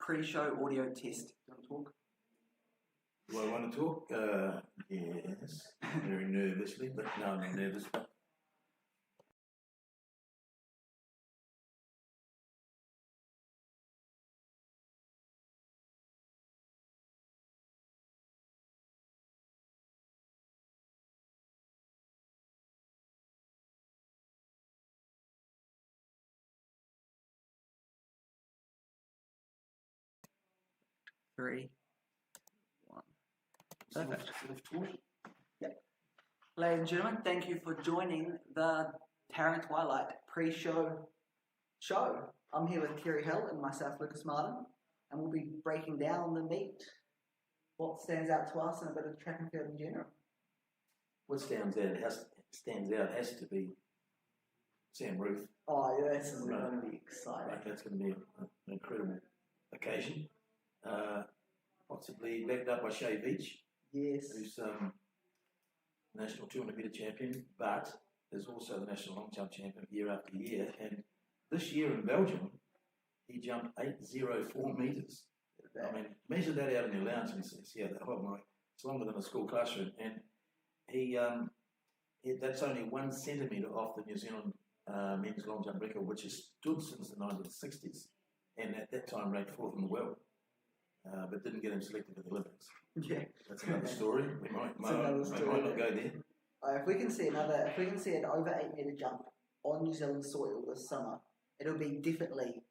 pre-show audio test. Do you want to talk? Do I want to talk? Yes, very nervously, but no, I'm not nervous. Three, one. Perfect. Self-taught? Yep. Ladies and gentlemen, thank you for joining the Tauranga Twilight pre-show show. I'm here with Kerry Hill and myself, Lucas Martin, and we'll be breaking down the meet. What stands out to us and a bit of track and field in general. What stands out has to be Sam Ruth. Oh, yeah, this is going to be exciting. Right, that's going to be an incredible occasion. Possibly backed up by Shea Beach, Yes. who's national 200 metre champion, but is also the national long jump champion year after year. And this year in Belgium, he jumped 804 metres. I mean, measure that out in your lounge and see how that hold my. It's longer than a school classroom, and he that's only 1 centimetre off the New Zealand men's long jump record, which has stood since the 1960s, and at that time ranked 4th in the world. But didn't get him selected for the Olympics. Yeah, that's another story. We might not go there. If we can see an over 8 metre jump on New Zealand soil this summer, it'll be definitely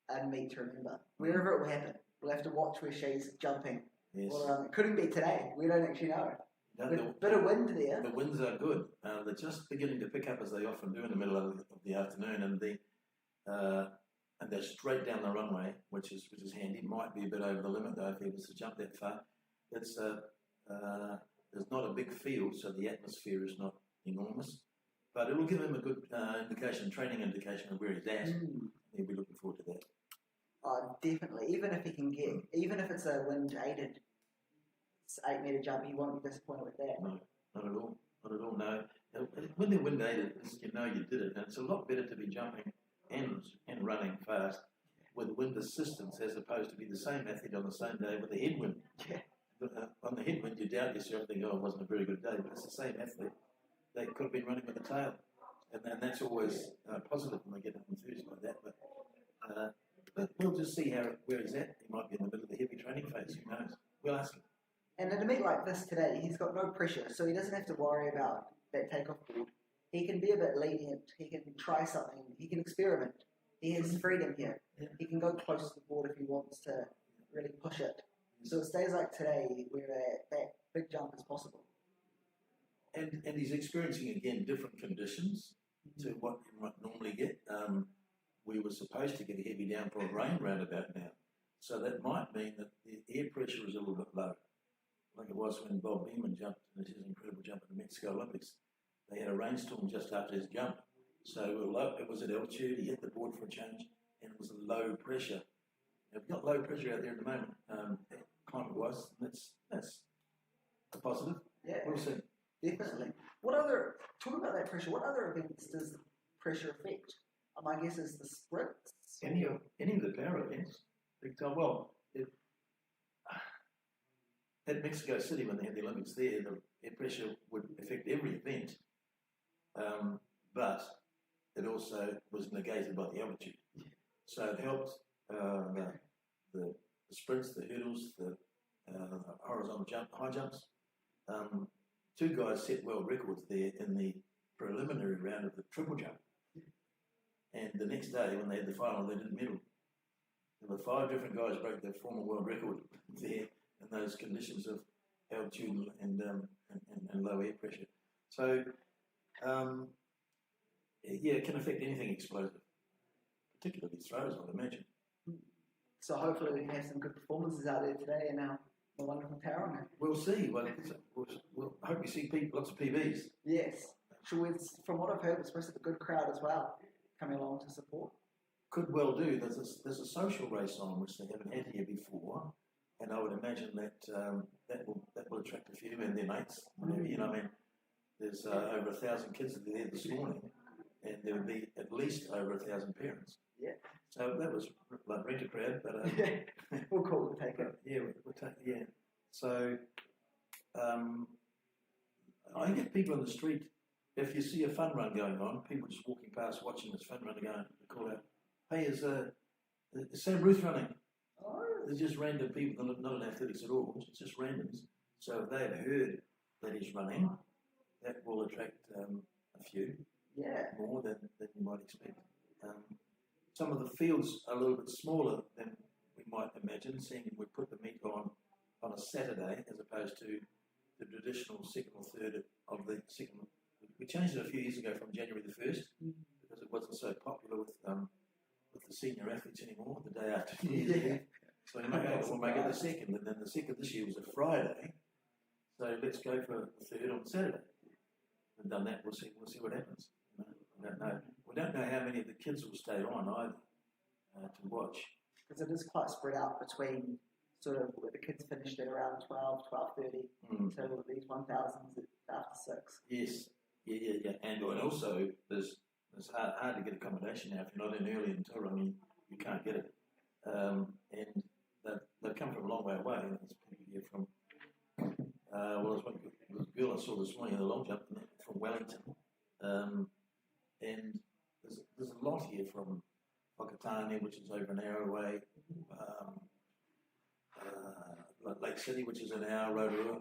a meet to remember. Wherever it will happen, we'll have to watch where she's jumping. Yes. Well, it couldn't be today. We don't actually know. No, bit of wind there. The winds are good. They're just beginning to pick up as they often do in the middle of the afternoon, and they're straight down the runway, which is handy. Might be a bit over the limit though if he was to jump that far. It's there's not a big field, so the atmosphere is not enormous, but it'll give him a good training indication of where he's at. He'll be looking forward to that. Oh, definitely. Even if it's a wind aided 8 metre jump, he won't be disappointed with that. No, not at all. Not at all. No. When they're wind aided, you know you did it, and it's a lot better to be jumping and running fast with wind assistance as opposed to be the same athlete on the same day with a headwind. Yeah. On the headwind, you doubt yourself, think, oh, it wasn't a very good day, but it's the same athlete. They could have been running with a tail, and that's always positive when they get enthused like that. But we'll just see where he's at. He might be in the middle of the heavy training phase. Who knows? We'll ask him. And in a meet like this today, he's got no pressure, so he doesn't have to worry about that takeoff board. He can be a bit lenient. He can try something. He can experiment. He has freedom here. Yeah. He can go close to the board if he wants to really push it. So it stays like today where that big jump is possible. And he's experiencing, again, different conditions to what you might normally get. We were supposed to get a heavy downpour of rain roundabout now. So that might mean that the air pressure is a little bit low, like it was when Bob Beeman jumped in his incredible jump at the Mexico Olympics. They had a rainstorm just after his jump. So it was at altitude, he hit the board for a change, and it was low pressure. We've got low pressure out there at the moment, climate-wise, and that's a positive. Yeah, we'll see. Definitely. Talk about that pressure, what other events does the pressure affect? My guess is the sprints. Any of the power events. At Mexico City, when they had the Olympics there, the air pressure would affect every event, but it also was negated by the altitude. So it helped the sprints, the hurdles, the horizontal high jumps. 2 guys set world records there in the preliminary round of the triple jump. And the next day, when they had the final, they didn't medal. There were 5 different guys broke their former world record there in those conditions of altitude and low air pressure. So, it can affect anything explosive, particularly throws, I'd imagine. So hopefully we can have some good performances out there today in our wonderful Tauranga. We'll see. We'll hope we see lots of PBs. Yes. From what I've heard, we're supposed to have a good crowd as well coming along to support. Could well do. There's a social race on which they haven't had here before, and I would imagine that will attract a few and their mates. You know, I mean, there's over 1,000 kids that are there this morning, and there would be at least over 1,000 parents. Yeah. So that was like rent a crowd, but we'll call it, take it. Yeah, we'll take it. Yeah. So I get people on the street. If you see a fun run going on, people just walking past, watching this fun run going, they call out, "Hey, is Sam Ruth running?" Oh. They're just random people, not in athletics at all. It's just randoms. So if they've heard that he's running, that will attract a few. Yeah. More than you might expect. Some of the fields are a little bit smaller than we might imagine, seeing we put the meet on a Saturday as opposed to the traditional second or third of the second. We changed it a few years ago from January the 1st because it wasn't so popular with the senior athletes anymore, the day after New Year's Eve. So we'll make it the second, and then the second this year was a Friday. So let's go for the third on Saturday. We've done that. We'll see what happens. We don't know. We don't know how many of the kids will stay on either to watch. Because it is quite spread out between sort of where the kids finished at around 12:30 until these 1,000s after 6. Yes. Yeah. And also, it's hard to get accommodation now. If you're not in early in Tauranga, you can't get it. And they've come from a long way away. There's people here from, there's a girl I saw this morning in the long jump from Wellington. And there's a lot here from Whakatane, which is over an hour away, Lake City, which is an hour, Rotorua,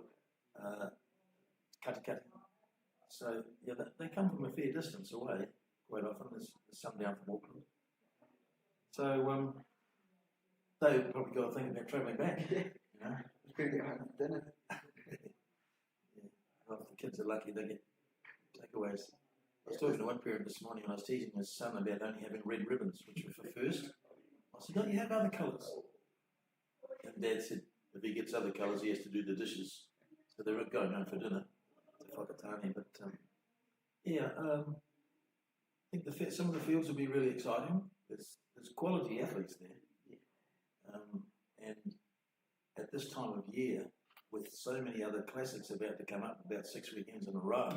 Katikati. So, yeah, they come from a fair distance away quite often. There's some down from Auckland. So, they've probably got to think about travelling back, you know. It's going to get home for dinner. Yeah. Well, if the kids are lucky, they get takeaways. I was talking to one parent this morning and I was teasing his son about only having red ribbons, which were for first. I said, "Don't you have other colours?" And Dad said, if he gets other colours, he has to do the dishes. So they're going home for dinner to Whakatane. But, I think some of the fields will be really exciting. There's quality athletes there. And at this time of year, with so many other classics about to come up, about 6 weekends in a row,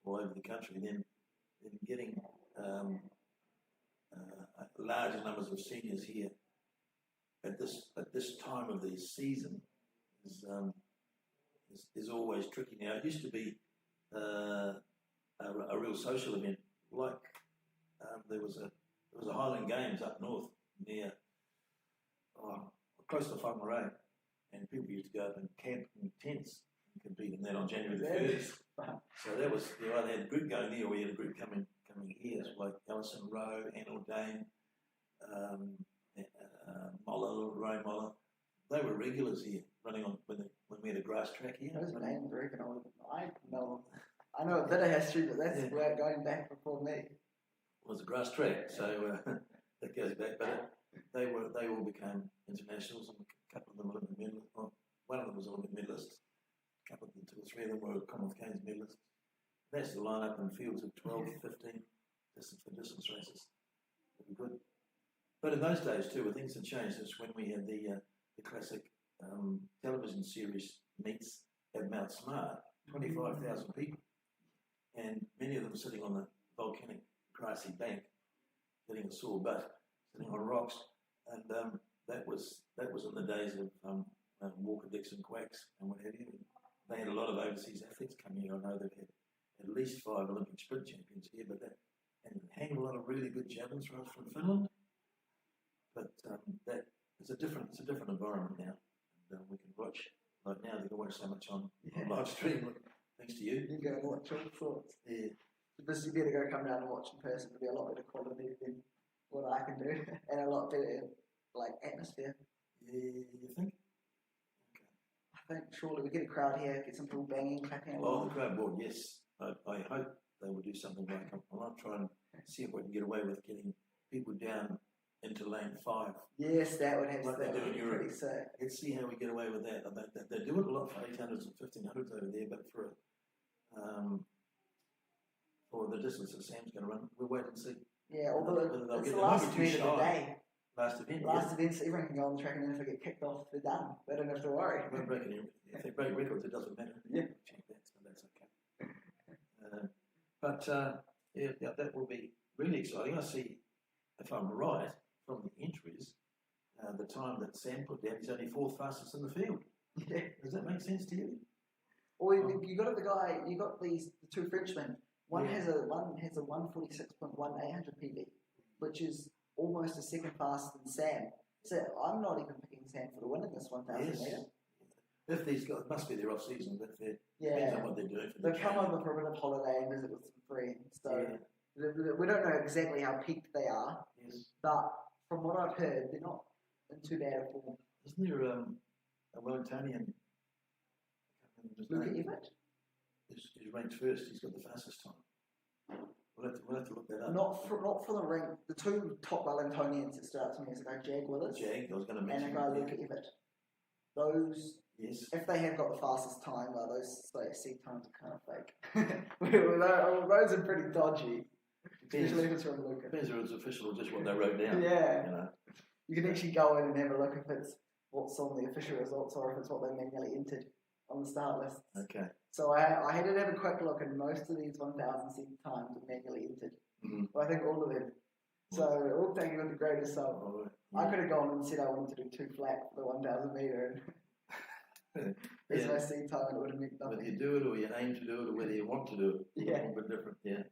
all over the country, then getting larger numbers of seniors here at this time of the season is always tricky. Now it used to be a real social event, like there was a Highland Games up north near close to Whangarei, and people used to go up and camp in tents and compete in that on January the 1st. So that was, you either had a group going there or you had a group coming here, like Alison Rowe, Anne Ordain, Moller, Ray Moller. They were regulars here, running on when we had a grass track here. Those names are even older than I know. I know a bit of history, but that's going back before me. It was a grass track, so that goes back. But they all became internationals, and a couple of them were Olympic medalists. Well, one of them was Olympic medalist. A couple of them, 2 or 3 of them were Commonwealth Games medalists. That's the line-up in fields of 12, 15 distance races. It'd be good. But in those days too, things had changed. It's when we had the classic television series meets at Mount Smart, 25,000 people, and many of them sitting on the volcanic grassy bank, getting a sore butt, sitting on rocks, and that was in the days of Walker Dixon Quacks and what have you. They had a lot of overseas athletes come here. I know they've had at least 5 Olympic sprint champions here, and hang a lot of really good javelins from Finland. But that it's a different environment now, and we can watch. Like now, they can watch so much on live stream. Thanks to you. You can go and watch all sorts. Yeah. But you better go come down and watch in person. It'll be a lot better quality than what I can do, and a lot better like atmosphere. Yeah, you think? Okay. I think surely we get a crowd here, get some people banging, clapping. Oh, the crowd board, yes. I hope they will do something like that. I'll try and see if we can get away with getting people down into lane 5. Yes, that would have like they do in Europe. Pretty sick. Let's see how we get away with that. They do it a lot for 800s and 1500s over there, but for the distance that Sam's going to run, we'll wait and see. Yeah, although it's the last event of the day. Last event. So everyone can go on the track, and then if they get kicked off, they're done. They don't have to worry. If they break records, it doesn't matter. Yeah. Check that, so that's okay. Yeah, that will be really exciting. I see, if I'm right, from the entries, the time that Sam put down, he's only fourth fastest in the field. Yeah. Does that make sense to you? Or you got the guy. You got the two Frenchmen. One has a 146.1 800 PB, which is almost a second faster than Sam. So I'm not even picking Sam for the win in this 1,000 metre. If these guys must be their off season, but depends on what they're doing. They've come over for a bit of holiday and visit with some friends. So we don't know exactly how peaked they are. Yes. But from what I've heard, they're not in too bad a form. Isn't there a Wellingtonian? Luke Everett? He's ranked first. He's got the fastest time. We'll have to look that up. Not for the rank. The two top Wellingtonians that stood out to me is a guy Jag Willis. I was going to mention. And a guy Luke Everett. Those. Yes. If they have got the fastest time, those seat times are kind of fake. Those are pretty dodgy. Especially if it's from Luke. Depends if it's official or just what they wrote down. Yeah. You know. You can actually go in and have a look if it's what's on the official results or if it's what they manually entered on the start list. Okay. So I had to have a quick look, and most of these 1,000 seat times are manually entered. Mm-hmm. Well, I think all of them. So all taken with the greatest soul. Oh, I could have gone and said I wanted to do 2 flat for the 1,000 metre, and there's no seat time, and it would have meant nothing. Whether you do it or you aim to do it or whether you want to do it, Yeah. a bit different. Yeah.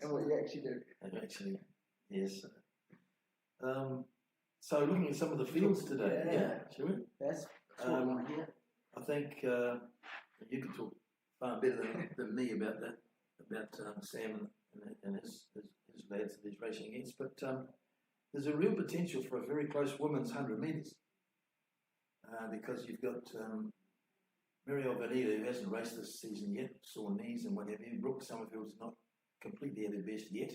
And what you actually do. Actually, yes. So looking at some of the fields today, shall we? That's what I want to hear. I think you can talk far better than me about that, about Sam and his lads that he's racing against. But there's a real potential for a very close women's 100 metres because you've got Muriel Vanita, who hasn't raced this season yet, sore knees and what have you. Brooke Summerfield's not completely at her best yet.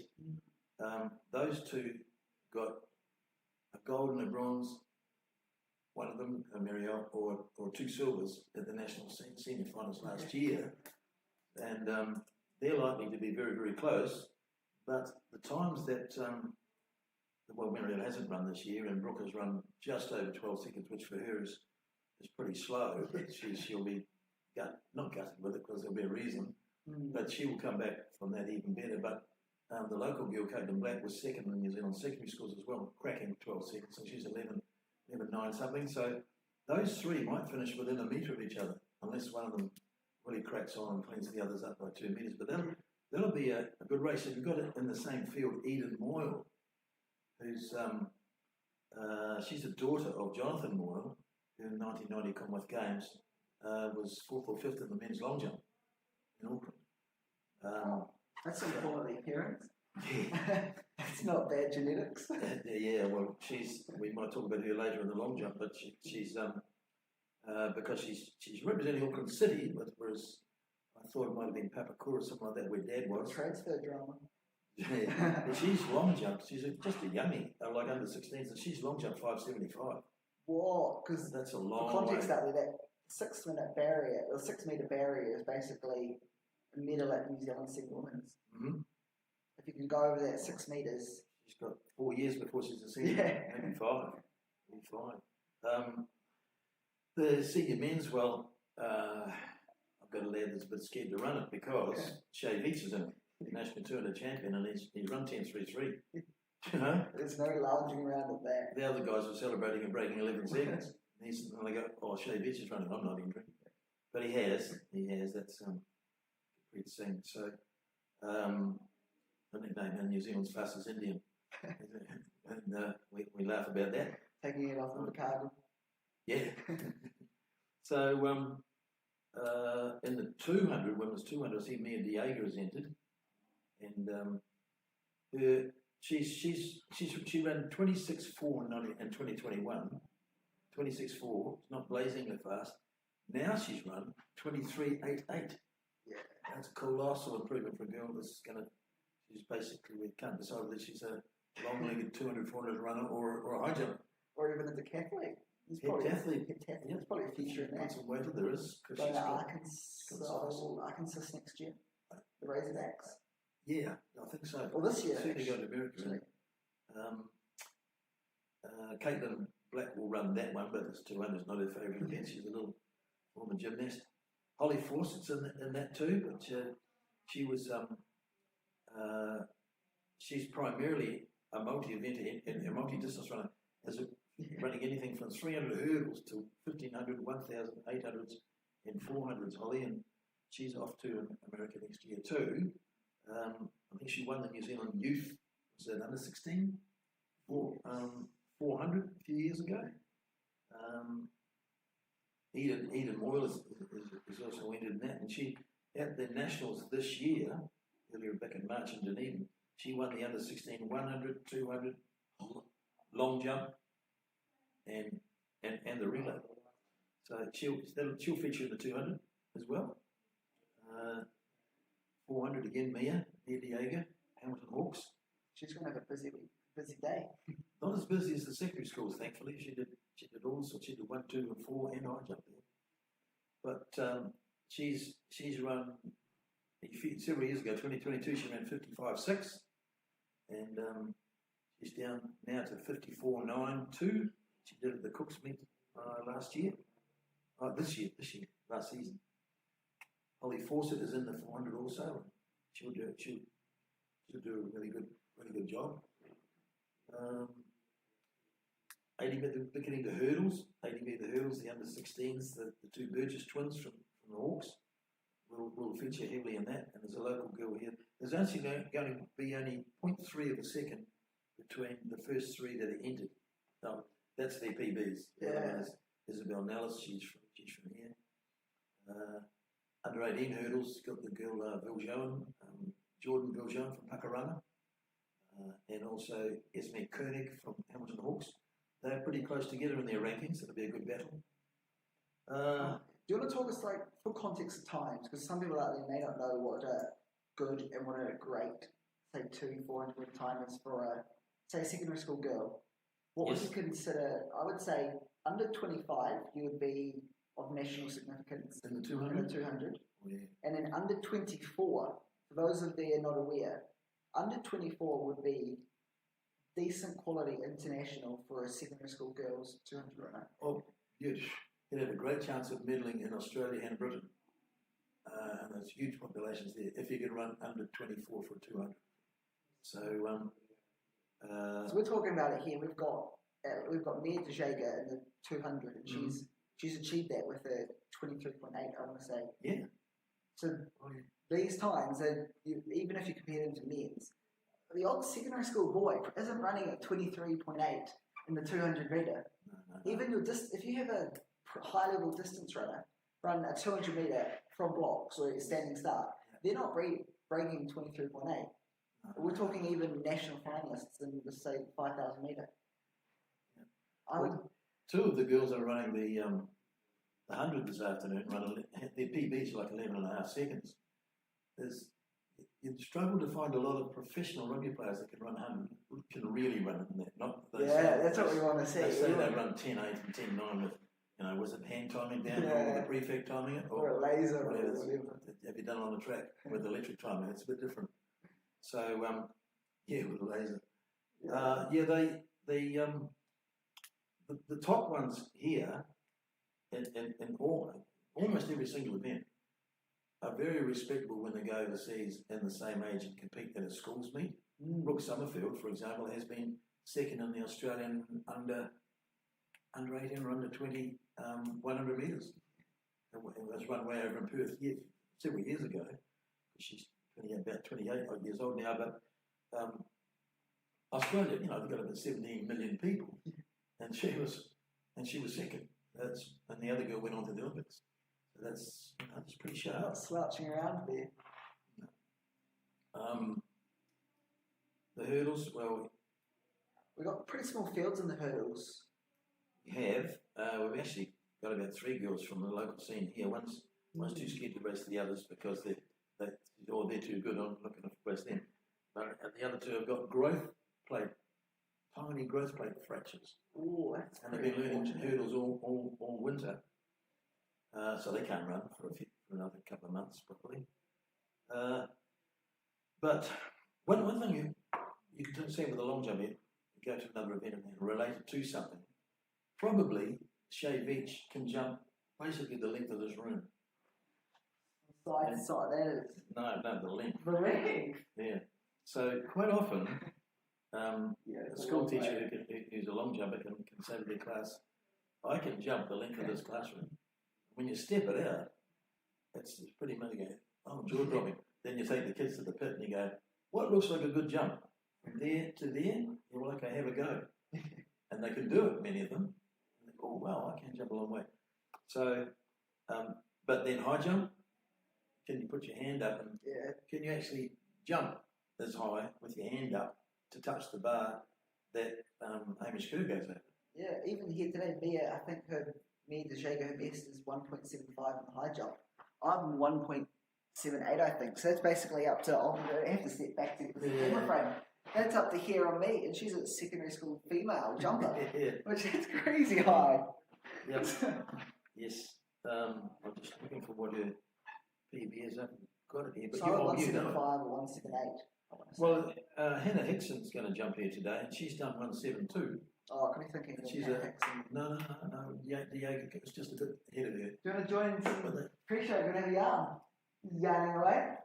Those two got a gold and a bronze, one of them, Muriel, or 2 silvers at the national senior finals last year. And they're likely to be very, very close. But the times that, Muriel hasn't run this year, and Brooke has run just over 12 seconds, which for her is pretty slow. But she'll be not gutted with it because there'll be a reason. But she will come back from that even better. But the local girl, Caitlin Black, was second in New Zealand secondary scores as well, cracking 12 seconds, and she's 11.9 something. So those 3 might finish within a metre of each other, unless one of them really cracks on and cleans the others up by 2 metres. But that'll be a good race. If you've got it in the same field, Eden Moyle, who's she's a daughter of Jonathan Moyle, who in 1990 Commonwealth Games was 4th or 5th in the men's long jump in Auckland. That's some quality appearance. Yeah. It's not bad genetics. Yeah, well, we might talk about her later in the long jump, but she's because she's representing Auckland City, whereas I thought it might have been Papakura or something like that, where Dad was. Transfer drama. Yeah, but she's long jump. She's just a youngie, like under 16s, and she's long jump 5.75. What? Because that's a long. For context, way. that 6 minute barrier, or 6 metre barrier, is basically a medal at New Zealand senior women's. Mm-hmm. If you can go over that 6 metres, she's got 4 years before she's a senior. Maybe 5. Maybe 5. The senior men's, I've got a lad that's a bit scared to run it because Shea Veach is in it, the national 200 champion, and he's run 10.33. You know? There's no lounging around at that. The other guys were celebrating and breaking 11 seconds. And they go, oh, Shea Veach is running, I'm not entering. But he has, that's great thing. So, the nickname in New Zealand's fastest Indian. And we laugh about that. Taking it off the card. Yeah. So, in the 200, women's 200, I see Mia Diego is entered. And she ran 26.4 in 2021. 26.4, not blazingly fast. Now she's run 23.88. Yeah. That's a colossal improvement for a girl she's basically, we can't decide whether she's a long-legged 200, 400 runner or a high jump. Or even a decathlete. It's probably a feature in that. Some weight there is. Going to Arkansas next year. The Razorbacks. Yeah, I think so. Well, this year. Certainly going to America. Caitlin Black will run that one, but it's 200 is not her favourite again. She's a little former gymnast. Holly Fawcett's in that too, but she was She's primarily a multi-event and a multi-distance runner, running anything from 300 hurdles to 1,500, 1,800s and 400s, Holly, and she's off to America next year too. I think she won the New Zealand Youth, was that under 16? 400 a few years ago. Eden Moyle is also entered in that, and she, at the Nationals this year, earlier back in March in Dunedin, she won the under 16 100, 200, long jump, and the relay. So she'll feature in the 200 as well. 400 again, Mia Diego, Hamilton Hawks. She's going to have a busy day. Not as busy as the secondary schools, thankfully. She did all sorts. She did 1, 2, and 4, and high jump there. But she's run several years ago, 2022. She ran 55.6, and she's down now to 54.92. She did it at the Cooks meet last year. This year, last season. Holly Fawcett is in the 400 also. She'll do a really good job. 80 metre, looking into hurdles, 80 metre hurdles, the under 16s, the two Burgess twins from the Hawks will feature heavily in that. And there's a local girl here. There's actually going to be only 0.3 of a second between the first three that are entered. No, that's their PBs. Yeah. Isabel Nellis, she's from here. Under 18 hurdles, got the girl Jordan Viljoen from Tauranga, and also Esme Koenig from Hamilton Hawks. They're pretty close together in their rankings. It'll be a good battle. Do you want to talk us, for context of times? Because some people out there may not know what a good and what a great, say, 400 time is for a, say, secondary school girl. What would you consider? I would say under 25, you would be of national significance in the 200. In the 200. Yeah. And then under 24, for those of you not aware, under 24 would be decent quality international for a secondary school girls 200 runner. Oh, you'd have a great chance of medaling in Australia and Britain. And there's huge populations there if you can run under 24 for 200. So we're talking about it here. We've got Mia De Jager in the 200, and she's achieved that with a 23.8. I want to say. Yeah. So these times, even if you compare them to men's, the old secondary school boy isn't running at 23.8 in the 200 metre. No. Even if you have a high level distance runner run a 200 metre from blocks or a standing start, they're not breaking 23.8. We're talking even national finalists in the, say, 5,000 metre. Two of the girls are running the 100 this afternoon. Their PBs are like 11.5 seconds. You'd struggle to find a lot of professional rugby players that can run 100, can really run it in that. That's what we want to see. They say they run 10.8 and 10.9 with, was it hand timing down or the prefect timing it? Or a laser or whatever. Have you done it on the track with electric timing? It's a bit different. So, with a laser. The top ones here in almost every single event are very respectable when they go overseas in the same age and compete at a schools meet. Brooke Summerfield, for example, has been second in the Australian under 18 or under 20 100 metres. It was run way over in Perth several years ago. She's about 28 odd years old now, but Australia, they've got about 17 million people, and she was second. And the other girl went on to the Olympics. So that's pretty sharp. Not slouching around there. The hurdles, well, we've got pretty small fields in the hurdles. We have. We've actually got about 3 girls from the local scene here. One's too scared to race the others because they're too good. I'm not going to race them. But the other 2 have got tiny growth plate fractures. Oh, that's and they've been learning hurdles all winter. So they can't run for another couple of months probably. But one thing you can say with a long jump, you go to another event and relate it to something. Probably Shay Beach can jump basically the length of this room. Side to side, that is. No, the length. The length? Yeah. So quite often, Yeah, a school teacher who's a long jumper can say to their class, I can jump the length of this classroom. When you step it out, it's pretty mitigated. Oh, jaw dropping. Then you take the kids to the pit and you go, what looks like a good jump? From there to there, you're like, I have a go. And they can do it, many of them. And they go, oh, wow, I can jump a long way. So, but then high jump, can you put your hand up and can you actually jump as high with your hand up to touch the bar that Hamish Kerr goes over? Yeah, even here today, Mia, I think Mia DeJager, her best is 1.75 in the high jump. I'm 1.78, I think. So that's basically up to, I have to step back to the camera frame. That's up to here on me, and she's a secondary school female jumper, which is crazy high. Yep. Yes. I'm just looking for what her PB is. I've got it here. But so you, 175 or 178. Well, Hannah Hickson's going to jump here today, and she's done 172. Oh, I could be thinking she's no. The Jaeger is just a bit ahead of her. Do you want to join some pre-show? We're going to have a yarn. Yarning away.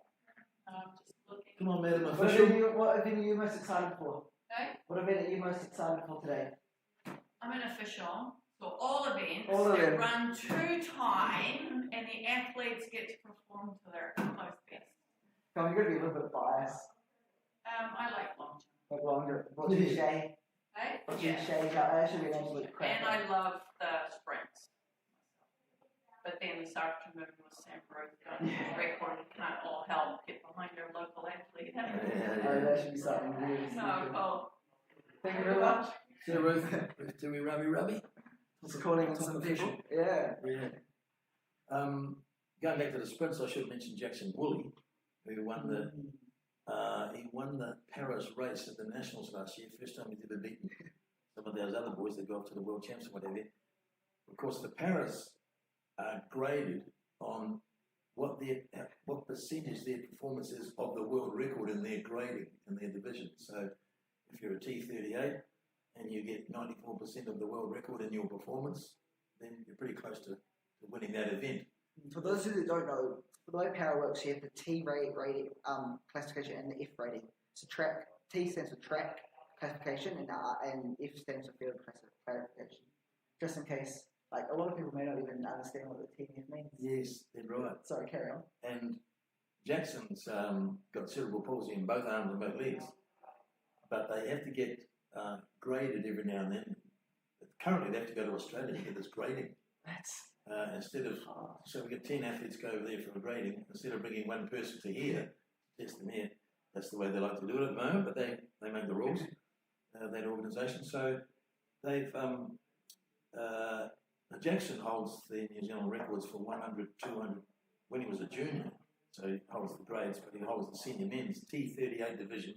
Just looking. Come on, Madam Official. What event are you most excited for? Okay. What event are you most excited for today? I'm an official, so all events All run 2 times, and the athletes get to perform to their utmost best. Come on, you're going to be a little bit biased. I like long jump. Like longer. What's your Shay? Hey? What's Yeah. your Shay? That should be an absolute crap. And I love the sprints. But then this afternoon was Sam Ruth got a record. Can't all help get behind your local athlete. Oh, that should be something really No, oh. Thank you very much. See you, Ruth. Do we rubby? Just calling on some people. Yeah. Going back to the sprints, I should mention Jackson Woolley, who won the Paris race at the Nationals last year. First time he's ever beaten some of those other boys that go off to the World Champs and whatever. Of course, the Paris are graded on what percentage their performance is of the world record in their grading in their division. So if you're a T38 and you get 94% of the world record in your performance, then you're pretty close to winning that event. For those who don't know, for the way power works, you have the T rating classification and the F rating. So T stands for track classification and F stands for field classification. Just in case, like a lot of people may not even understand what the T and F means. Yes, they're right. Sorry, carry on. And Jackson's got cerebral palsy in both arms and both legs, but they have to get graded every now and then. Currently, they have to go to Australia to get this grading. So we get 10 athletes go over there for a grading, instead of bringing one person to here, test them here. That's the way they like to do it at the moment, but they make the rules, that organisation. So they've, Jackson holds the New Zealand records for 100, 200, when he was a junior. So he holds the grades, but he holds the senior men's T38 division,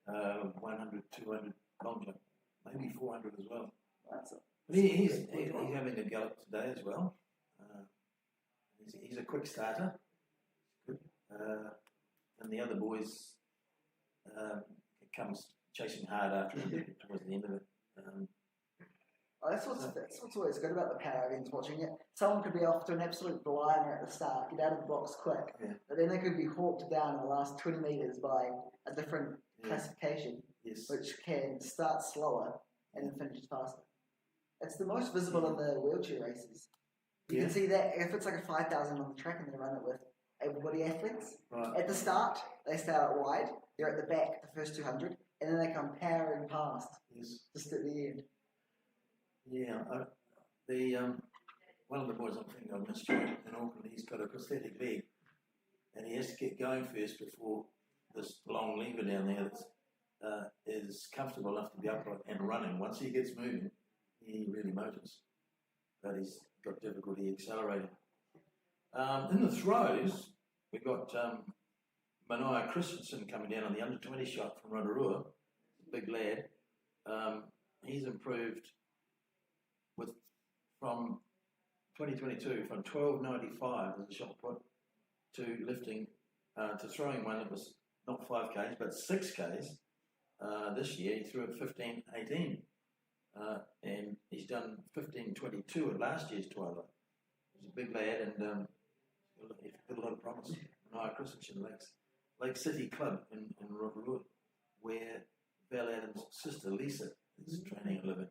100, 200 long jump, maybe 400 as well. He's having a gallop today as well. He's a quick starter. And the other boys comes chasing hard after him towards the end of it. That's what's always good about the power events, watching it. Someone could be off to an absolute blinder at the start, get out of the blocks quick, but then they could be hawked down in the last 20 metres by a different classification, which can start slower and finish faster. It's the most visible in the wheelchair races. You can see that if it's like a 5,000 on the track and they run it with able-body athletes, at the start, they start out wide, they're at the back, the first 200, and then they come powering past, just at the end. Yeah, one of the boys I'm thinking of, Mr. in Auckland, he's got a prosthetic leg, and he has to get going first before this long lever down there is comfortable enough to be upright and running. Once he gets moving, he really motors, but he's got difficulty accelerating. In the throws, we've got Manoa Christensen coming down on the under-20 shot from Rotorua, big lad. He's improved from 2022 from 12.95 as a shot put to lifting to throwing one that was not 5Ks but 6Ks. This year he threw at 15.18. And he's done 15.22 at last year's Twilight. He's a big lad and he's got a lot of promise. Manoa Christensen likes. Lake City Club in Ruthe, where Val Adams' sister Lisa is training and living.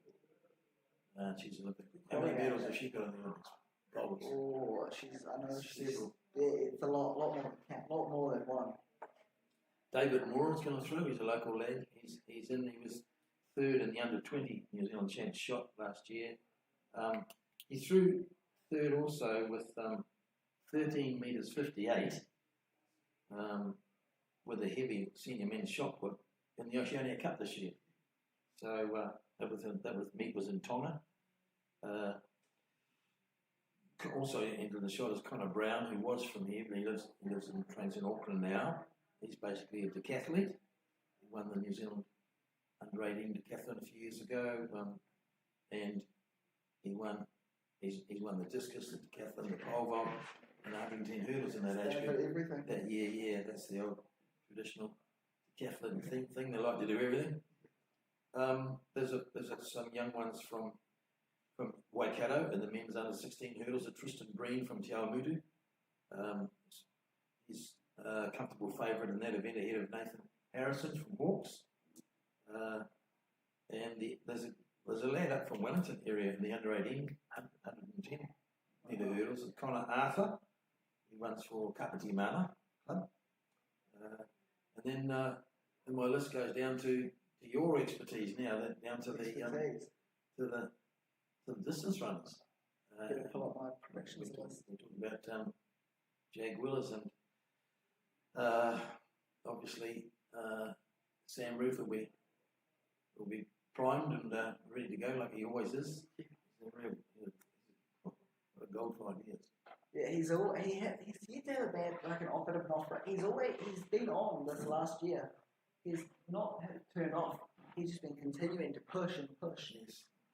She's Olympic. How many medals has she got in the Olympics? Gold. Oh, I know she's. Several. Yeah, it's a lot more than one. David Moore is going to throw. He's a local lad. He was third in the under-20 New Zealand champs shot last year. He threw third also with 13 metres 58 with a heavy senior men's shot put in the Oceania Cup this year. So that meet was in Tonga. Also entered the shot is Connor Brown, who was from here, but he lives and trains in Auckland now. He's basically a decathlete. He won the New Zealand under-18 decathlon a few years ago, and he's won the discus, the decathlon, the pole vault, and 110 hurdles in that age group. Everything. That year, yeah, that's the old traditional decathlon thing. They like to do everything. There's some young ones from Waikato in the men's under 16 hurdles. Tristan Breen from Te Awamutu. He's a comfortable favourite in that event ahead of Nathan Harrison from Hawke's. And there's a lad up from Wellington area in the under 18 110 metre hurdles. Connor Arthur. He runs for Kapiti Mana Club. And then my list goes down to your expertise now. Down to the distance runners. Pull up my predictions list. We're talking about Jag Willers and obviously Sam Ruth will be primed and ready to go like he always is. He's a gold for ideas. Yeah, he's yet to have a bad an offer. He's been on this last year. He's not turned off. He's just been continuing to push and push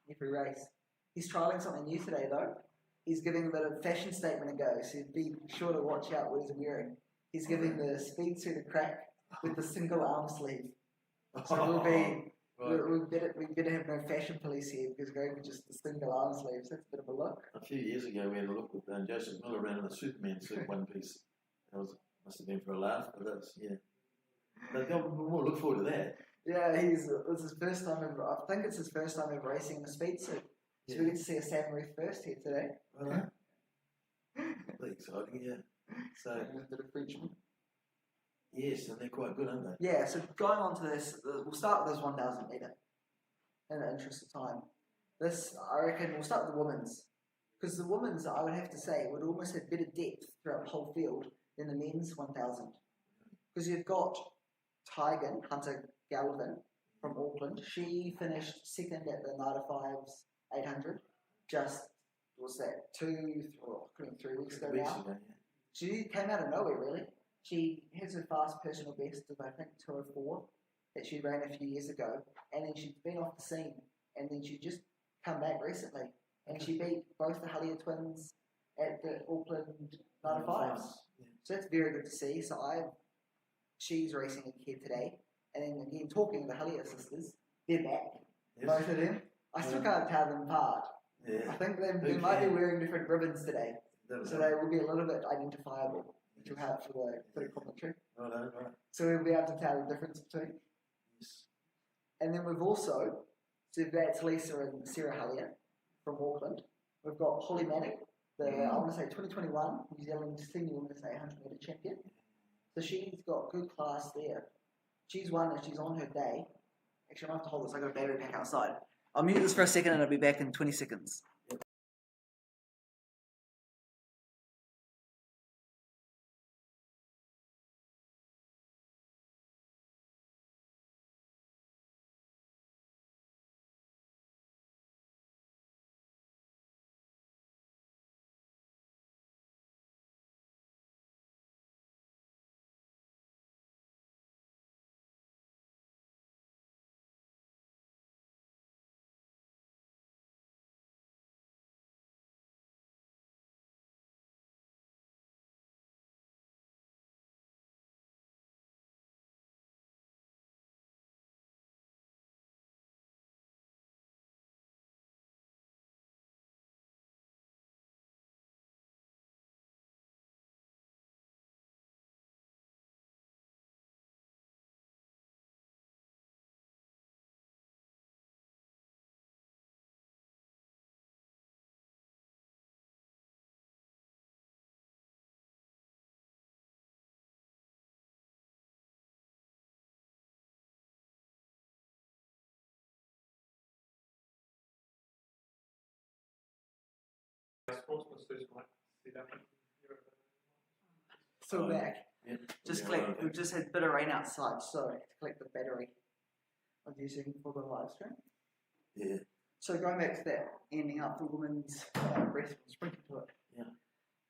every race. He's trialling something new today though. He's giving a bit of fashion statement a go, so be sure to watch out what he's wearing. He's giving the speed suit a crack with the single arm sleeve. So we better have no fashion police here because we're going with just the single arm sleeves. That's a bit of a look. A few years ago we had a look with Joseph Miller around in the Superman suit one piece. Must have been for a laugh, but that's we'll look forward to that. Yeah, it's his first time ever. I think it's his first time ever racing in a speed suit. So we get to see a Sam Ruth first here today. Right. Really exciting, yeah. So a bit of Frenchman. Yes, and they're quite good, aren't they? Yeah. So going on to this, we'll start with this 1,000 metre. In the interest of time, this I reckon we'll start with the women's because the women's I would have to say would almost have better depth throughout the whole field than the men's 1,000 because you've got Tigan Hunter Galvin from Auckland. She finished second at the Night of Fives 800. Just was that 3 weeks ago now. She came out of nowhere really. She has her fast personal best of I think 2:04 that she ran a few years ago, and then she's been off the scene, and then she just come back recently, and she beat both the Hullier twins at the Auckland Night of Fives. Yeah. So that's very good to see. So she's racing again today, and then again talking to the Hullier sisters, they're back, both of them. I still can't tell them apart. Yeah. I think they might be wearing different ribbons today, so they will be a little bit identifiable, which will help for the commentary. Right. So we'll be able to tell the difference between. Yes. And then we've also, so that's Lisa and Sarah Hullier from Auckland. We've got Holly Manning, I want to say 2021 New Zealand senior women's 800 metre champion. So she's got good class there. She's won and she's on her day. Actually, I have to hold this. I got a battery pack outside. I'll mute this for a second and I'll be back in 20 seconds. sports masseuse might see that one. So back. Yeah. Just Yeah, collect. okay. We've just had a bit of rain outside, so to collect the battery I'm using for the live stream. Yeah. So going back to that, ending up the woman's breast was sprinkled to it. Yeah.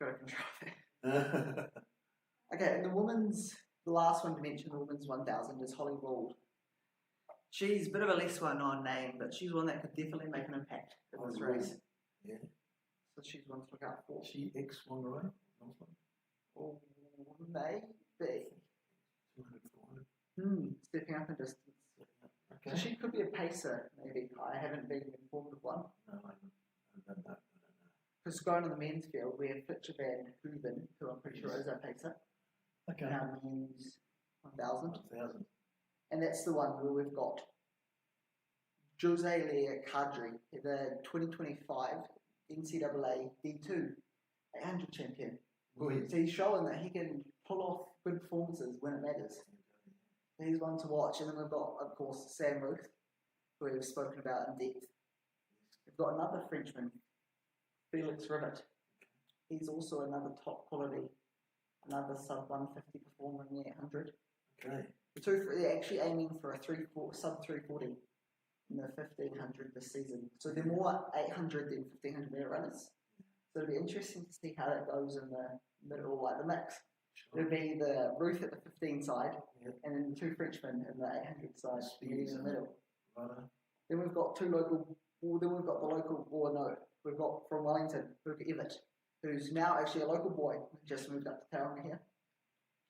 Got to control that. Okay, and the last one to mention, the women's 1000 is Holly Gould. She's a bit of a less well-known name, but she's one that could definitely make an impact in this Holly race. Gould. Yeah. So she's one to look out for. She ex-Wanderoo? Oh, maybe. 200, 400. Stepping up in distance. Okay. So she could be a pacer, maybe. I haven't been informed of one. No, I don't know. Because going on the men's field, we have Fletcher Van Hooven, who I'm pretty sure is our pacer, Okay. in our men's 1000. 1,000. And that's the one where we've got Jose Lea Kadri, the 2025 NCAA D2 800 champion. Boy. So he's showing that he can pull off good performances when it matters. So he's one to watch. And then we've got, of course, Sam Ruth, who we've spoken about in depth. We've got another Frenchman, Felix Ruthe. He's also another top quality, another sub 150 performer in the 800. Okay. They're actually aiming for a sub 340 in the 1500 this season. So they're more 800 than 1500 meter runners. So it'll be interesting to see how that goes in the middle, like the mix. Sure. It'll be the Ruth at the 15 side, Yep. and then the two Frenchmen in the 800 side, meeting in the middle. Righto. Then we've got we've got from Wellington, Luke Evett, who's now actually a local boy, just moved up to Tauranga here,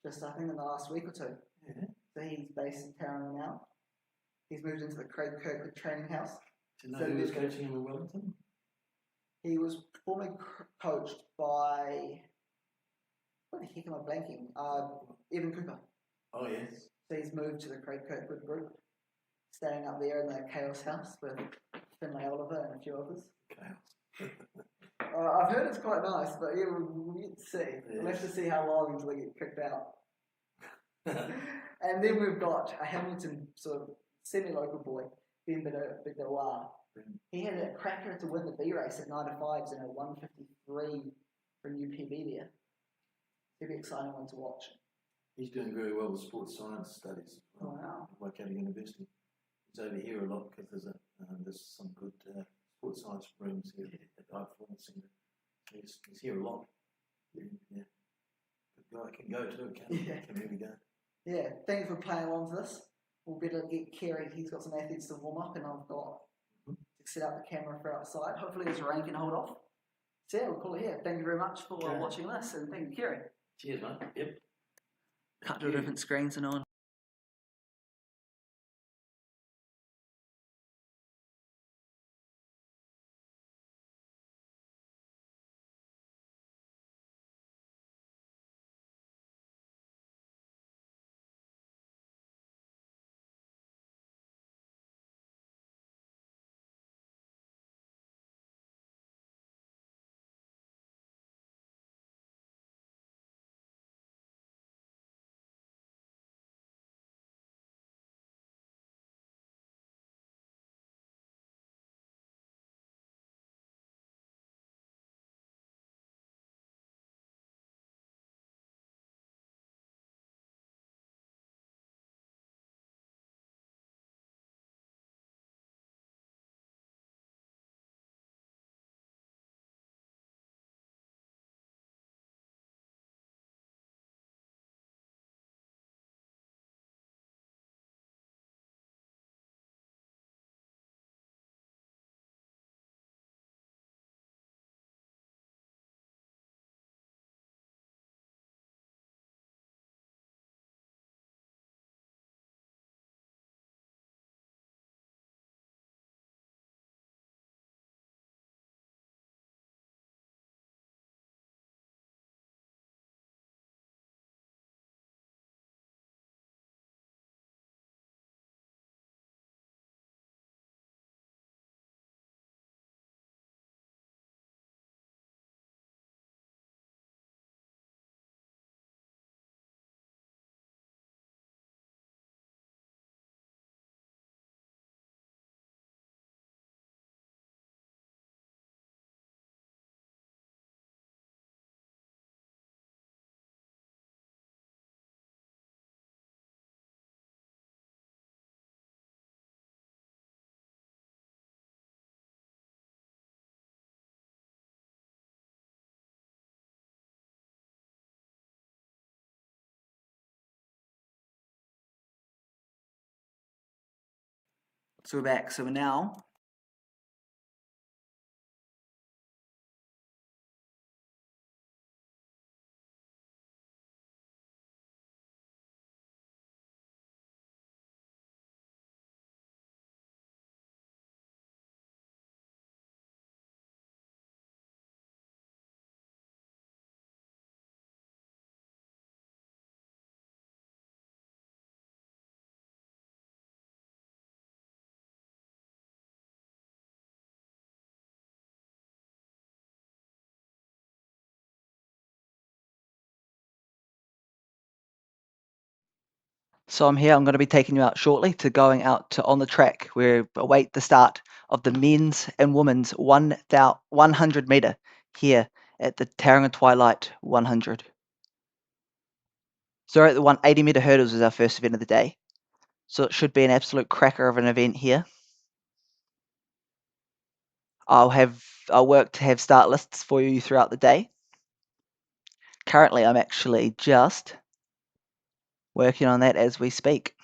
just I think in the last week or two. Yeah. So he's based in Tauranga now. He's moved into the Craig Kirkwood training house. Do you know So who was there's- coaching him in Wellington? He was formerly coached by, what the heck am I blanking? Evan Cooper. Oh, yes. So he's moved to the Craig Kirkwood group, staying up there in the Chaos House with Finlay Oliver and a few others. Chaos. I've heard it's quite nice, but yeah, we'll get to see. We'll have to see how long until they get kicked out. And then we've got a Hamilton sort of semi-local boy, Ben Bidoir. He had a cracker to win the B race at 9:05s and a 1:53 for a new PB there. It'll be an exciting one to watch. He's doing very well with sports science studies as well. Wow. At Waikato University. He's over here a lot because there's some good sports science rooms here at the High Performance Centre. He's here a lot. Yeah. Good guy. Can go too, can't he? Yeah. Can really go. Yeah, thanks for playing along to this. We'll better get Kerry. He's got some athletes to warm up, and I've got to set up the camera for outside. Hopefully, this rain can hold off. So yeah, we'll call it here. Thank you very much for Okay. watching this, and thank you, Kerry. Cheers, mate. Yep. Cut to different screens and on. So we're back. So we're now. So I'm here. I'm going to be taking you out shortly to going out to on the track. We await the start of the men's and women's 100 meter here at the Tauranga Twilight 100. So the 180 meter hurdles is our first event of the day. So it should be an absolute cracker of an event here. I'll work to have start lists for you throughout the day. Currently, I'm actually just working on that as we speak.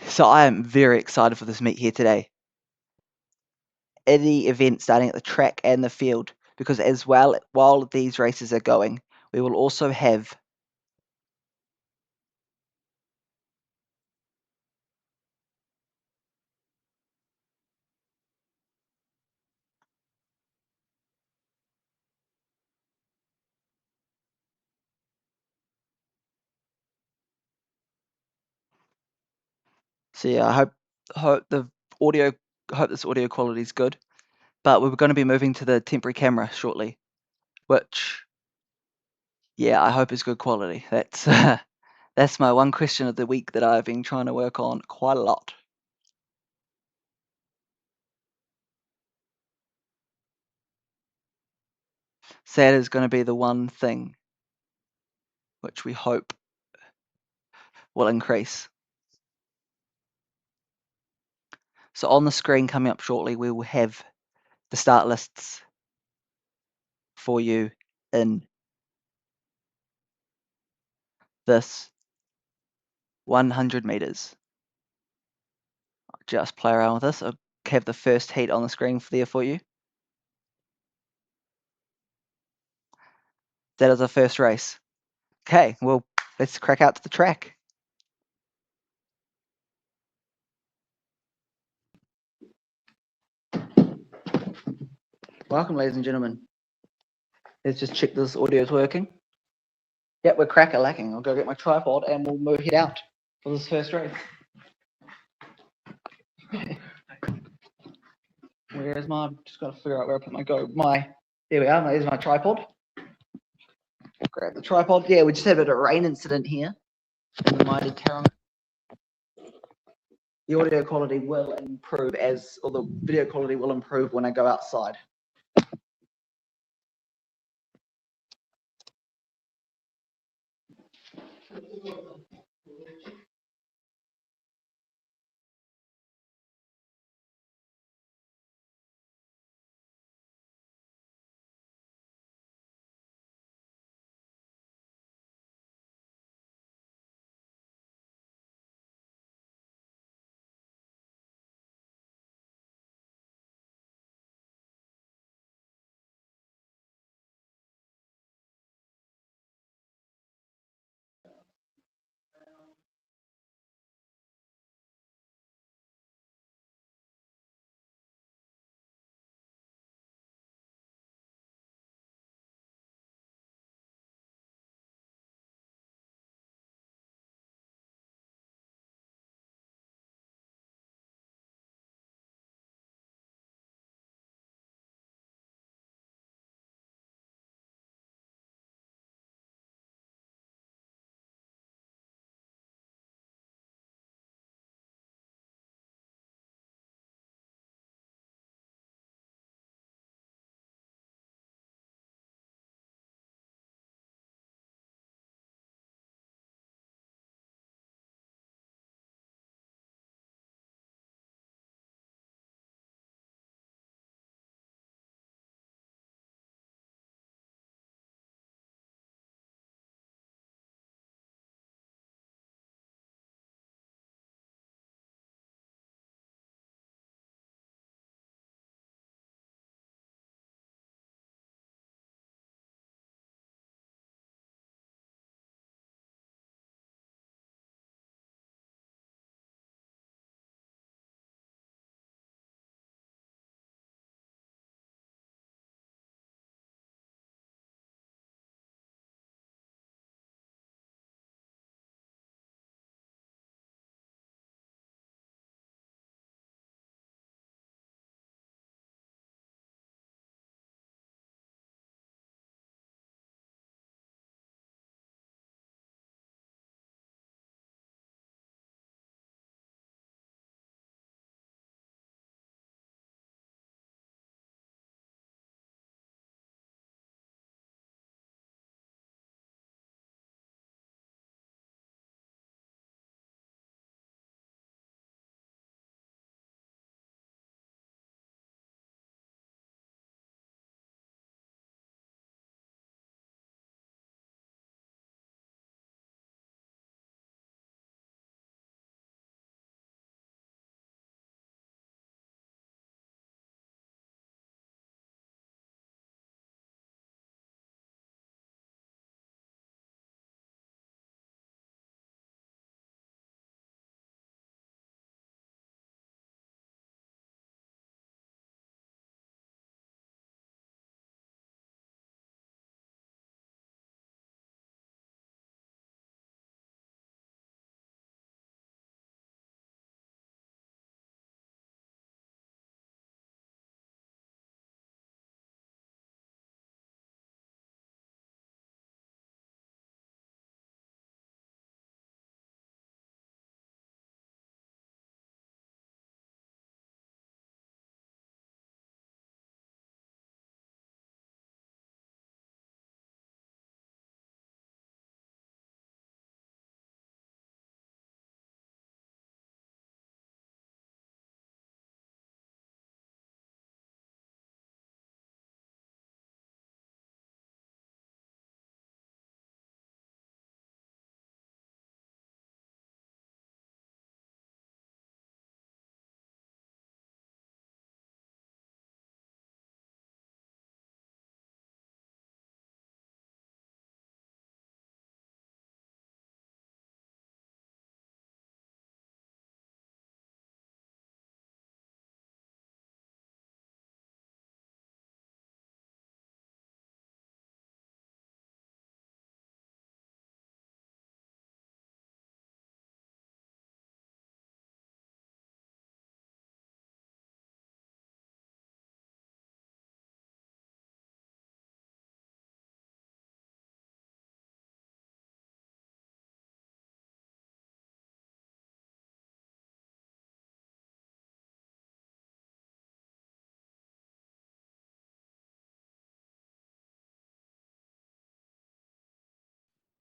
So I am very excited for this meet here today. Any event starting at the track and the field, because as well, while these races are going, we will also have so yeah, hope the audio hope this audio quality is good. But we're going to be moving to the temporary camera shortly, which yeah, I hope is good quality. That's that's my one question of the week that I've been trying to work on quite a lot. So that is going to be the one thing which we hope will increase. So on the screen coming up shortly, we will have the start lists for you in this 100 meters. I'll just play around with this. I'll have the first heat on the screen there for you. That is our first race. Okay, well, let's crack out to the track. Welcome, ladies and gentlemen. Let's just check this audio is working. Yep, we're crack-a-lacking. I'll go get my tripod and we'll head out for this first race. Where's my? Just got to figure out where I put there we are. There's my tripod. Grab the tripod. Yeah, we just had a bit of a rain incident here in the mighty Tauranga. The audio quality will improve or the video quality will improve when I go outside.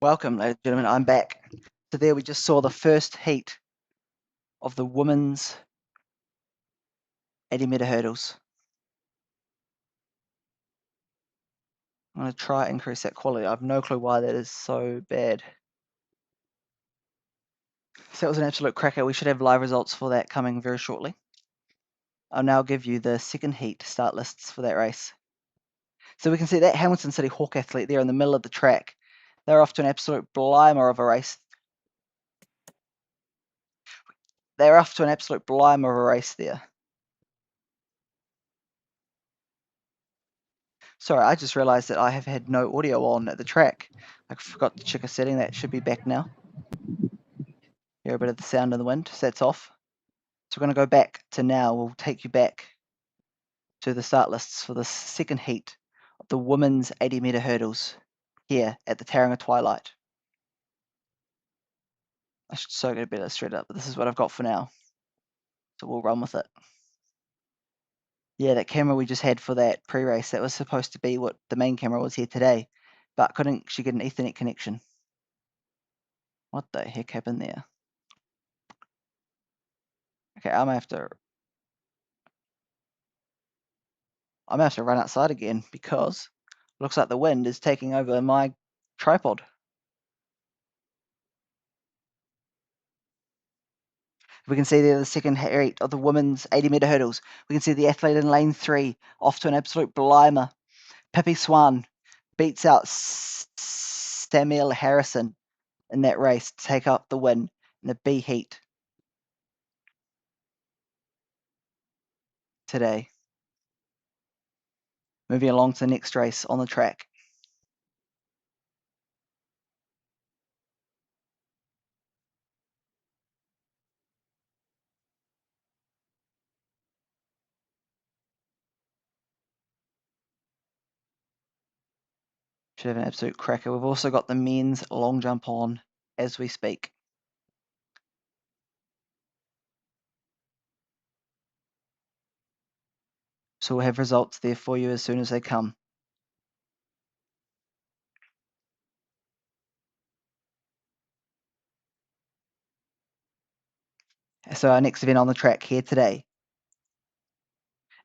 Welcome, ladies and gentlemen. I'm back. So there we just saw the first heat of the women's 80-meter hurdles. I'm going to try and increase that quality. I have no clue why that is so bad. So that was an absolute cracker. We should have live results for that coming very shortly. I'll now give you the second heat start lists for that race. So we can see that Hamilton City Hawk athlete there in the middle of the track. They're off to an absolute blimer of a race. They're off to an absolute blimer of a race there. Sorry, I just realised that I have had no audio on at the track. I forgot to check a setting. That should be back now. Hear a bit of the sound in the wind, so that's off. So we're going to go back to now. We'll take you back to the start lists for the second heat of the women's 80-meter hurdles here at the Tauranga Twilight. I should so get a bit straight up, but this is what I've got for now. So we'll run with it. Yeah, that camera we just had for that pre-race, that was supposed to be what the main camera was here today, but couldn't she get an Ethernet connection? What the heck happened there? Okay, I'm gonna have to run outside again because it looks like the wind is taking over my tripod. We can see there the second heat of the women's 80-meter hurdles. We can see the athlete in lane 3 off to an absolute blimer. Pippi Swan beats out Samuel Harrison in that race to take up the win in the B heat today. Moving along to the next race on the track. Should have an absolute cracker. We've also got the men's long jump on as we speak. So we'll have results there for you as soon as they come. So our next event on the track here today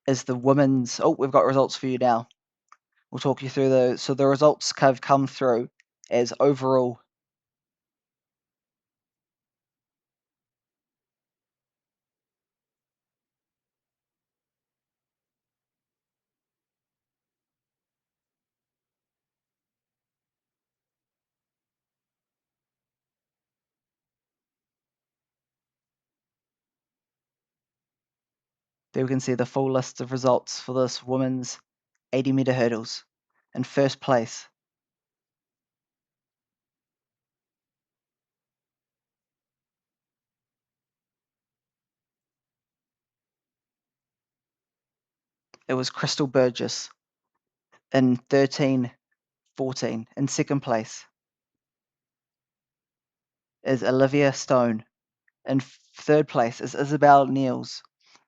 is the women's. Oh, we've got results for you now. We'll talk you through those. So the results have come through as overall. There we can see the full list of results for this women's 80-meter hurdles. In first place, it was Crystal Burgess in 13:14. In second place is Olivia Stone. In third place is Isabel Niels.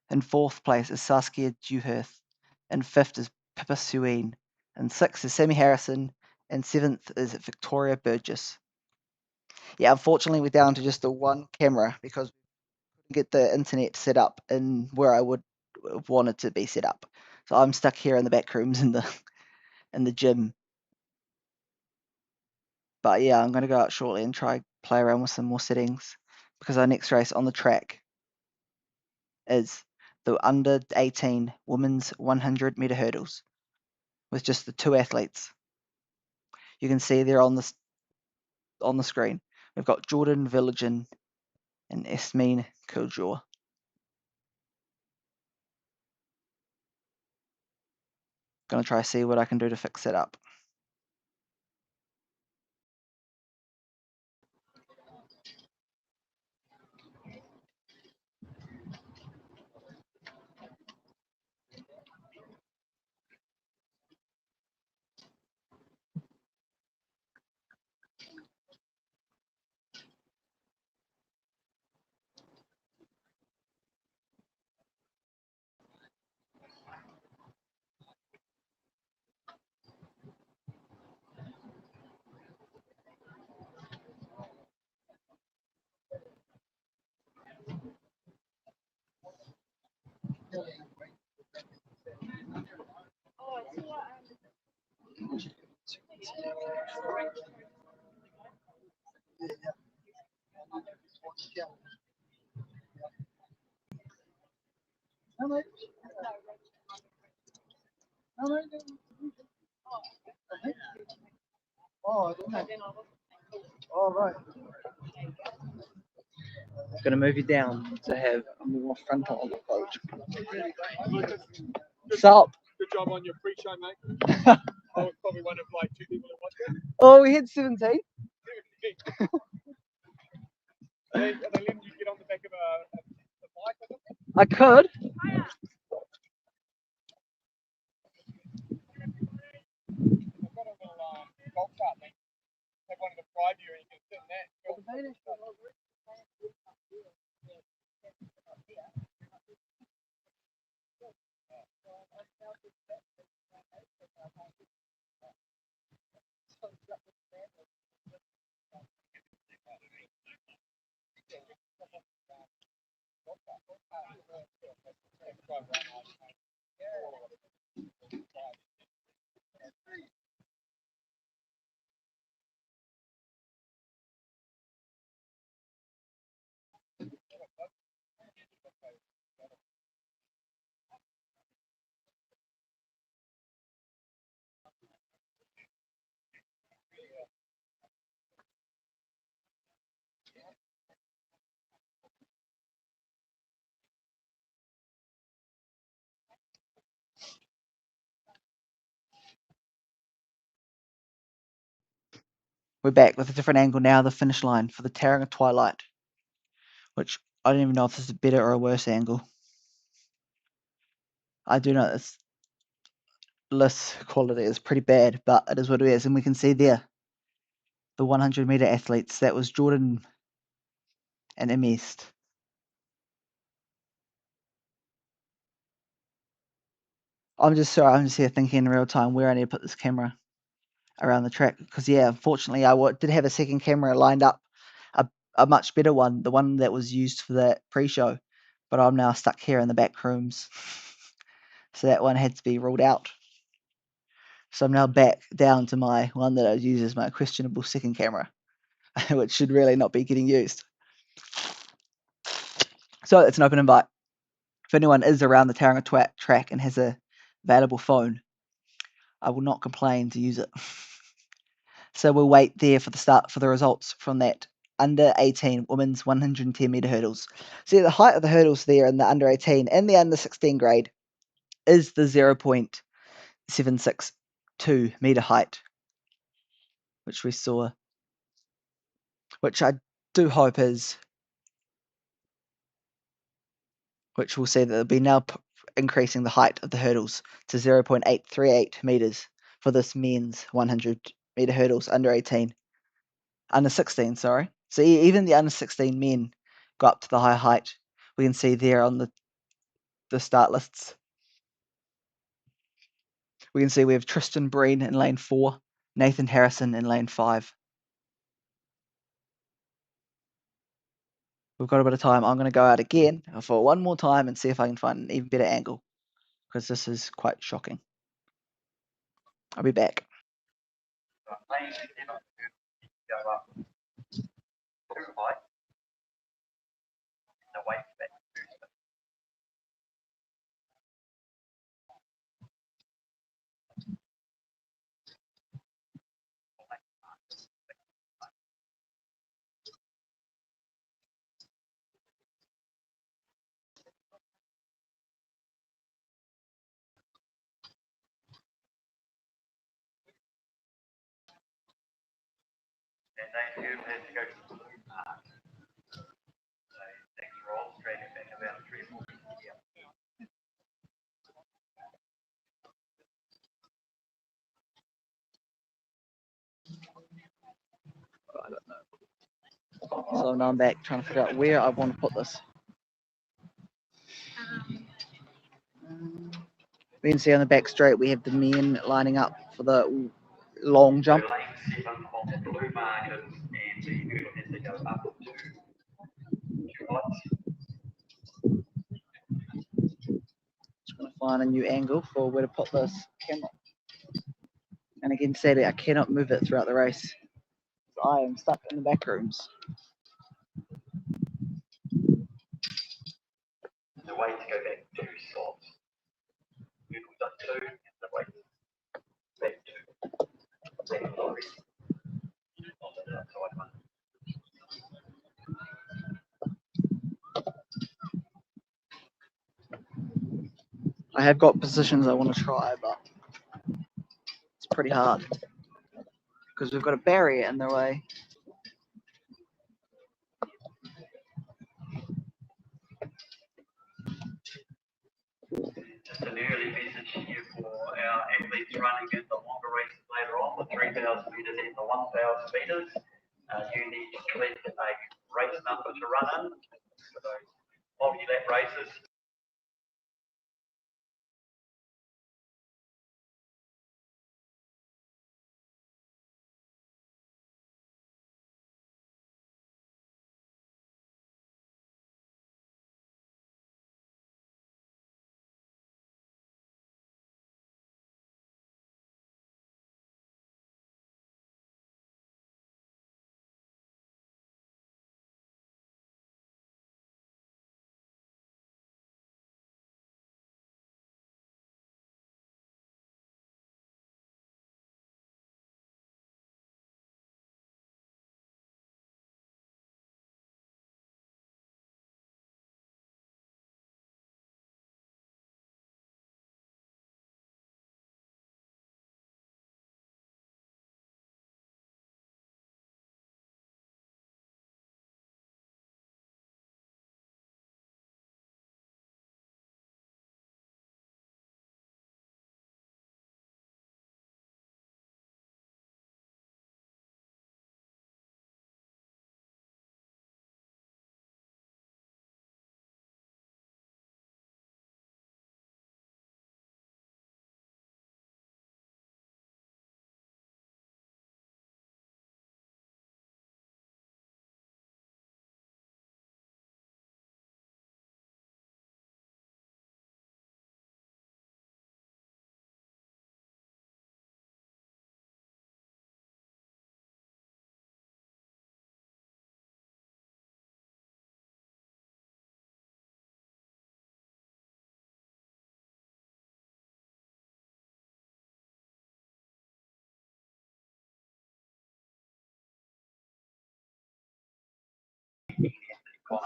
In fourth place is Saskia Dewhurst. In fifth is Pippa Suine. In sixth is Sammy Harrison. And seventh is Victoria Burgess. Yeah, unfortunately we're down to just the one camera because we couldn't get the internet set up in where I would have wanted to be set up. So I'm stuck here in the back rooms in the gym. But yeah, I'm gonna go out shortly and try play around with some more settings because our next race on the track is the under 18 women's 100-meter hurdles with just the two athletes. You can see there on the screen. We've got Jordan Villagen and Esmeen Killjaw. Gonna try see what I can do to fix it up. Going to move you down to have a more frontal approach. Sup? Good job on your pre-show, mate. I was probably one of like 2 people who watched it. Oh, we hit 17. Are they letting you get on the back of a bike or something? I could. I've got a little golf cart, mate. Have one of the drive you and you can sit in that. We're back with a different angle now, the finish line for the Tauranga Twilight, which I don't even know if this is a better or a worse angle. I do know this list quality is pretty bad, but it is what it is, and we can see there the 100-meter athletes. That was Jordan and Emest. I'm just here thinking in real time where I need to put this camera around the track, because yeah, unfortunately I did have a second camera lined up, a much better one, the one that was used for that pre-show, but I'm now stuck here in the back rooms, so that one had to be ruled out. So I'm now back down to my one that I use as my questionable second camera, which should really not be getting used. So it's an open invite. If anyone is around the Tauranga track and has a available phone, I will not complain to use it. So we'll wait there for the results from that under 18 women's 110 meter hurdles. See, the height of the hurdles there in the under 18 and the under 16 grade is the 0.762 meter height, which we saw, which I do hope is, which we'll see that they'll be now increasing the height of the hurdles to 0.838 meters for this men's 100 meter hurdles under 18. Under 16, sorry. So even the under 16 men got up to the high height. We can see there on the start lists. We can see we have Tristan Breen in lane 4, Nathan Harrison in lane 5. We've got a bit of time. I'm going to go out again for one more time and see if I can find an even better angle, because this is quite shocking. I'll be back. I don't know. So now I'm back trying to figure out where I want to put this. We can see on the back straight we have the men lining up for the long jump. find a new angle for where to put this camera. And again, sadly, I cannot move it throughout the race. I am stuck in the back rooms. The way to go back 2 slots. We've done 2 and the way back 2. Then lorry. On the outside one. I have got positions I want to try, but it's pretty hard because we've got a barrier in the way. Just an early message here for our athletes running in the longer races later on, the 3,000 metres and the 1,000 metres. You need to collect a race number to run in for those multi-lap races.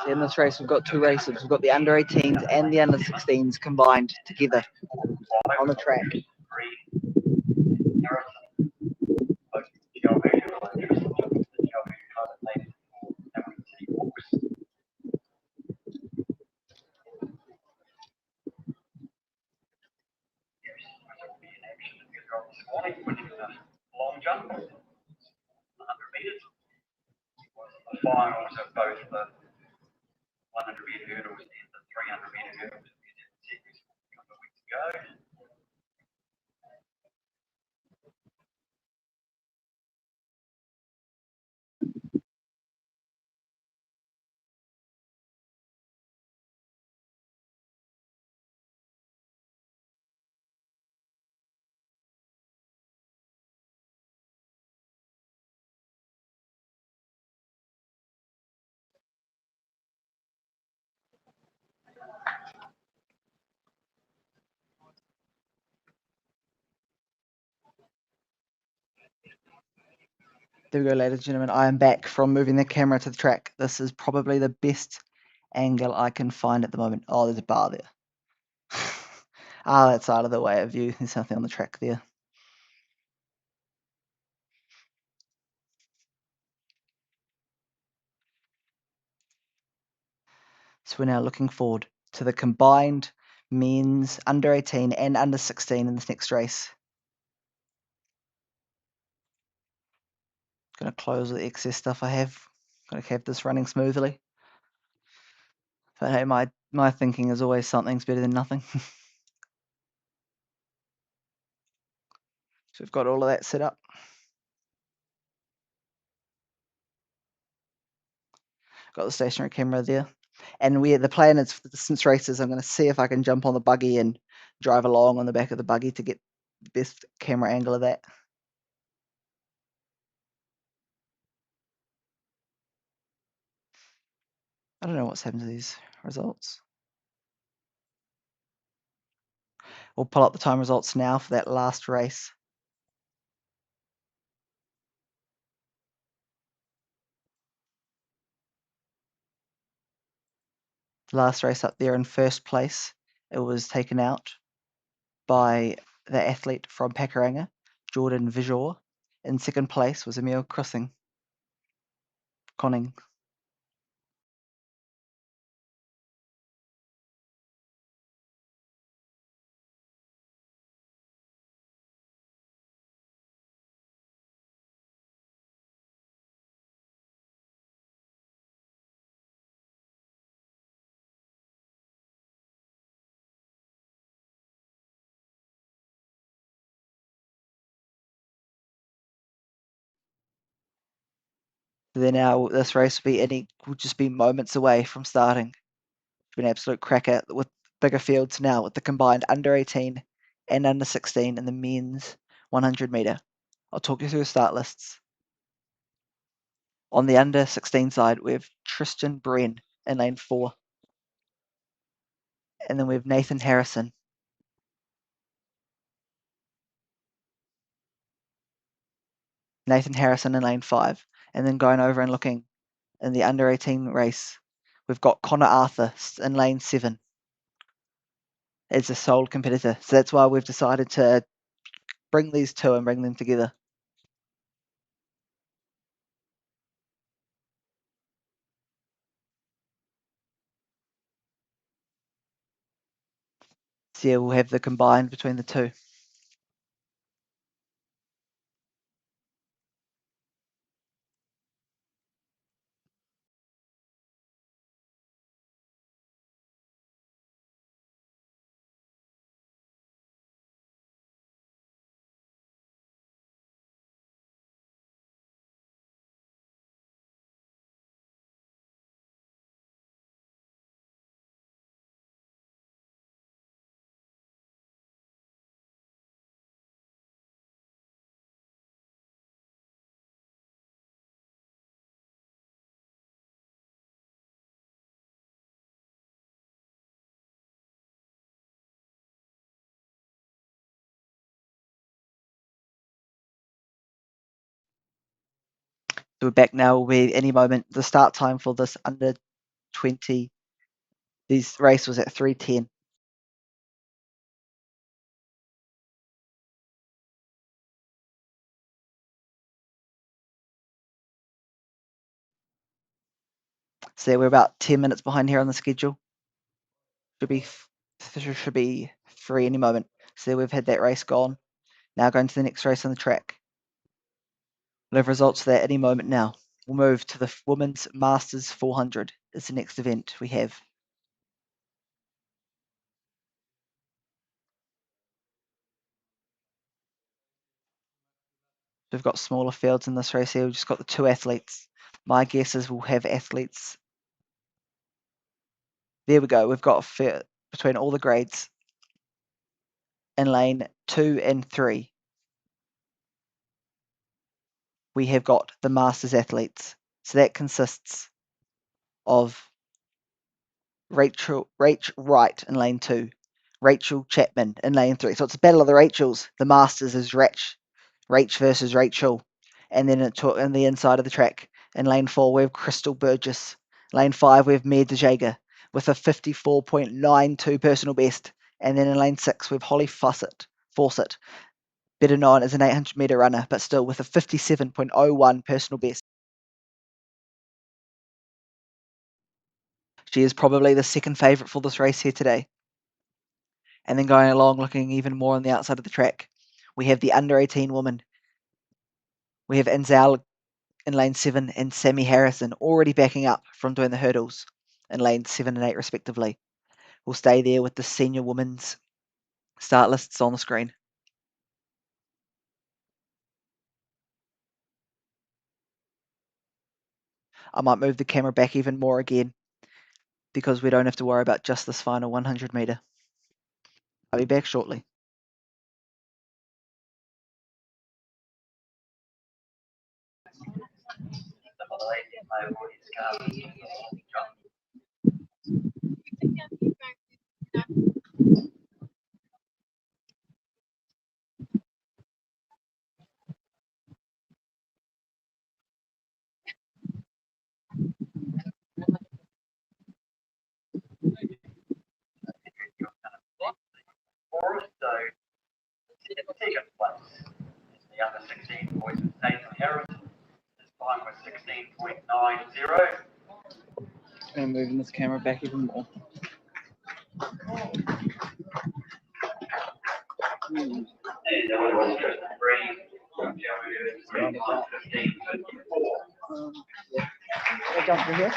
See, in this race, we've got 2 races. We've got the under 18s and the under 16s combined together on the track. Long jump, 100 metres. The finals of both the 100 metre hurdles and the 300 metre hurdles a couple of weeks ago. There we go, ladies and gentlemen. I am back from moving the camera to the track. This is probably the best angle I can find at the moment. Oh, there's a bar there. That's out of the way of view. There's something on the track there. So we're now looking forward to the combined men's under 18 and under 16 in this next race. Going to close the excess stuff I have. Going to have this running smoothly. But hey, my thinking is always something's better than nothing. So we've got all of that set up. Got the stationary camera there. And the plan is for the distance races, I'm going to see if I can jump on the buggy and drive along on the back of the buggy to get the best camera angle of that. I don't know what's happened to these results. We'll pull up the time results now for that last race. The last race up there in first place, it was taken out by the athlete from Tauranga, Jordan Vijor. In second place was Emil Conning. Then now this race will just be moments away from starting. It's been an absolute cracker with bigger fields now with the combined under 18 and under 16 in the men's 100 meter. I'll talk you through the start lists. On the under 16 side, we have Tristan Bren in lane 4. And then we have Nathan Harrison. Nathan Harrison in lane 5. And then going over and looking in the under 18 race, we've got Connor Arthur in lane 7 as a sole competitor. So that's why we've decided to bring these two and bring them together. So yeah, we'll have the combined between the two. So we're back now with any moment. The start time for this under 20 this race was at 3:10. So we're about 10 minutes behind here on the schedule. Should be free any moment. So we've had that race gone. Now going to the next race on the track. We'll have results for that any moment now. We'll move to the Women's Masters 400. It's the next event we have. We've got smaller fields in this race here. We've just got the two athletes. My guess is we'll have athletes. There we go. We've got between all the grades in lane 2 and 3. We have got the Masters athletes. So that consists of Rach Wright in lane 2, Rachel Chapman in lane 3. So it's a battle of the Rachels. The Masters is Rach versus Rachel. And then on the inside of the track, in lane 4, we have Crystal Burgess. Lane 5, we have Mia DeJager with a 54.92 personal best. And then in lane 6, we have Holly Fawcett, better known as an 800 meter runner, but still with a 57.01 personal best. She is probably the second favourite for this race here today. And then going along, looking even more on the outside of the track, we have the under 18 woman. We have Anzal in lane 7 and Sammy Harrison already backing up from doing the hurdles in lanes 7 and 8 respectively. We'll stay there with the senior women's start lists on the screen. I might move the camera back even more again because we don't have to worry about just this final 100 meter. I'll be back shortly. For us, so in second place is the under 16 boys with Nathan Harrison. His time was 16.90. I'm moving this camera back even more. And the other was just Green. Green time 15.54. Can I jump through here?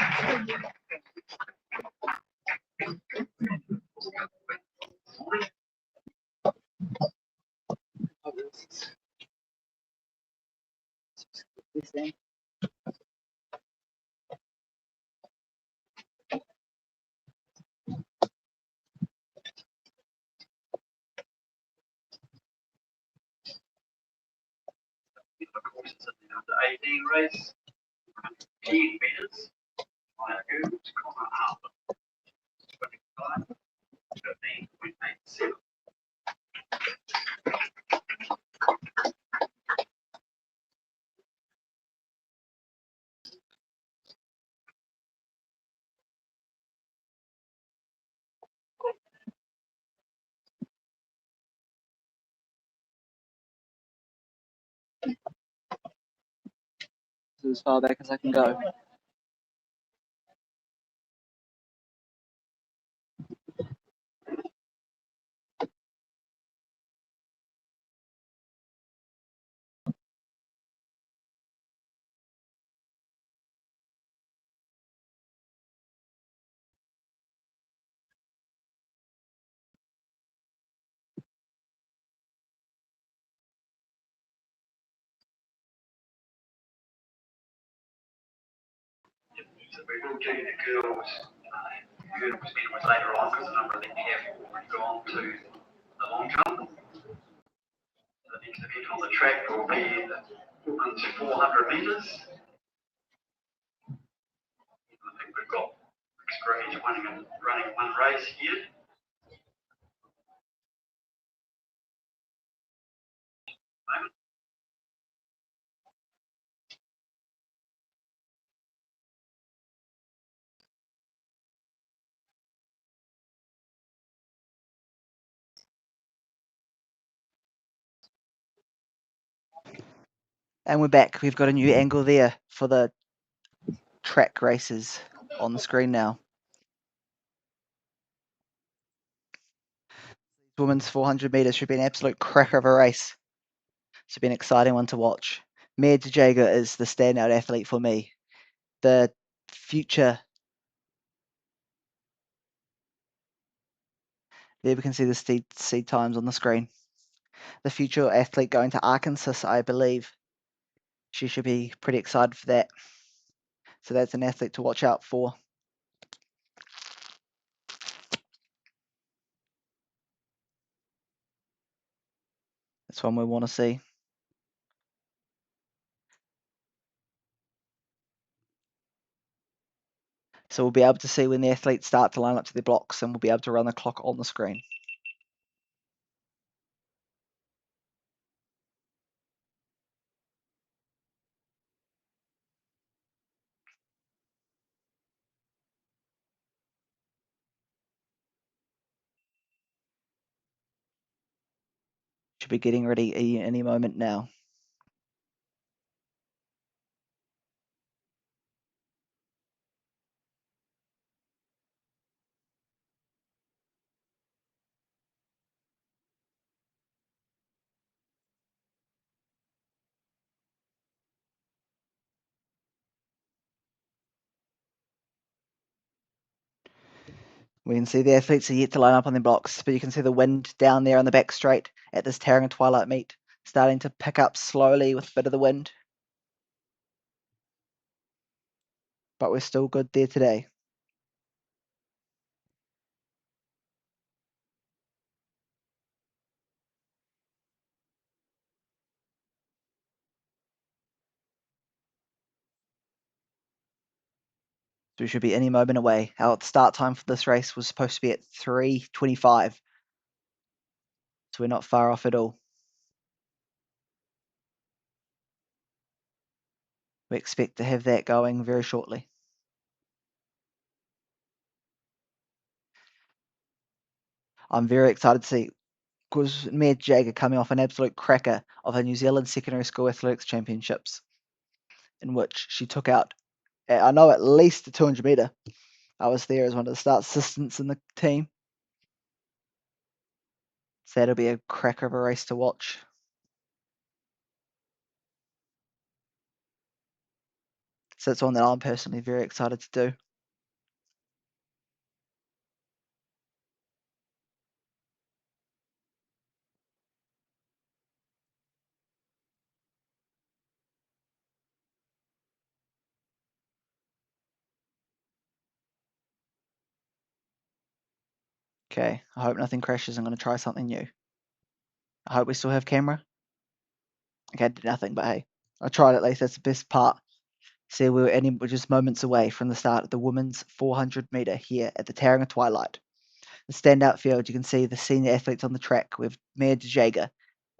This thing. Of course, it's in the under 18 race. 15 meters. Tauranga, corner half. 25. 15.87. As far back as I can go. So we will do the girls. Girls meet later on because a number of them have already gone to the long jump. The next event on the track will be the women's 400 metres. I think we've got mixed grades running one race here. Moment. And we're back. We've got a new angle there for the track races on the screen now. Women's 400 metres should be an absolute cracker of a race. Should be an exciting one to watch. Mia Jager is the standout athlete for me. The future. There we can see the seed times on the screen. The future athlete going to Arkansas, I believe. She should be pretty excited for that. So that's an athlete to watch out for. That's one we want to see. So we'll be able to see when the athletes start to line up to their blocks, and we'll be able to run the clock on the screen. Should be getting ready any moment now. We can see the athletes are yet to line up on their blocks, but you can see the wind down there on the back straight at this Tauranga Twilight meet starting to pick up slowly with a bit of the wind. But we're still good there today. So we should be any moment away. Our start time for this race was supposed to be at 3:25. So we're not far off at all. We expect to have that going very shortly. I'm very excited to see, because Mia Jagger coming off an absolute cracker of her New Zealand Secondary School Athletics Championships, in which she took out, I know, at least the 200 metre. I was there as one of the start assistants in the team. So that'll be a cracker of a race to watch. So it's one that I'm personally very excited to do. Okay, I hope nothing crashes. I'm going to try something new. I hope we still have camera. Okay, I did nothing, but hey, I tried at least. That's the best part. See, we're just moments away from the start of the women's 400 metre here at the Tauranga Twilight. The standout field, you can see the senior athletes on the track with Mia Jager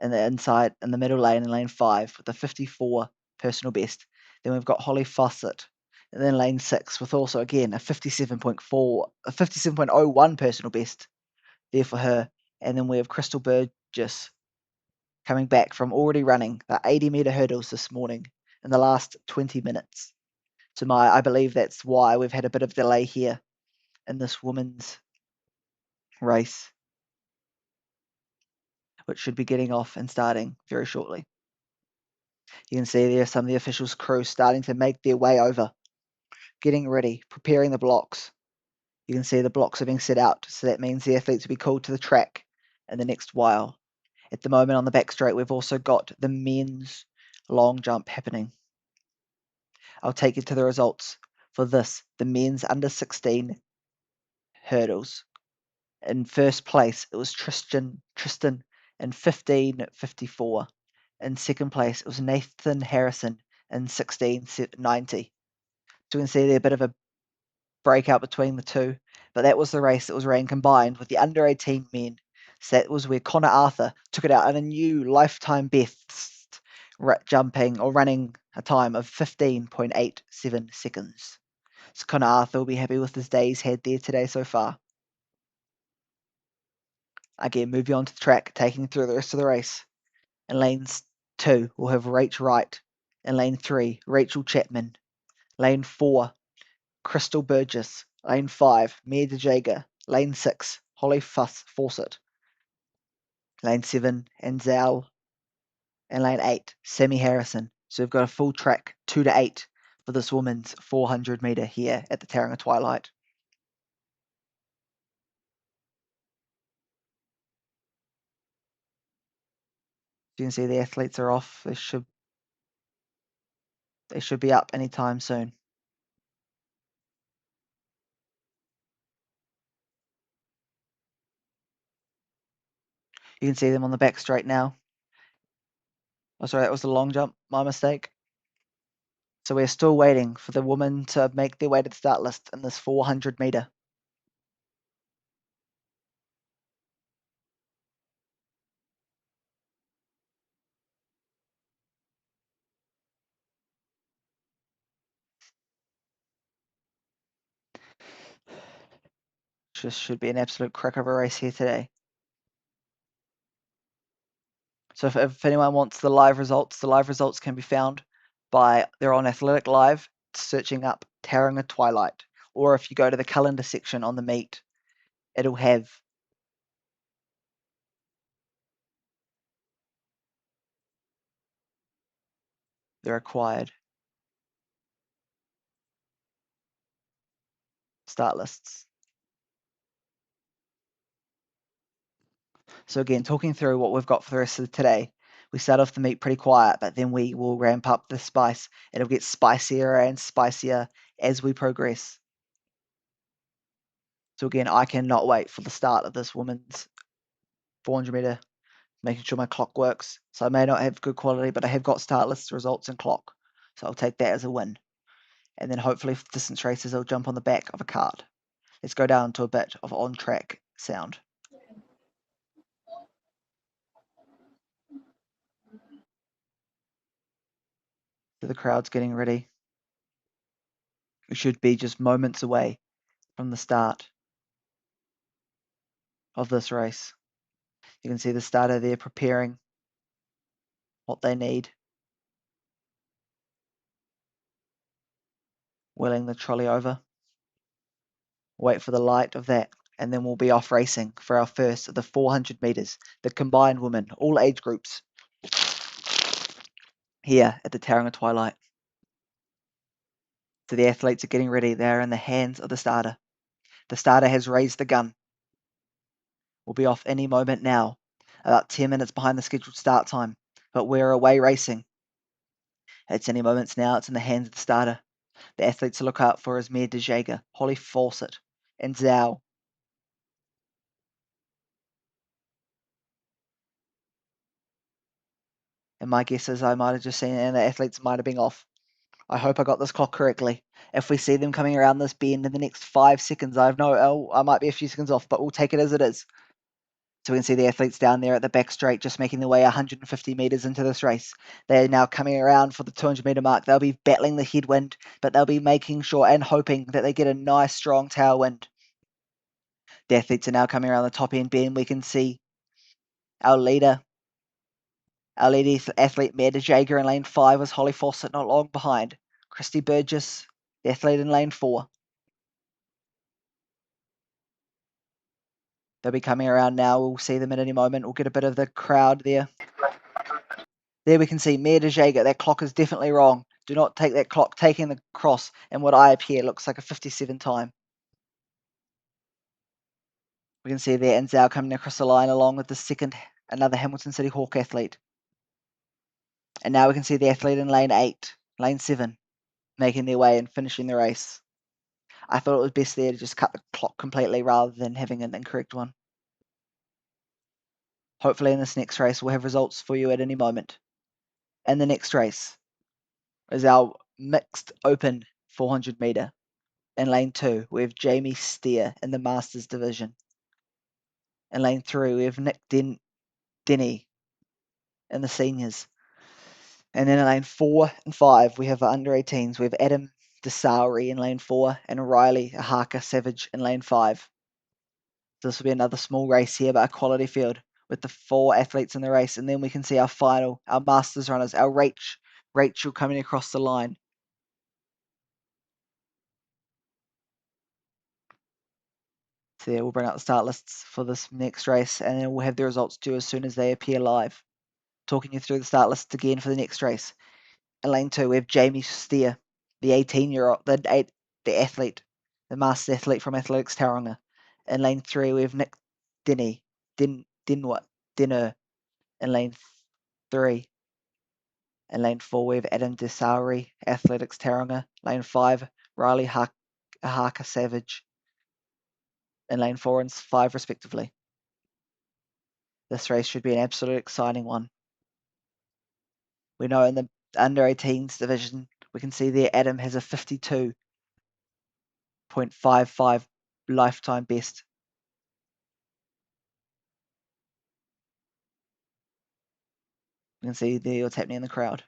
in the inside, in the middle lane, in lane 5, with a 54 personal best. Then we've got Holly Fawcett, and then lane 6, with also, again, a 57.01 personal best there for her. And then we have Crystal Burgess coming back from already running the 80 metre hurdles this morning in the last 20 minutes. I believe that's why we've had a bit of delay here in this women's race, which should be getting off and starting very shortly. You can see there some of the officials' crew starting to make their way over, getting ready, preparing the blocks. You can see the blocks are being set out, so that means the athletes will be called to the track in the next while. At the moment on the back straight, we've also got the men's long jump happening. I'll take you to the results for this, the men's under 16 hurdles. In first place, it was Tristan in 15:54. In second place, it was Nathan Harrison in 16:90. So we can see there a bit of a breakout between the two, but that was the race that was ran combined with the under 18 men. So that was where Connor Arthur took it out in a new lifetime best, jumping or running a time of 15.87 seconds. So Connor Arthur will be happy with his day he's had there today so far. Again, moving on to the track, taking through the rest of the race. In lanes 2, we'll have Rach Wright. In lane 3, Rachel Chapman. Lane 4, Crystal Burgess. Lane 5, Mia DeJager. Lane 6, Holly Fawcett. Lane 7, Anzal. And lane 8, Sammy Harrison. So we've got a full track 2 to 8 for this women's 400 metre here at the Tauranga Twilight. You can see the athletes are off. They should be up anytime soon. You can see them on the back straight now. Oh, sorry, that was the long jump. My mistake. So we're still waiting for the women to make their way to the start list in this 400 metre. Just should be an absolute crack of a race here today. So if anyone wants the live results can be found they're on Athletic Live, searching up Tauranga Twilight. Or if you go to the calendar section on the meet, it'll have the required start lists. So again, talking through what we've got for the rest of today, we start off the meet pretty quiet, but then we will ramp up the spice. It'll get spicier and spicier as we progress. So again, I cannot wait for the start of this women's 400 metre, making sure my clock works. So I may not have good quality, but I have got start list results and clock. So I'll take that as a win. and then hopefully for distance racers, they'll jump on the back of a cart. Let's go down to a bit of on-track sound. So the crowd's getting ready. We should be just moments away from the start of this race. You can see the starter there preparing what they need. Wheeling the trolley over. Wait for the light of that, and then we'll be off racing for our first of the 400 metres, the combined women, all age groups, here at the Tauranga Twilight. So the athletes are getting ready. They're in the hands of the starter. The starter has raised the gun. We'll be off any moment now, about 10 minutes behind the scheduled start time, but we're away racing. It's any moments now. It's in the hands of the starter. The athletes to look out for is Mia De Jager, Holly Fawcett, and Zhao. And my guess is I might have just seen it and the athletes might have been off. I hope I got this clock correctly. If we see them coming around this bend in the next 5 seconds, I might be a few seconds off, but we'll take it as it is. So we can see the athletes down there at the back straight just making their way 150 metres into this race. They're now coming around for the 200 metre mark. They'll be battling the headwind, but they'll be making sure and hoping that they get a nice strong tailwind. The athletes are now coming around the top end bend. We can see our leader, athlete Mia De Jager in lane 5 was Holly Fawcett not long behind. Christy Burgess, the athlete in lane 4. They'll be coming around now. We'll see them at any moment. We'll get a bit of the crowd there. There we can see Mia De Jager. That clock is definitely wrong. Do not take that clock. Taking the cross and what I appear looks like a 57 time. We can see there Zhao coming across the line along with the second, another Hamilton City Hawk athlete. And now we can see the athlete in lane 8, lane 7, making their way and finishing the race. I thought it was best there to just cut the clock completely rather than having an incorrect one. Hopefully in this next race we'll have results for you at any moment. In the next race is our mixed open 400 metre. In lane 2 we have Jamie Steer in the Masters division. In lane 3 we have Nick Denny in the seniors. And then in lane 4 and 5 we have under 18s. We have Adam DeSauri in lane 4 and Riley Ahaka Savage in lane 5. This will be another small race here, but a quality field with the 4 athletes in the race. And then we can see our final, our Masters runners, our Rachel coming across the line. So yeah, we'll bring out the start lists for this next race, and then we'll have the results due as soon as they appear live. Talking you through the start lists again for the next race. In lane 2, we have Jamie Steer, the 18-year-old, the athlete, the Masters athlete from Athletics Tauranga. In lane 3, we have Nick Dinner in lane 3. In lane 4, we have Adam DeSauri, Athletics Tauranga. Lane 5, Riley Ahaka Savage. In lane 4 and 5, respectively. This race should be an absolute exciting one. We know in the under 18s division, we can see there Adam has a 52.55 lifetime best. You can see there what's happening in the crowd.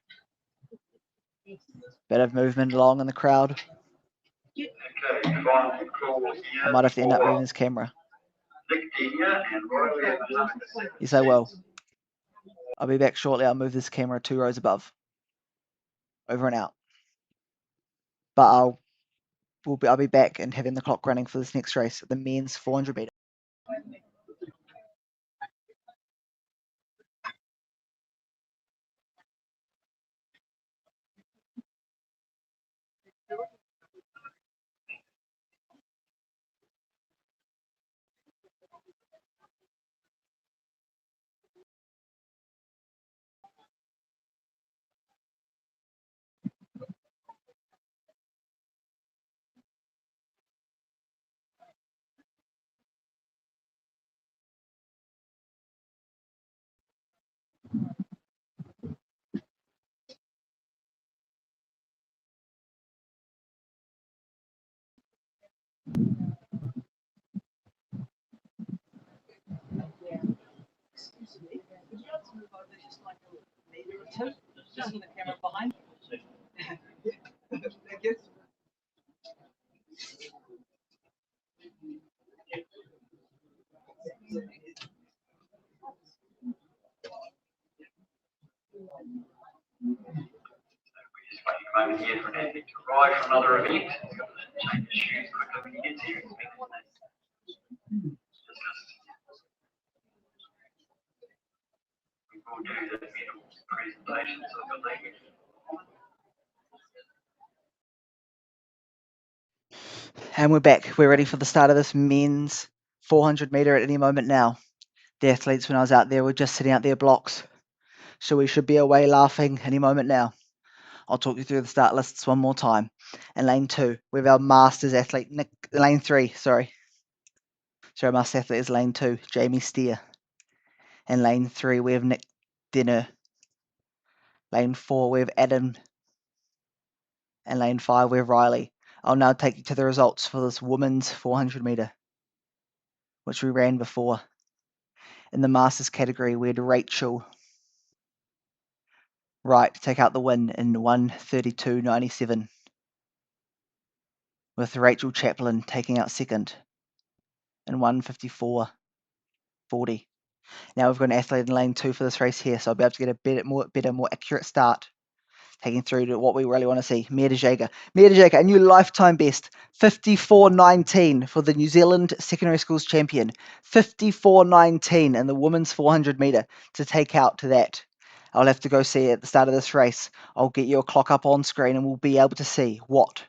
Bit of movement along in the crowd. I might have to end up moving his camera. Yes, I will. I'll be back shortly. I'll move this camera 2 rows above. Over and out. But I'll be back and having the clock running for this next race, the men's 400 meter. Just waiting a moment here for an athlete to arrive from another event. He's got to change his shoes quickly when he gets here. We will do the medal presentations of the league. And we're back. We're ready for the start of this men's 400 metre at any moment now. The athletes, when I was out there, were just setting out their blocks. So we should be away laughing any moment now. I'll talk you through the start lists one more time. In lane 2, we have our Masters athlete, lane 3, sorry. So our Masters athlete is lane 2, Jamie Steer. In lane 3, we have Nick Dinner. Lane 4, we have Adam. And lane 5, we have Riley. I'll now take you to the results for this women's 400 metre, which we ran before. In the Masters category, we had Rachel Wright take out the win in 1:32.97, with Rachel Chaplin taking out second in 1:54.40. Now we've got an athlete in lane 2 for this race here, so I'll be able to get a better, more accurate start, taking through to what we really want to see. Mia de Jager, a new lifetime best, 54.19 for the New Zealand Secondary Schools champion, 54.19 in the women's 400 metre to take out to that. I'll have to go see it at the start of this race. I'll get your clock up on screen and we'll be able to see what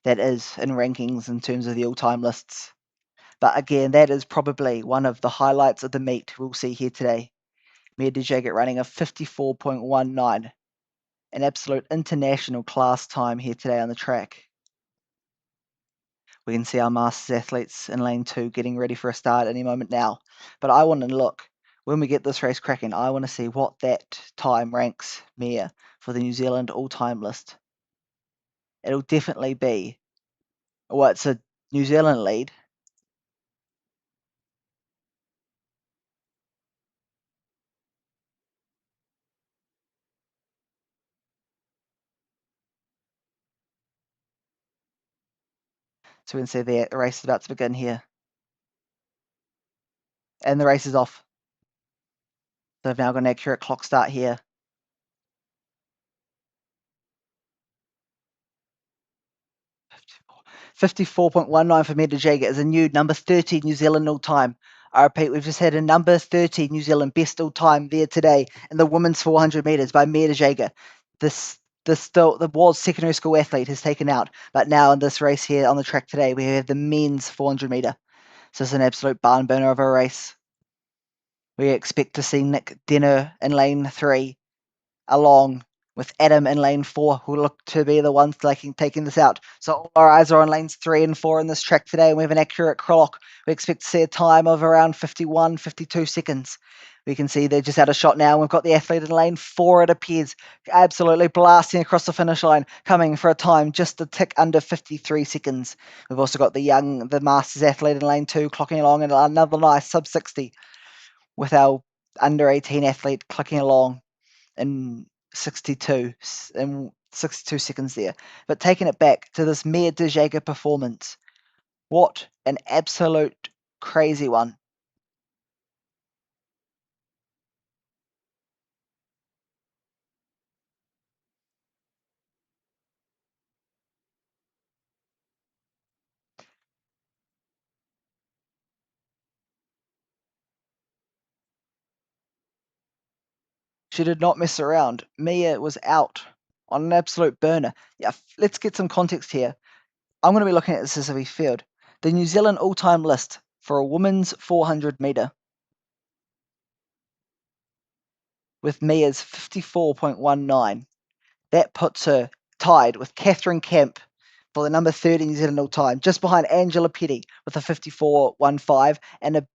that is in rankings in terms of the all-time lists. But again, that is probably one of the highlights of the meet we'll see here today. Mia de Jager running a 54.19. An absolute international class time here today on the track. We can see our Masters athletes in lane 2 getting ready for a start any moment now. But I want to look, when we get this race cracking, I want to see what that time ranks Mia for the New Zealand all-time list. It'll definitely be, well, it's a New Zealand lead. So we can see the race is about to begin here. And the race is off. So I've now got an accurate clock start here. 54.19 for Mia de Jager is a new number 30 New Zealand all-time. I repeat, we've just had a number 30 New Zealand best all-time there today in the women's 400 metres by Mia de Jager. The world's secondary school athlete has taken out, but now in this race here on the track today, we have the men's 400 metre. So it's an absolute barn burner of a race. We expect to see Nick Dinner in lane 3 along with Adam in lane 4, who look to be the ones taking this out. So all our eyes are on lanes 3 and 4 in this track today, and we have an accurate clock. We expect to see a time of around 51, 52 seconds. We can see they're just out of shot now. We've got the athlete in lane 4, it appears, absolutely blasting across the finish line, coming for a time just a tick under 53 seconds. We've also got the Masters athlete in lane 2 clocking along at another nice sub 60, with our under 18 athlete clicking along in 62 seconds there. But taking it back to this Mia de Jager performance, what an absolute crazy one. She did not mess around. Mia was out on an absolute burner. Yeah, let's get some context here. I'm going to be looking at this as we field. The New Zealand all-time list for a women's 400 metre with Mia's 54.19. That puts her tied with Catherine Kemp for the number 30 New Zealand all-time, just behind Angela Petty with a 54.15 and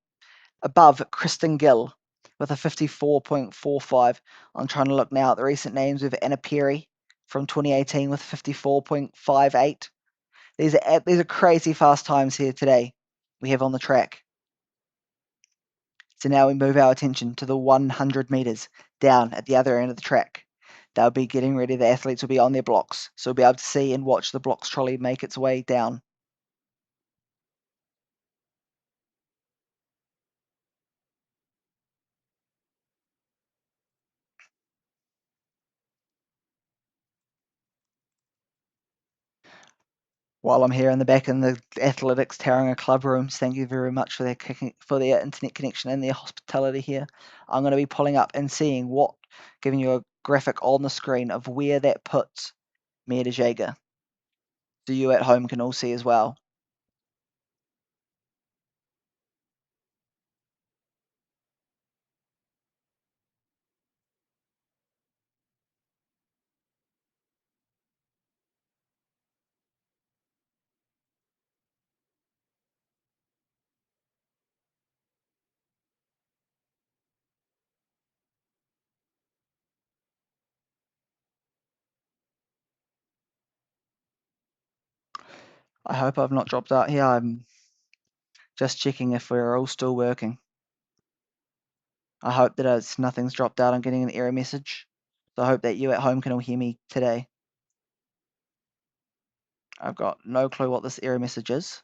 above Kristen Gill with a 54.45. I'm trying to look now at the recent names with Anna Perry from 2018 with 54.58. These are crazy fast times here today we have on the track. So now we move our attention to the 100 metres down at the other end of the track. They'll be getting ready. The athletes will be on their blocks, so we'll be able to see and watch the blocks trolley make its way down. While I'm here in the back in the athletics Tauranga club rooms, thank you very much for their internet connection and their hospitality here. I'm going to be pulling up and seeing giving you a graphic on the screen of where that puts Jaeger. So you at home can all see as well. I hope I've not dropped out here. I'm just checking if we're all still working. I hope that nothing's dropped out. I'm getting an error message. So I hope that you at home can all hear me today. I've got no clue what this error message is.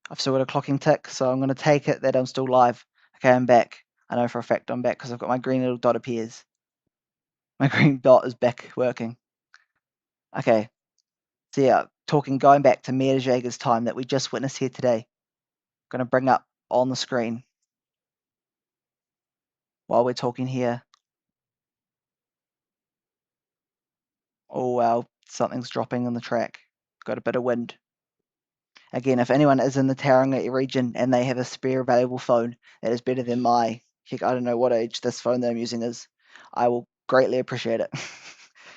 I've still got a clocking tick, so I'm going to take it that I'm still live. Okay, I'm back. I know for a fact I'm back because I've got my green little dot appears. My green dot is back working. Okay, so yeah, going back to Jaeger's time that we just witnessed here today. I'm going to bring up on the screen while we're talking here. Oh wow, something's dropping on the track. Got a bit of wind. Again, if anyone is in the Tauranga region and they have a spare valuable phone that is better than my, heck, I don't know what age this phone that I'm using is, I will greatly appreciate it.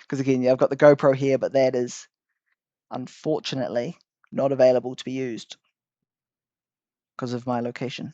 Because again, yeah, I've got the GoPro here, but that is unfortunately not available to be used because of my location.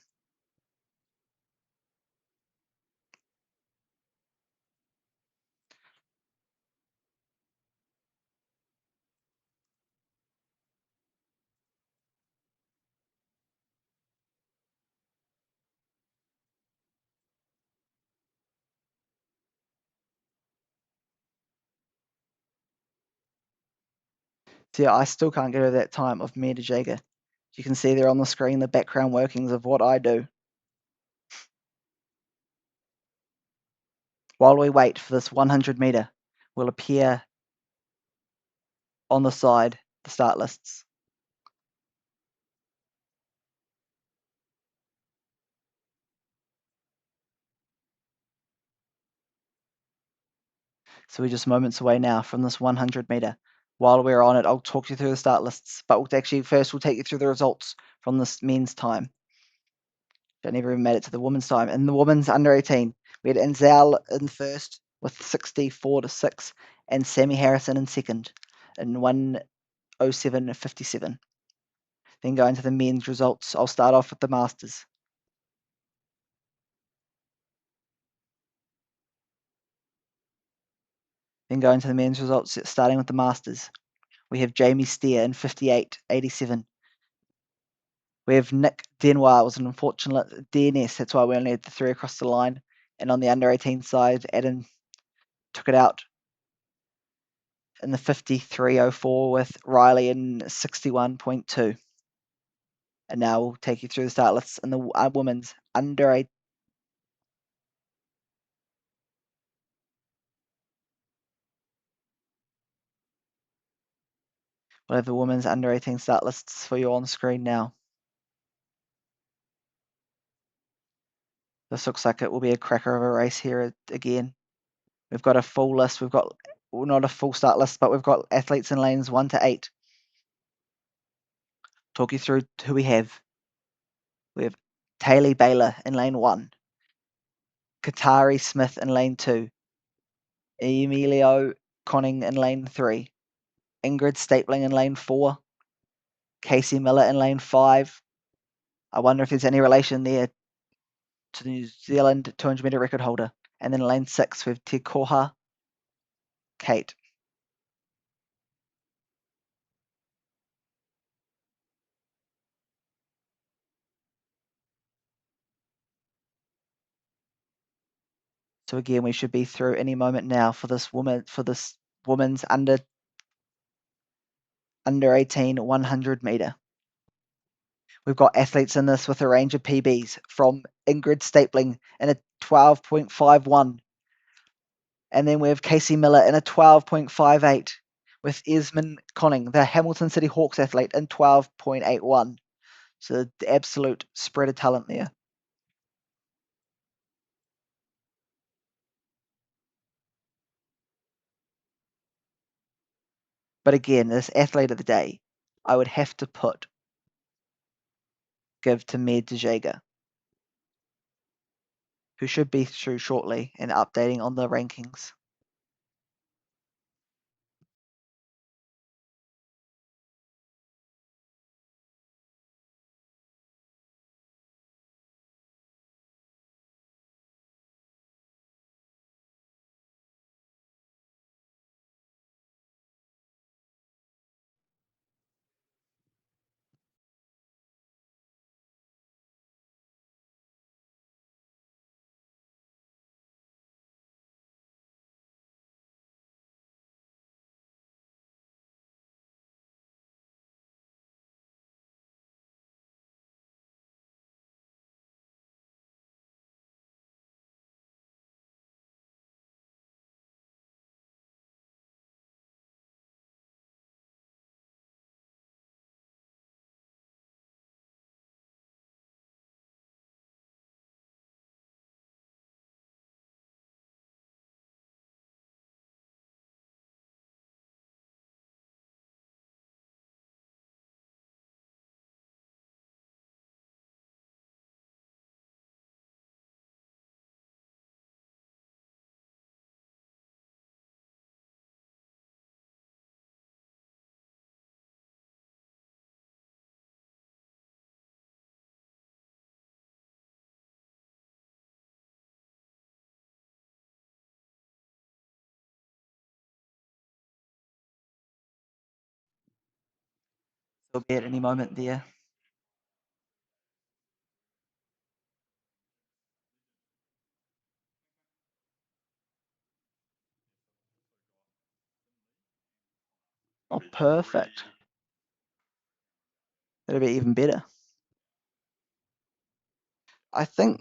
So yeah, I still can't get over that time of Meta Jaeger. You can see there on the screen the background workings of what I do. While we wait for this 100 meter, will appear on the side, the start lists. So we're just moments away now from this 100 meter. While we're on it, I'll talk you through the start lists, but we'll take you through the results from this men's time. I never even made it to the women's time. In the women's under 18, we had Enzal in first with 64-6 and Sammy Harrison in second in 1:07:57. Then go into the men's results. I'll start off with the Masters. Then go into the men's results, starting with the Masters. We have Jamie Steer in 58-87. We have Nick Denoir. It was an unfortunate DNS. That's why we only had the 3 across the line. And on the under 18 side, Adam took it out in the 53.04 with Riley in 61.2. And now we'll take you through the start lists in the women's under 8. We'll have the women's under 18 start lists for you on the screen now. This looks like it will be a cracker of a race here again. We've got a full list. We've got, well, not a full start list, but we've got athletes in lanes 1 to 8. Talk you through who we have. We have Taylor Baylor in lane 1. Katari Smith in lane 2. Emilio Conning in lane 3. Ingrid Stapling in lane 4. Casey Miller in lane 5. I wonder if there's any relation there to the New Zealand 200 metre record holder. And then in lane 6 we have Te Koha Kate. So again, we should be through any moment now for this woman's under 18 100 meter. We've got athletes in this with a range of PBs from Ingrid Stapling in a 12.51. And then we have Casey Miller in a 12.58 with Esmond Conning, the Hamilton City Hawks athlete, in 12.81. So the absolute spread of talent there. But again, this athlete of the day, I would have to give to Med Jager, who should be through shortly and updating on the rankings. Will be at any moment there. Oh, perfect. That'll be even better. I think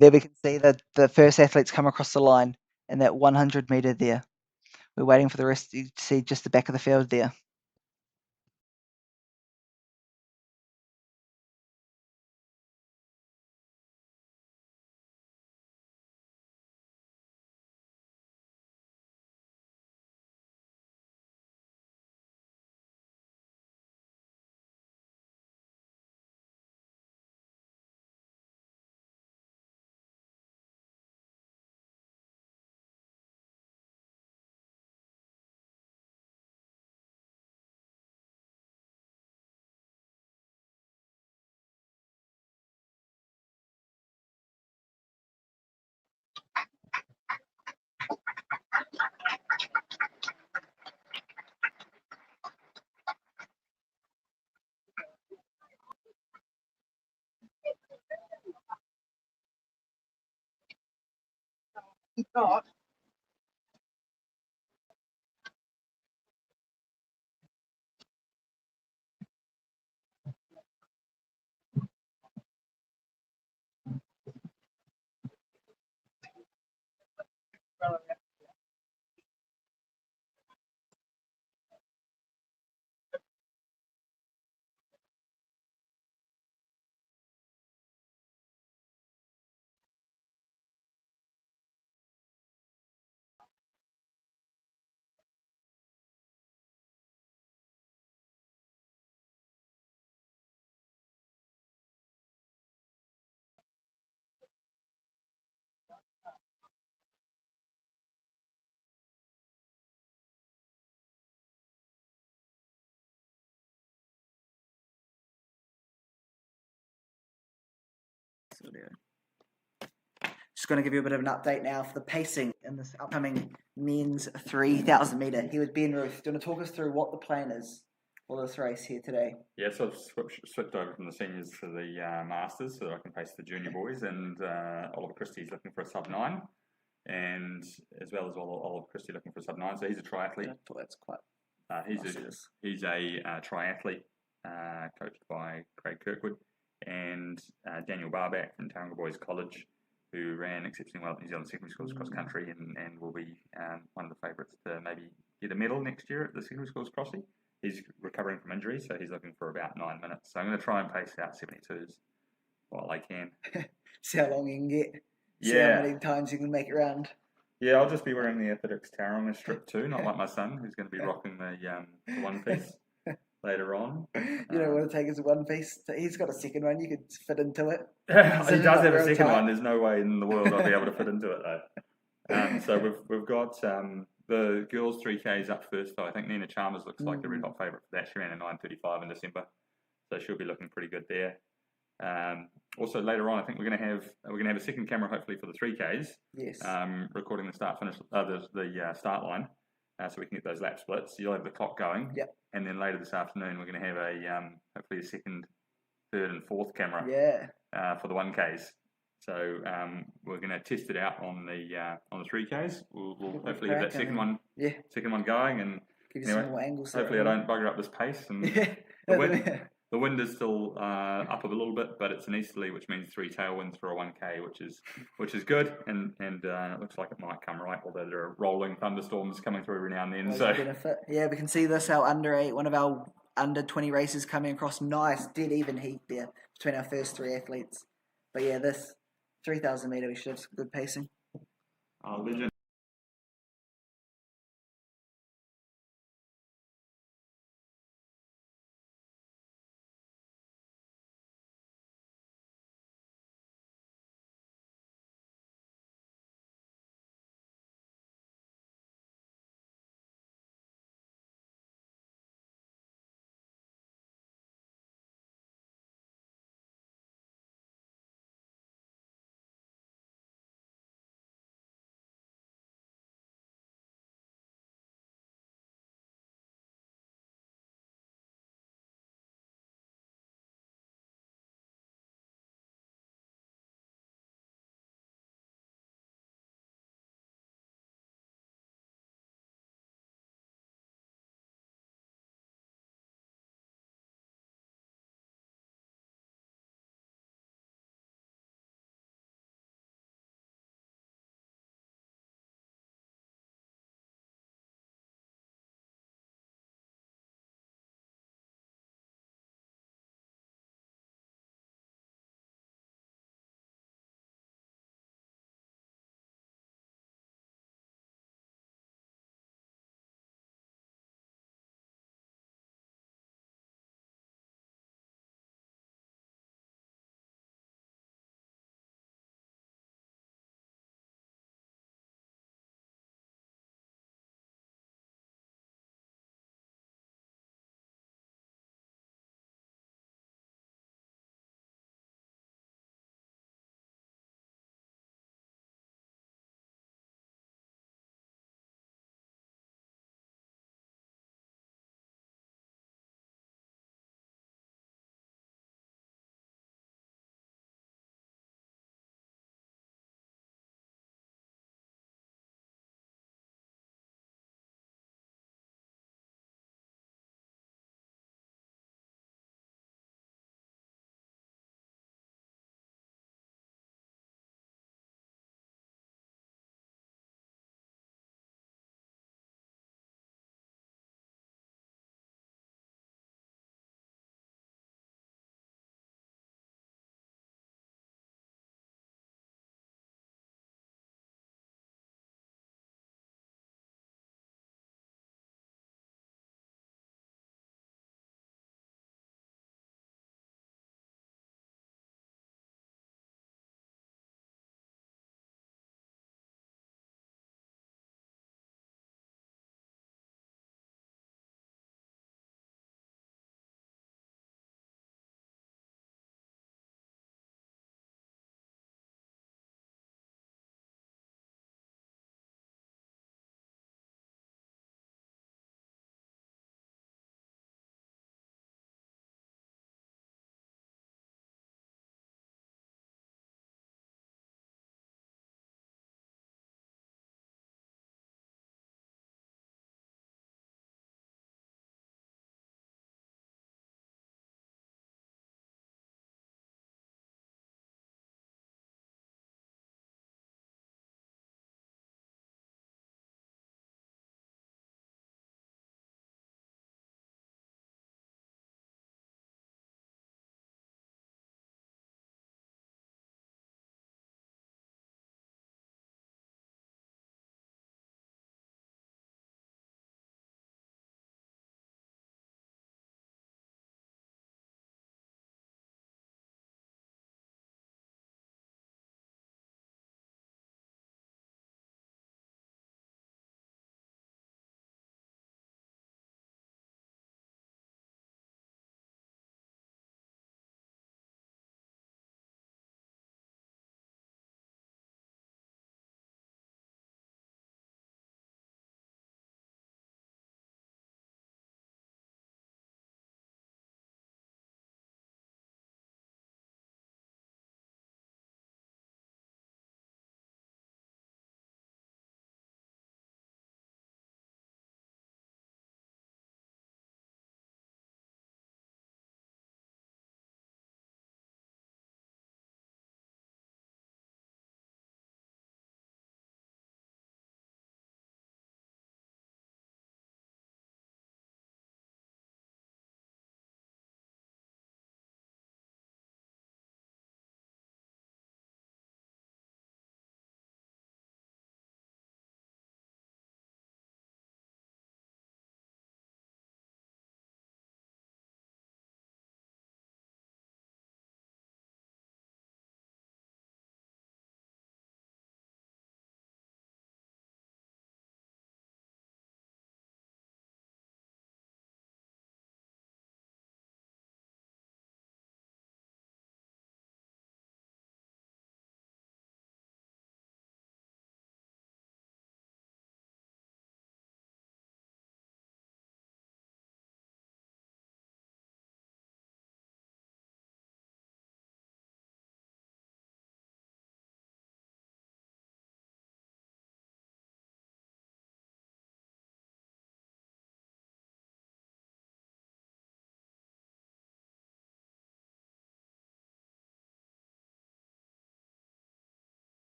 there we can see that the first athletes come across the line in that 100 meter there. We're waiting for the rest to see just the back of the field there. not, Just going to give you a bit of an update now for the pacing in this upcoming men's 3,000 metre. Here with Ben Ruth. Do you want to talk us through what the plan is for this race here today? Yeah, so I've switched over from the seniors to the masters so that I can pace the junior boys, and Oliver Christie's looking for a sub-9, and as well as Oliver Christie looking for a sub-9. So he's a triathlete. I thought that's quite. He's a triathlete coached by Craig Kirkwood and Daniel Barback from Tauranga Boys College, who ran exceptionally well at New Zealand Secondary Schools cross country and will be one of the favourites to maybe get a medal next year at the Secondary Schools Crossy. He's recovering from injury, so he's looking for about 9 minutes. So I'm going to try and pace out 72s while I can. See how long you can get. See how many times you can make it round. Yeah, I'll just be wearing the Athletics Tauranga strip too, not like my son, who's going to be rocking the one piece later on. You don't want to take his one piece. He's got a second one. You could fit into it. He does have a second one. There's no way in the world I'll be able to fit into it though. So we've got the girls 3Ks up first though. I think Nina Chalmers looks like the red hot favourite for that. She ran a 9:35 in December, so she'll be looking pretty good there. Also later on, I think we're going to have a second camera hopefully for the 3Ks. Yes. Recording the start finish the start line, so we can get those lap splits. You'll have the clock going. Yep. And then later this afternoon, we're going to have hopefully a second, third, and fourth camera. Yeah. For the 1Ks. So we're going to test it out on the 3Ks. We'll hopefully have that second one going, and give you some more angles. Hopefully I don't bugger up this pace. And the wind is still up a little bit, but it's an easterly, which means 3 tailwinds for a 1K, which is good, and it looks like it might come right, although there are rolling thunderstorms coming through every now and then. So benefit. Yeah, we can see this one of our under 20 races coming across. Nice dead even heat there between our first 3 athletes. But yeah, this 3,000 metre we should have some good pacing. legend.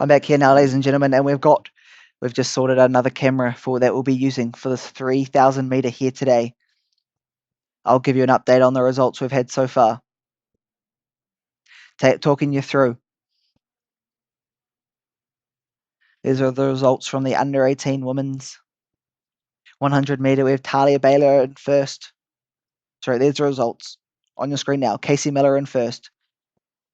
I'm back here now, ladies and gentlemen, and we've just sorted out another camera for that we'll be using for this 3,000 meter here today. I'll give you an update on the results we've had so far. Talking you through. These are the results from the under 18 women's 100 meter. We have Talia Baylor in first. Sorry, there's the results on your screen now. Casey Miller in first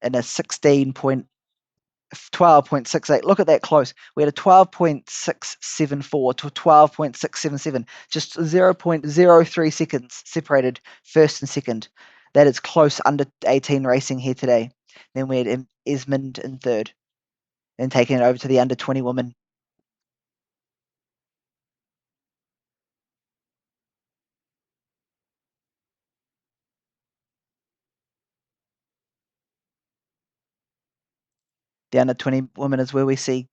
in a 12.68. Look at that close. We had a 12.674 to 12.677. Just 0.03 seconds separated first and second. That is close under 18 racing here today. Then we had Esmond in third. Then taking it over to the under 20 women. The under 20 women is where we see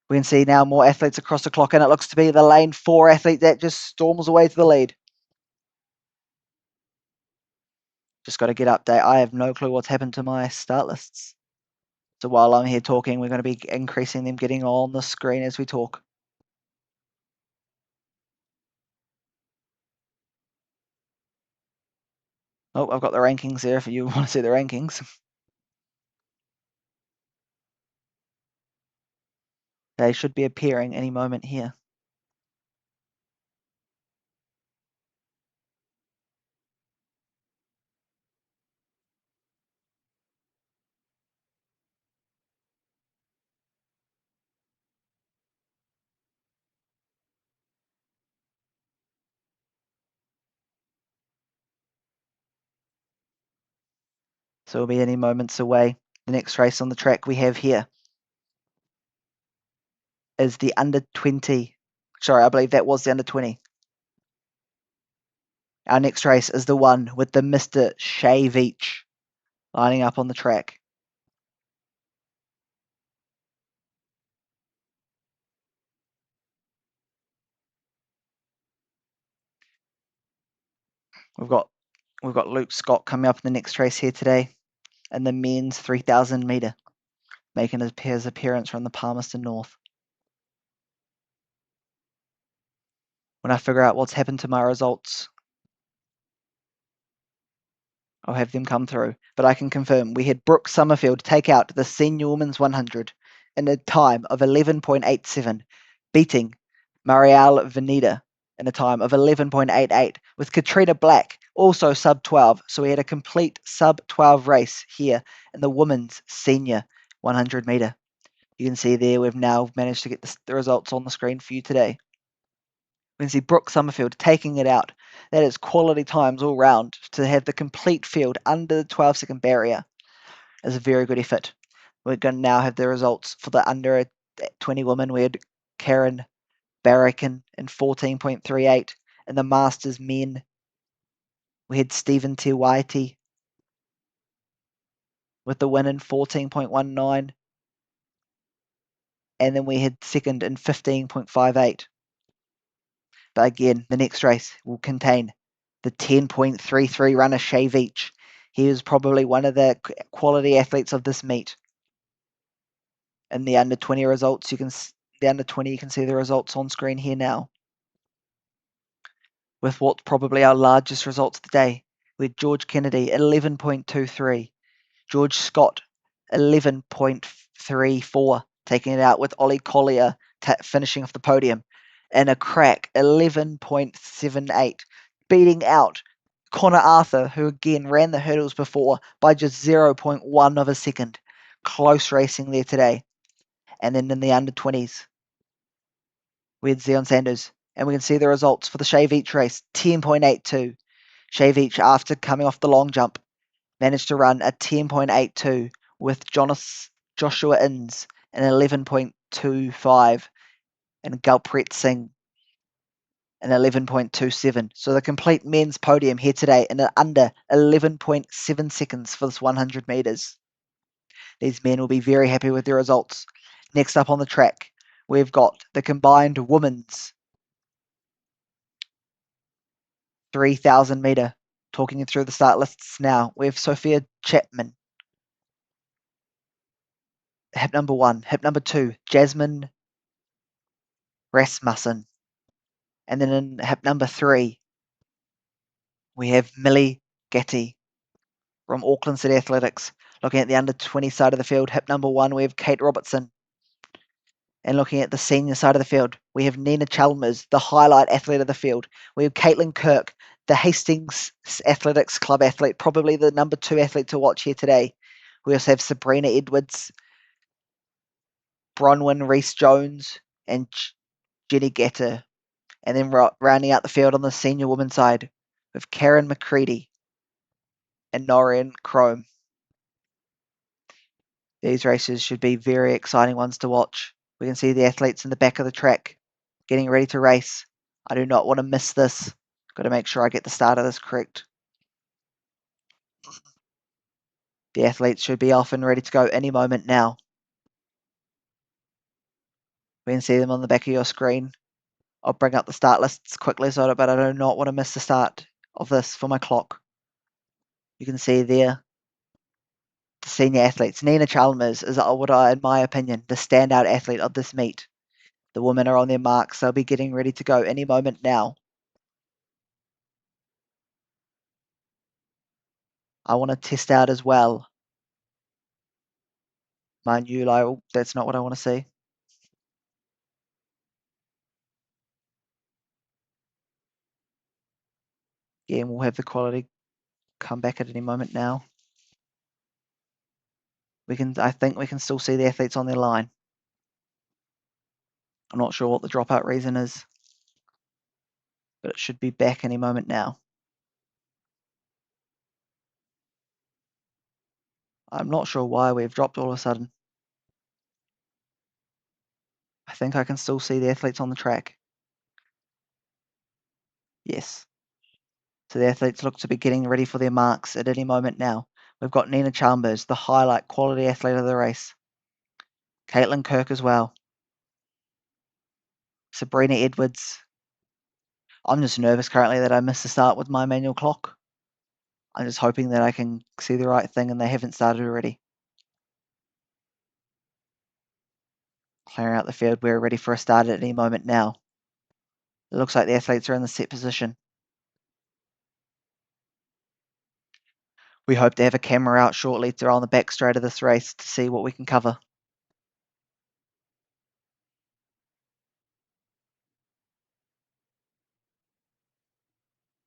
we can see now more athletes across the clock, and it looks to be the lane 4 athlete that just storms away to the lead. Just got to get update. I have no clue what's happened to my start lists. So while I'm here talking, we're going to be increasing them, getting on the screen as we talk. Oh, I've got the rankings there if you want to see the rankings. They should be appearing any moment here. So we'll be any moments away. The next race on the track we have here is the under 20. Sorry, I believe that was the under 20. Our next race is the one with the Mr. Shea Veach lining up on the track. We've got Luke Scott coming up in the next race here today in the men's 3,000 meter, making his appearance from the Palmerston North. When I figure out what's happened to my results, I'll have them come through. But I can confirm we had Brooke Summerfield take out the senior women's 100 in a time of 11.87, beating Marielle Venida in a time of 11.88, with Katrina Black also sub 12. So we had a complete sub 12 race here in the women's senior 100 meter. You can see there we've now managed to get the results on the screen for you today. We can see Brooke Summerfield taking it out. That is quality times all round. To have the complete field under the 12-second barrier is a very good effort. We're going to now have the results for the under 20 women. We had Karen Barracan in 14.38. In the Masters men, we had Stephen Tiwaiti with the win in 14.19. And then we had second in 15.58. But again, the next race will contain the 10.33 runner Shea Veach. He is probably one of the quality athletes of this meet. And the under 20 results, you can see the results on screen here now. With what's probably our largest results of the day, with George Kennedy 11.23, George Scott 11.34, taking it out with Ollie Collier finishing off the podium, and a crack 11.78, beating out Connor Arthur, who again ran the hurdles before by just 0.1 of a second. Close racing there today. And then in the under 20s, we had Zion Sanders, and we can see the results for the Shea Veach race, 10.82. Shea Veach, after coming off the long jump, managed to run a 10.82 with Joshua Inns an 11.25 and Gulpreet Singh an 11.27. So the complete men's podium here today in under 11.7 seconds for this 100 meters. These men will be very happy with their results. Next up on the track, we've got the combined women's 3,000 meter. talking you through the start lists now. We have Sophia Chapman. Hip number 1. Hip number 2, Jasmine Rasmussen. And then in hip number 3, we have Millie Getty from Auckland City Athletics. Looking at the under 20 side of the field, hip number 1, we have Kate Robertson. And looking at the senior side of the field, we have Nina Chalmers, the highlight athlete of the field. We have Caitlin Kirk, the Hastings Athletics Club athlete, probably the number 2 athlete to watch here today. We also have Sabrina Edwards, Bronwyn Reese-Jones, and Jenny Getter. And then rounding out the field on the senior women's side with Karen McCready and Noreen Crome. These races should be very exciting ones to watch. We can see the athletes in the back of the track getting ready to race. I do not want to miss this. Got to make sure I get the start of this correct. The athletes should be off and ready to go any moment now. We can see them on the back of your screen. I'll bring up the start lists quickly, but I do not want to miss the start of this for my clock. You can see there the senior athletes. Nina Chalmers is, in my opinion, the standout athlete of this meet. The women are on their marks. They'll be getting ready to go any moment now. I want to test out as well my new Lyle. That's not what I want to see. Again, we'll have the quality come back at any moment now. I think we can still see the athletes on their line. I'm not sure what the dropout reason is, but it should be back any moment now. I'm not sure why we've dropped all of a sudden. I think I can still see the athletes on the track. Yes. So the athletes look to be getting ready for their marks at any moment now. We've got Nina Chambers, the highlight quality athlete of the race. Caitlin Kirk as well. Sabrina Edwards. I'm just nervous currently that I missed the start with my manual clock. I'm just hoping that I can see the right thing and they haven't started already. Clearing out the field, we're ready for a start at any moment now. It looks like the athletes are in the set position. We hope to have a camera out shortly to on the back straight of this race to see what we can cover.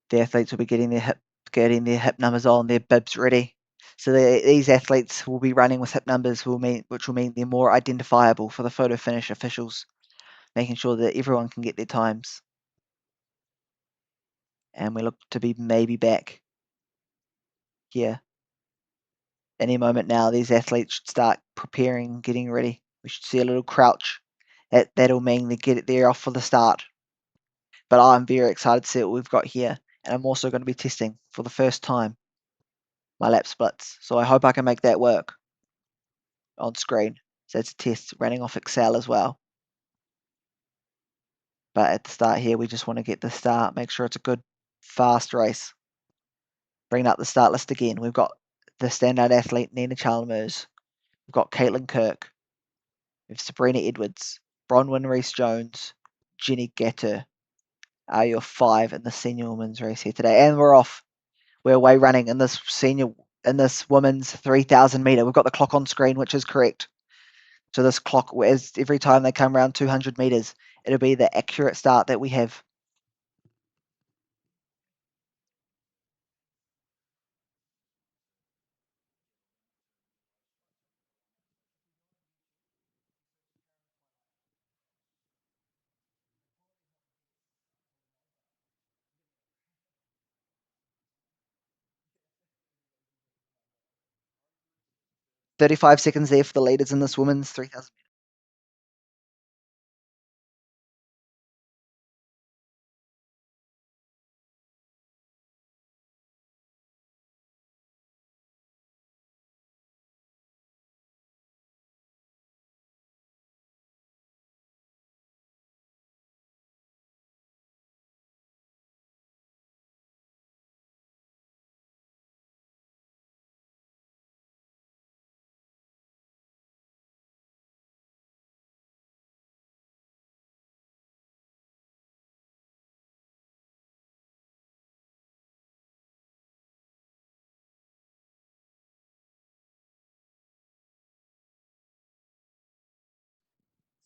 The athletes will be getting their hip numbers on, their bibs ready. So these athletes will be running with hip numbers, which will mean they're more identifiable for the photo finish officials, making sure that everyone can get their times. And we look to be maybe back here. Any moment now, these athletes should start preparing, getting ready. We should see a little crouch. That'll mean they're off for the start. But I'm very excited to see what we've got here. And I'm also going to be testing for the first time my lap splits. So I hope I can make that work on screen. So it's a test running off Excel as well. But at the start here, we just want to get the start, make sure it's a good, fast race. Bringing up the start list again. We've got the standout athlete, Nina Chalmers. We've got Caitlin Kirk. We have Sabrina Edwards, Bronwyn Reese-Jones, Jenny Getter are your 5 in the senior women's race here today. And we're off. We're away running in this women's 3,000 meter. We've got the clock on screen, which is correct. So this clock, every time they come around 200 meters, it'll be the accurate start that we have. "35 seconds there for the leaders in this women's 3,000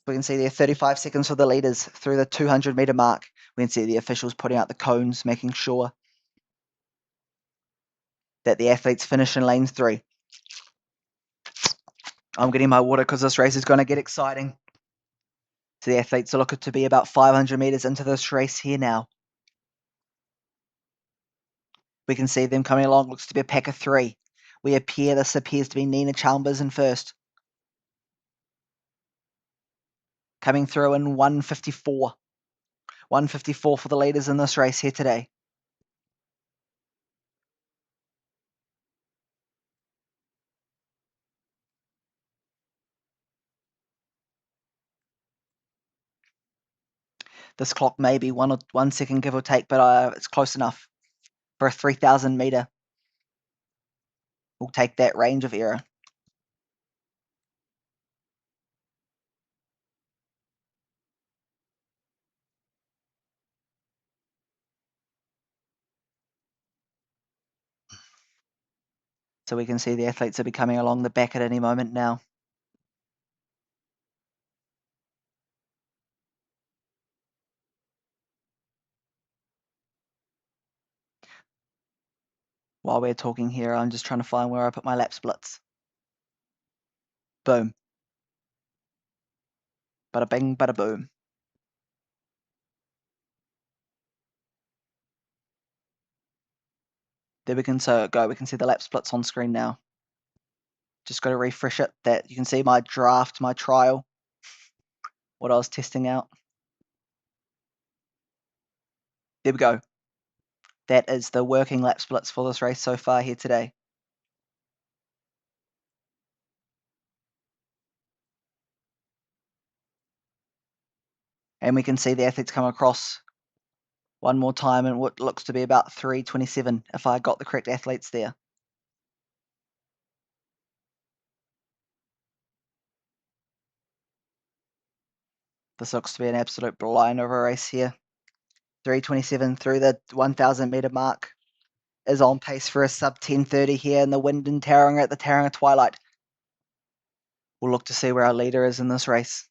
we can see there 35 seconds for the leaders through the 200-meter mark. We can see the officials putting out the cones, making sure that the athletes finish in lane 3. I'm getting my water because this race is going to get exciting. So the athletes are looking to be about 500 meters into this race here now. We can see them coming along. Looks to be a pack of 3. This appears to be Nina Chalmers in first. Coming through in 1:54. 1:54 for the leaders in this race here today. This clock may be 1 second give or take, but it's close enough for a 3,000 meter. We'll take that range of error. So we can see the athletes will be coming along the back at any moment now. While we're talking here, I'm just trying to find where I put my lap splits. Boom. Bada bing, bada boom. There we can go. We can see the lap splits on screen now. Just got to refresh it. That you can see my draft, my trial, what I was testing out. There we go. That is the working lap splits for this race so far here today. And we can see the athletes come across one more time in what looks to be about 3:27 if I got the correct athletes there. This looks to be an absolute blind of a race here. 3:27 through the 1,000 meter mark is on pace for a sub 10:30 here in the wind in Tauranga at the Tauranga Twilight. We'll look to see where our leader is in this race.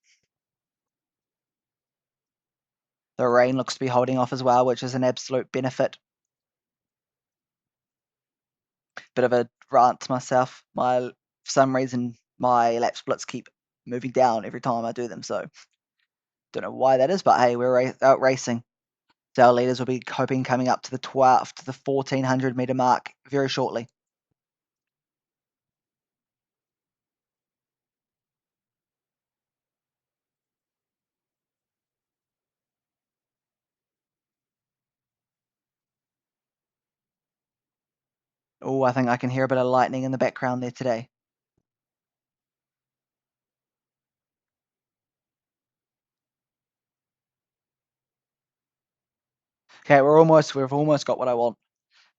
The rain looks to be holding off as well, which is an absolute benefit. Bit of a rant to myself. For some reason, my lap splits keep moving down every time I do them, so don't know why that is, but hey, we're out racing. So our leaders will be hoping coming up to the 1,400 meter mark very shortly. Oh, I think I can hear a bit of lightning in the background there today. Okay, we've almost got what I want.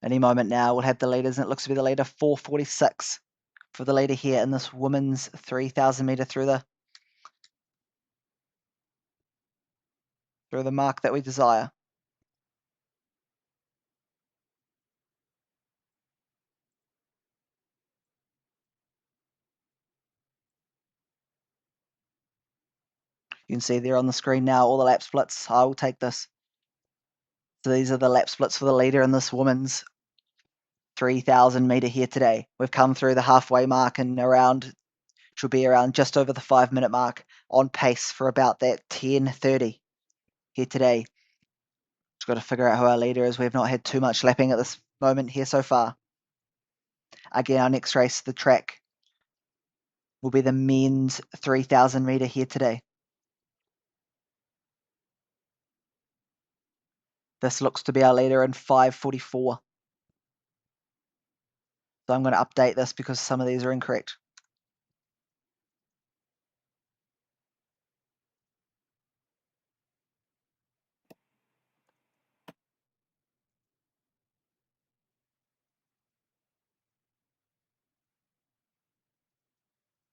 Any moment now, we'll have the leaders, and it looks to be the leader 4:46 for the leader here in this women's 3,000 meter through the mark that we desire. You can see there on the screen now all the lap splits. I will take this. So these are the lap splits for the leader in this women's 3,000 meter here today. We've come through the halfway mark and should be around just over the 5-minute mark, on pace for about that 10:30 here today. Just got to figure out who our leader is. We've not had too much lapping at this moment here so far. Again, our next race, the track, will be the men's 3,000 meter here today. This looks to be our leader in 5:44. So I'm going to update this because some of these are incorrect.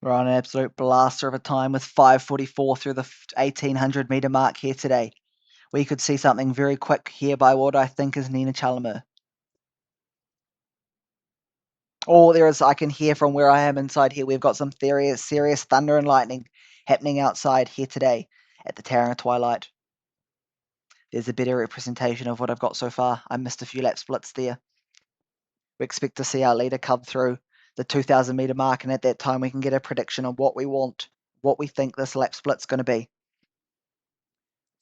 We're on an absolute blaster of a time with 5:44 through the 1,800 meter mark here today. We could see something very quick here by what I think is Nina Chalmers. Oh, I can hear from where I am inside here. We've got some serious thunder and lightning happening outside here today at the Tauranga Twilight. There's a better representation of what I've got so far. I missed a few lap splits there. We expect to see our leader come through the 2,000 metre mark, and at that time we can get a prediction on what we want, what we think this lap split's going to be.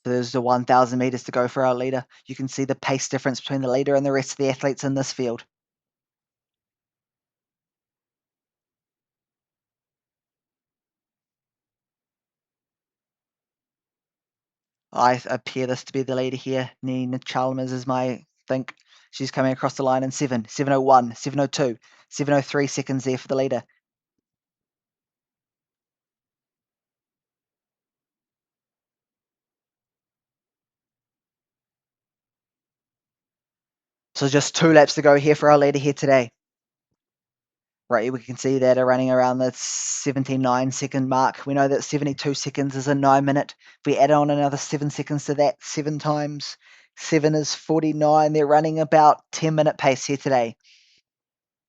So there's the 1,000 metres to go for our leader. You can see the pace difference between the leader and the rest of the athletes in this field. I appear this to be the leader here. Nina Chalmers is my think. She's coming across the line in 7:01, 7:02, 7:03 seconds there for the leader. So just 2 laps to go here for our leader here today. Right, we can see that are running around the 79-second mark. We know that 72 seconds is a 9-minute. If we add on another 7 seconds to that, 7 times 7 is 49. They're running about 10-minute pace here today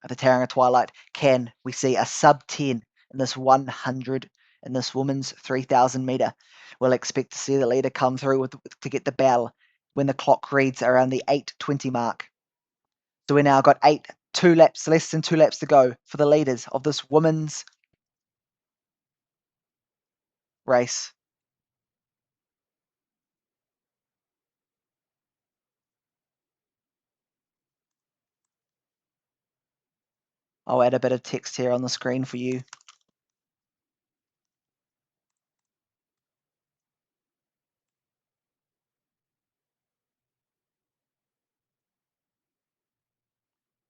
at the Tauranga Twilight. Can we see a sub-10 in this 100 in this women's 3,000 metre? We'll expect to see the leader come through to get the bell when the clock reads around the 8:20 mark. So we now got less than 2 laps to go for the leaders of this women's race. I'll add a bit of text here on the screen for you.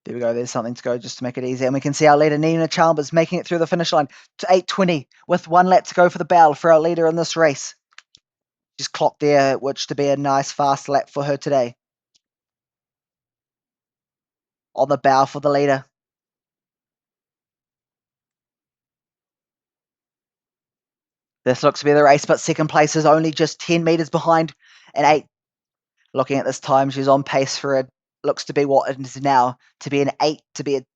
There we go. There's something to go just to make it easy. And we can see our leader, Nina Chalmers, making it through the finish line to 8:20 with 1 lap to go for the bell for our leader in this race. She's clocked there, which to be a nice fast lap for her today. On the bow for the leader. This looks to be the race, but second place is only just 10 metres behind an 8. Looking at this time, she's on pace for looks to be what it is now, to be an 8, to be a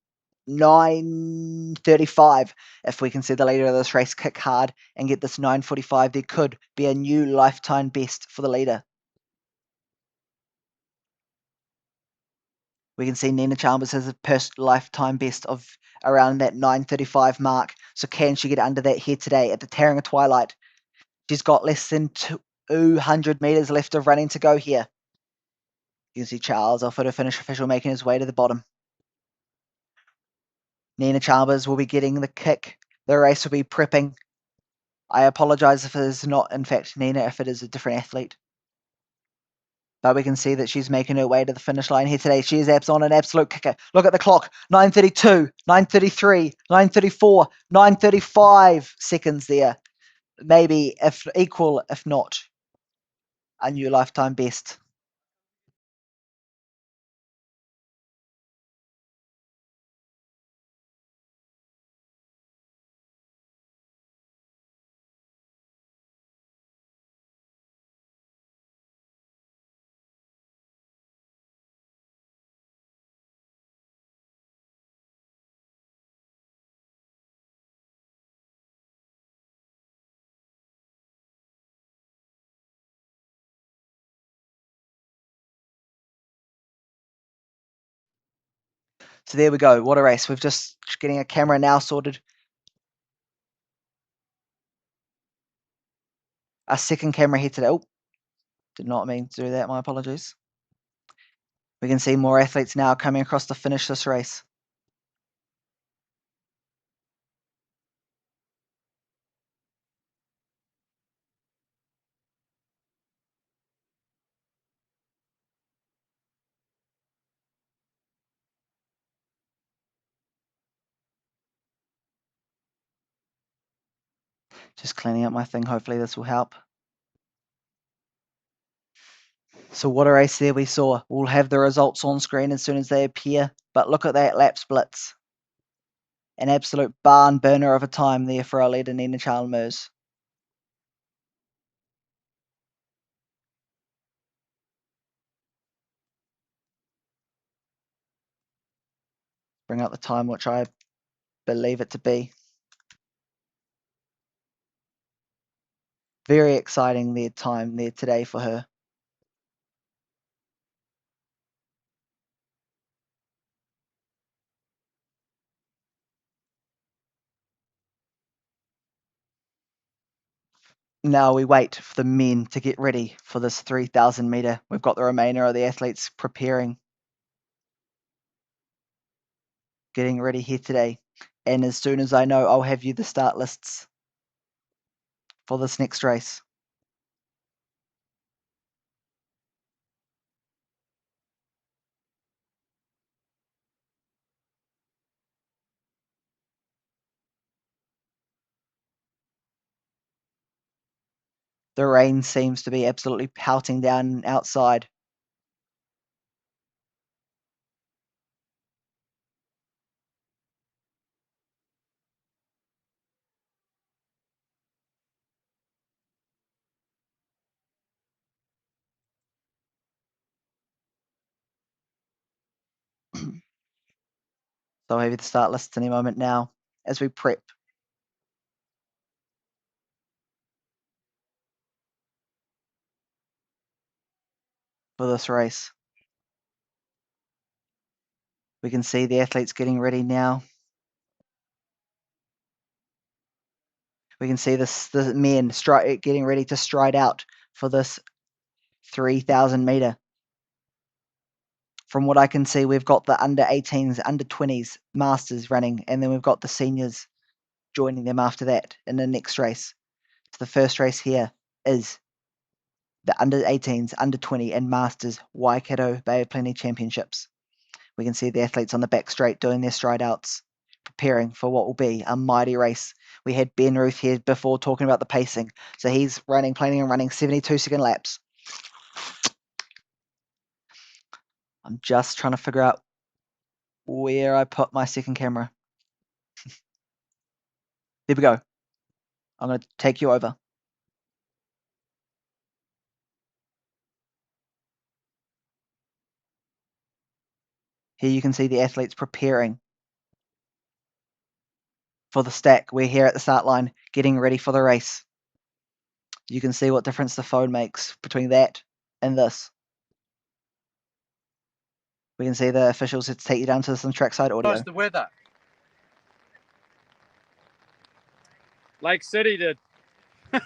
9:35. If we can see the leader of this race kick hard and get this 9:45, there could be a new lifetime best for the leader. We can see Nina Chalmers has a personal lifetime best of around that 9:35 mark. So can she get under that here today at the Tauranga Twilight? She's got less than 200 metres left of running to go here. You can see Charles, our photo finish official, making his way to the bottom. Nina Chalmers will be getting the kick. The race will be prepping. I apologise if it is not, in fact, Nina, if it is a different athlete. But we can see that she's making her way to the finish line here today. She is on an absolute kicker. Look at the clock. 9:32, 9:33, 9:34, 9:35 seconds there. Maybe if equal, if not a new lifetime best. So there we go. What a race. We've just getting a camera now sorted. A second camera here today. Oh, did not mean to do that. My apologies. We can see more athletes now coming across to finish this race. Just cleaning up my thing. Hopefully this will help. So what a race there we saw. We'll have the results on screen as soon as they appear. But look at that lap splits. An absolute barn burner of a time there for our leader, Nina Chalmers. Bring up the time, which I believe it to be. Very exciting their time there today for her. Now we wait for the men to get ready for this 3,000 metre. We've got the remainder of the athletes preparing, getting ready here today. And as soon as I know, I'll have you the start lists for this next race. The rain seems to be absolutely pelting down outside. So I'll have you the start lists any moment now as we prep for this race. We can see the athletes getting ready now. We can see the men getting ready to stride out for this 3,000 metre. From what I can see, we've got the under 18s, under 20s masters running, and then we've got the seniors joining them after that in the next race. So the first race here is the under 18s, under 20, and masters Waikato Bay of Plenty Championships. We can see the athletes on the back straight doing their stride outs, preparing for what will be a mighty race. We had Ben Ruth here before talking about the pacing. So he's planning on running 72-second laps. I'm just trying to figure out where I put my second camera. There we go. I'm going to take you over. Here you can see the athletes preparing for the stack. We're here at the start line, getting ready for the race. You can see what difference the phone makes between that and this. We can see the officials to take you down to some trackside audio. How's the weather? Lake City did. Bit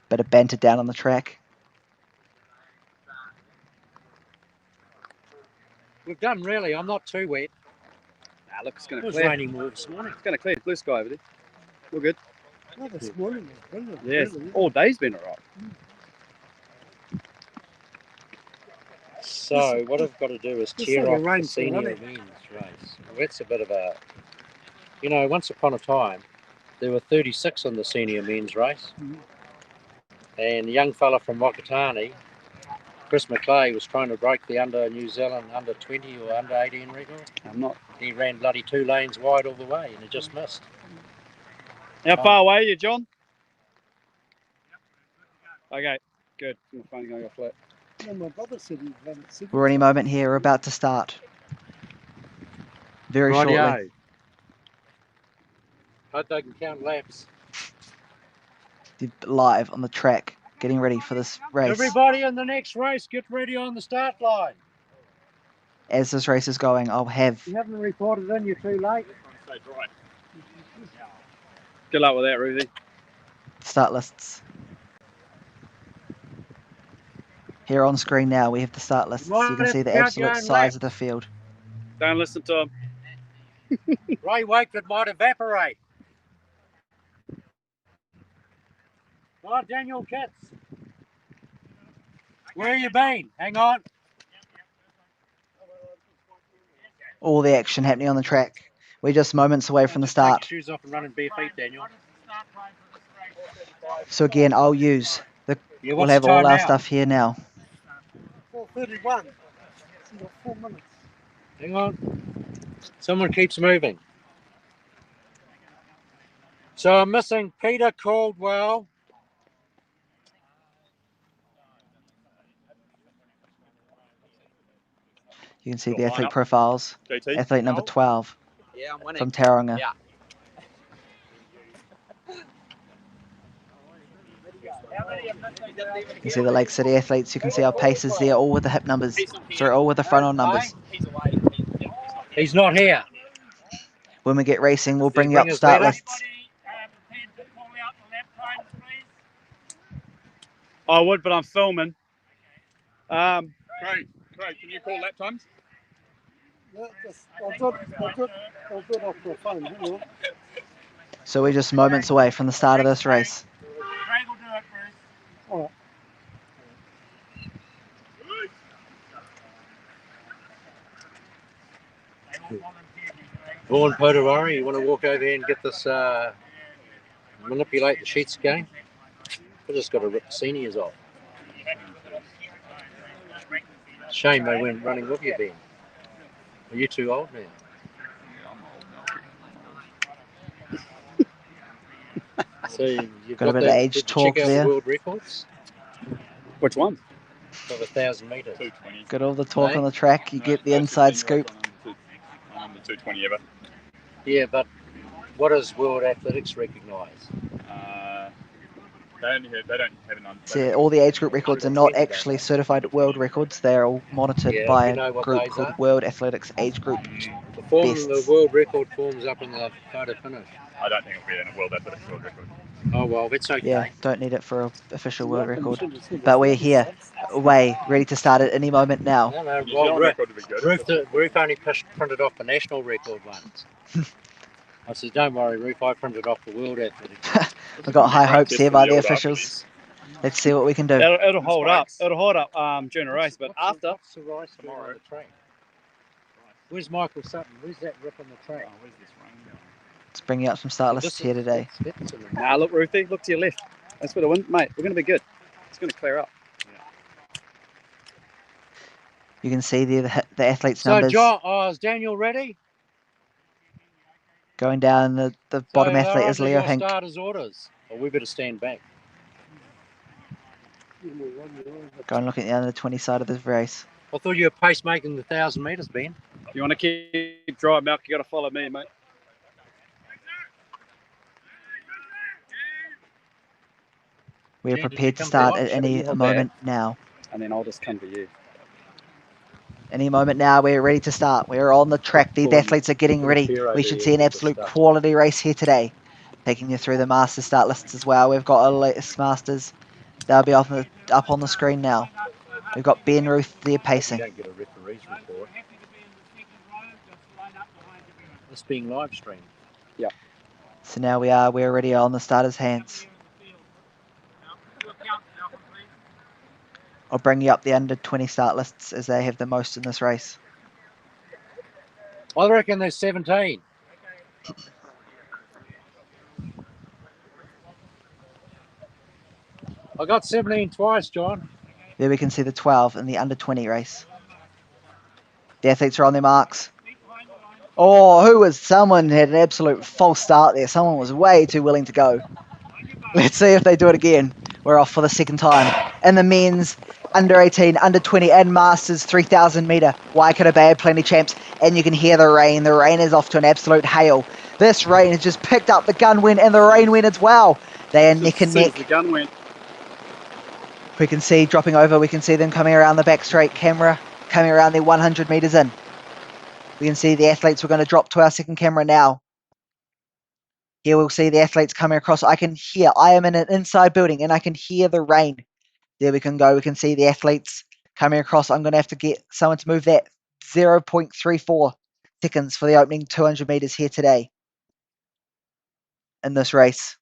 of banter down on the track. We've done really. I'm not too wet. Nah, look, it's going to clear. It was raining more this morning. It's going to clear. Blue sky over there. We're good. No, this morning was brilliant. Yes, Really. all day's been alright. So what I've got to do is tear like a off the rain senior for men's race. Well, that's a bit of a, once upon a time there were 36 on the senior men's race, and a young fella from Wakatani, Chris McClay, was trying to break the New Zealand under 20 or under 18 record. He ran bloody 2 lanes wide all the way, and he just missed. How far away are you, John? Okay, good. My phone's going to go flat. No, my brother said he'd run it 7 We're any moment here. We're about to start. Very shortly. Hope they can count laps. They're live on the track, getting ready for this race. Everybody in the next race, get ready on the start line. As this race is going, I'll have... You haven't reported in, you're too late. Good luck with that, Ruthe. start lists. Here on screen now, we have the start lists. You can see the absolute size of the field. Don't listen to him. Ray Wakefield might evaporate. Oh, Daniel Kitts. Where you been? Hang on. All the action happening on the track. We're just moments away from the start. Take your shoes off and run in bare feet, Daniel. So again, I'll use the... Yeah, we'll have all our stuff here now. 4:31. You've got 4 minutes. Hang on. Someone keeps moving. So I'm missing Peter Caldwell. You can see the athlete profiles. JT. Athlete number 12 Yeah, I'm winning. from Tauranga. Yeah. You can see the Lake City athletes. You can see our paces there, all with the hip numbers. Sorry, all with the front on numbers. He's not here. When we get racing, we'll Did he bring you bring up his start letter? lists. I would, but I'm filming. Craig, can you call lap times? Yeah, I'll do it off the phone. Hang on. So we're just moments away from the start of this race. Craig will do it first. All right. Vaughan Potawari, you want to walk over here and get this, manipulate the sheets again? I just got to rip the seniors off. Shame they weren't running with you, Ben. Are you too old now? So you've Got a bit of age did you talk check out there. the world records Which one? of 1,000 metres? 220. Got all the talk Hey? on the track. You get the inside scoop. I'm the 220 ever. Yeah, but what does World Athletics recognise? They don't have an See, all the age group records are not actually certified world records. They're all monitored Yeah, by do you a know what group those called are? World Athletics Age Group. The Bests. world record forms up in the photo finish. I don't think it'll be in a World Athletics World Record. Oh well, it's okay. Yeah, don't need it for an official world record. Should have said But this we're one, here, so- away, ready to start at any moment now. No, no, New well, Zealand record would be good. Ruth only printed off the national record ones. I said, don't worry, Ruth, I printed off the world athletics. We've got high hopes here by the old officials. Let's see what we can do. It'll hold up. It'll hold up during a race, but after. What's the rice doing on the track? Where's Michael Sutton? Where's that rip on the track? Let's bring you up some start So lists this here is- today. that's in the- Nah, look, Ruthe, look to your left. That's where the wind, mate. We're going to be good. It's going to clear up. You can see there the athletes' So numbers John, is Daniel ready? going down. The bottom So athlete how is are Leo your Hink. starters' orders? Or we better stand back. Go and look at the under 20 side of this race. I thought you were pacemaking the 1,000 metres, Ben. If you want to keep dry milk, you got to follow me, mate. We are Jan, did you prepared to come start to at watch? any Not moment now. And then I'll just come to you. Any moment now, we're ready to start. We're on the track. These Cool. athletes are getting Put a ready. chair over We should here see an and all this absolute stuff. quality race here today. Taking you through the Masters start lists as well. We've got our latest Masters. They'll be up on the screen now. We've got Ben Ruth there You pacing. don't get a referee's report. It's being live streamed. So now we're already on the starters' hands. I'll bring you up the under 20 start lists as they have the most in this race. I reckon there's 17. I got 17 twice, John. There we can see the 12 in the under 20 race. The athletes are on their marks. Oh, someone had an absolute false start there. Someone was way too willing to go. Let's see if they do it again. We're off for the second time. In the men's under 18, under 20 and Masters 3,000 metre Waikato Bay Plenty Champs. And you can hear the rain. The rain is off to an absolute hail. This rain has just picked up the gun win and the rain win as well. They are neck and neck. The gun went. We can see dropping over. We can see them coming around the back straight camera, coming around their 100 metres in. We can see the athletes. We're going to drop to our second camera now. Here we'll see the athletes coming across. I am in an inside building and I can hear the rain. There we can go. We can see the athletes coming across. I'm going to have to get someone to move that 0.34 seconds for the opening 200 metres here today in this race.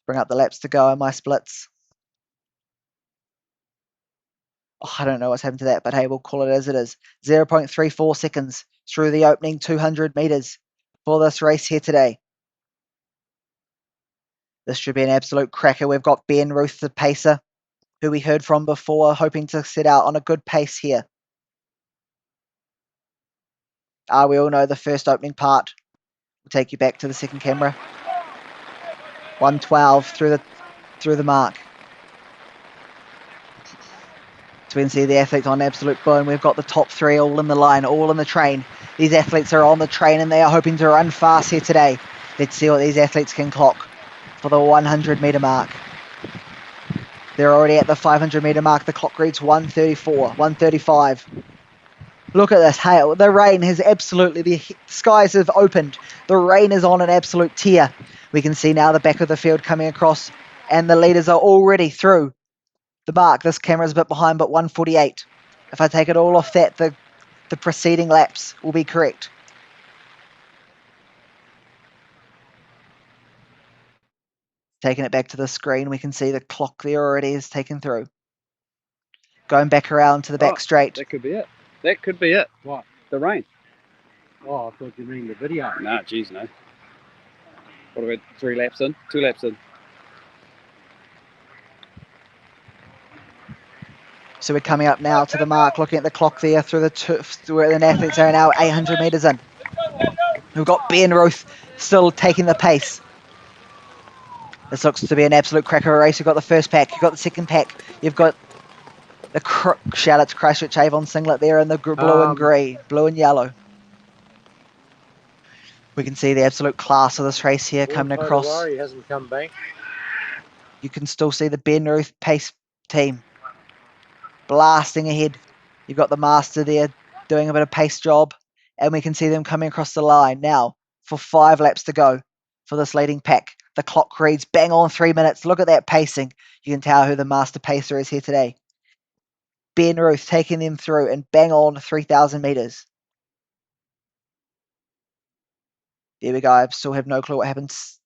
Bring up the laps to go and my splits. Oh, I don't know what's happened to that, but hey, we'll call it as it is. 0.34 seconds through the opening 200 metres for this race here today. This should be an absolute cracker. We've got Ben Ruth, the pacer, who we heard from before, hoping to set out on a good pace here. We all know the first opening part. We'll take you back to the second camera. 112 through the mark. So we can see the athletes on absolute boom. We've got the top three all in the line, all in the train. These athletes are on the train and they are hoping to run fast here today. Let's see what these athletes can clock. for the 100 metre mark. They're already at the 500 metre mark. The clock reads 1:34, 1:35. Look at this hail. The rain has absolutely, the skies have opened. The rain is on an absolute tear. We can see now the back of the field coming across, and the leaders are already through the mark. This camera's a bit behind, but 1:48. If I take it all off that, the preceding laps will be correct. Taking it back to the screen, we can see the clock there already is taken through. Going back around to the back straight. That could be it. That could be it. What? The rain. Oh, I thought you mean the video. Nah, geez, no. What are we, 3 laps in? 2 laps in. So we're coming up now to the mark, looking at the clock there through where the athletes are now 800 metres in. We've got Ben Ruth still taking the pace. This looks to be an absolute cracker race. You've got the first pack, you've got the second pack, you've got the shout out to Christchurch Avon singlet there in the blue and green, blue and yellow. We can see the absolute class of this race here coming across. He hasn't come back. You can still see the Ben Ruth pace team blasting ahead. You've got the master there doing a bit of pace job, and we can see them coming across the line now for 5 laps to go for this leading pack. The clock reads bang on 3 minutes. Look at that pacing. You can tell who the master pacer is here today. Ben Ruth taking them through and bang on 3,000 metres. There we go. I still have no clue what happens.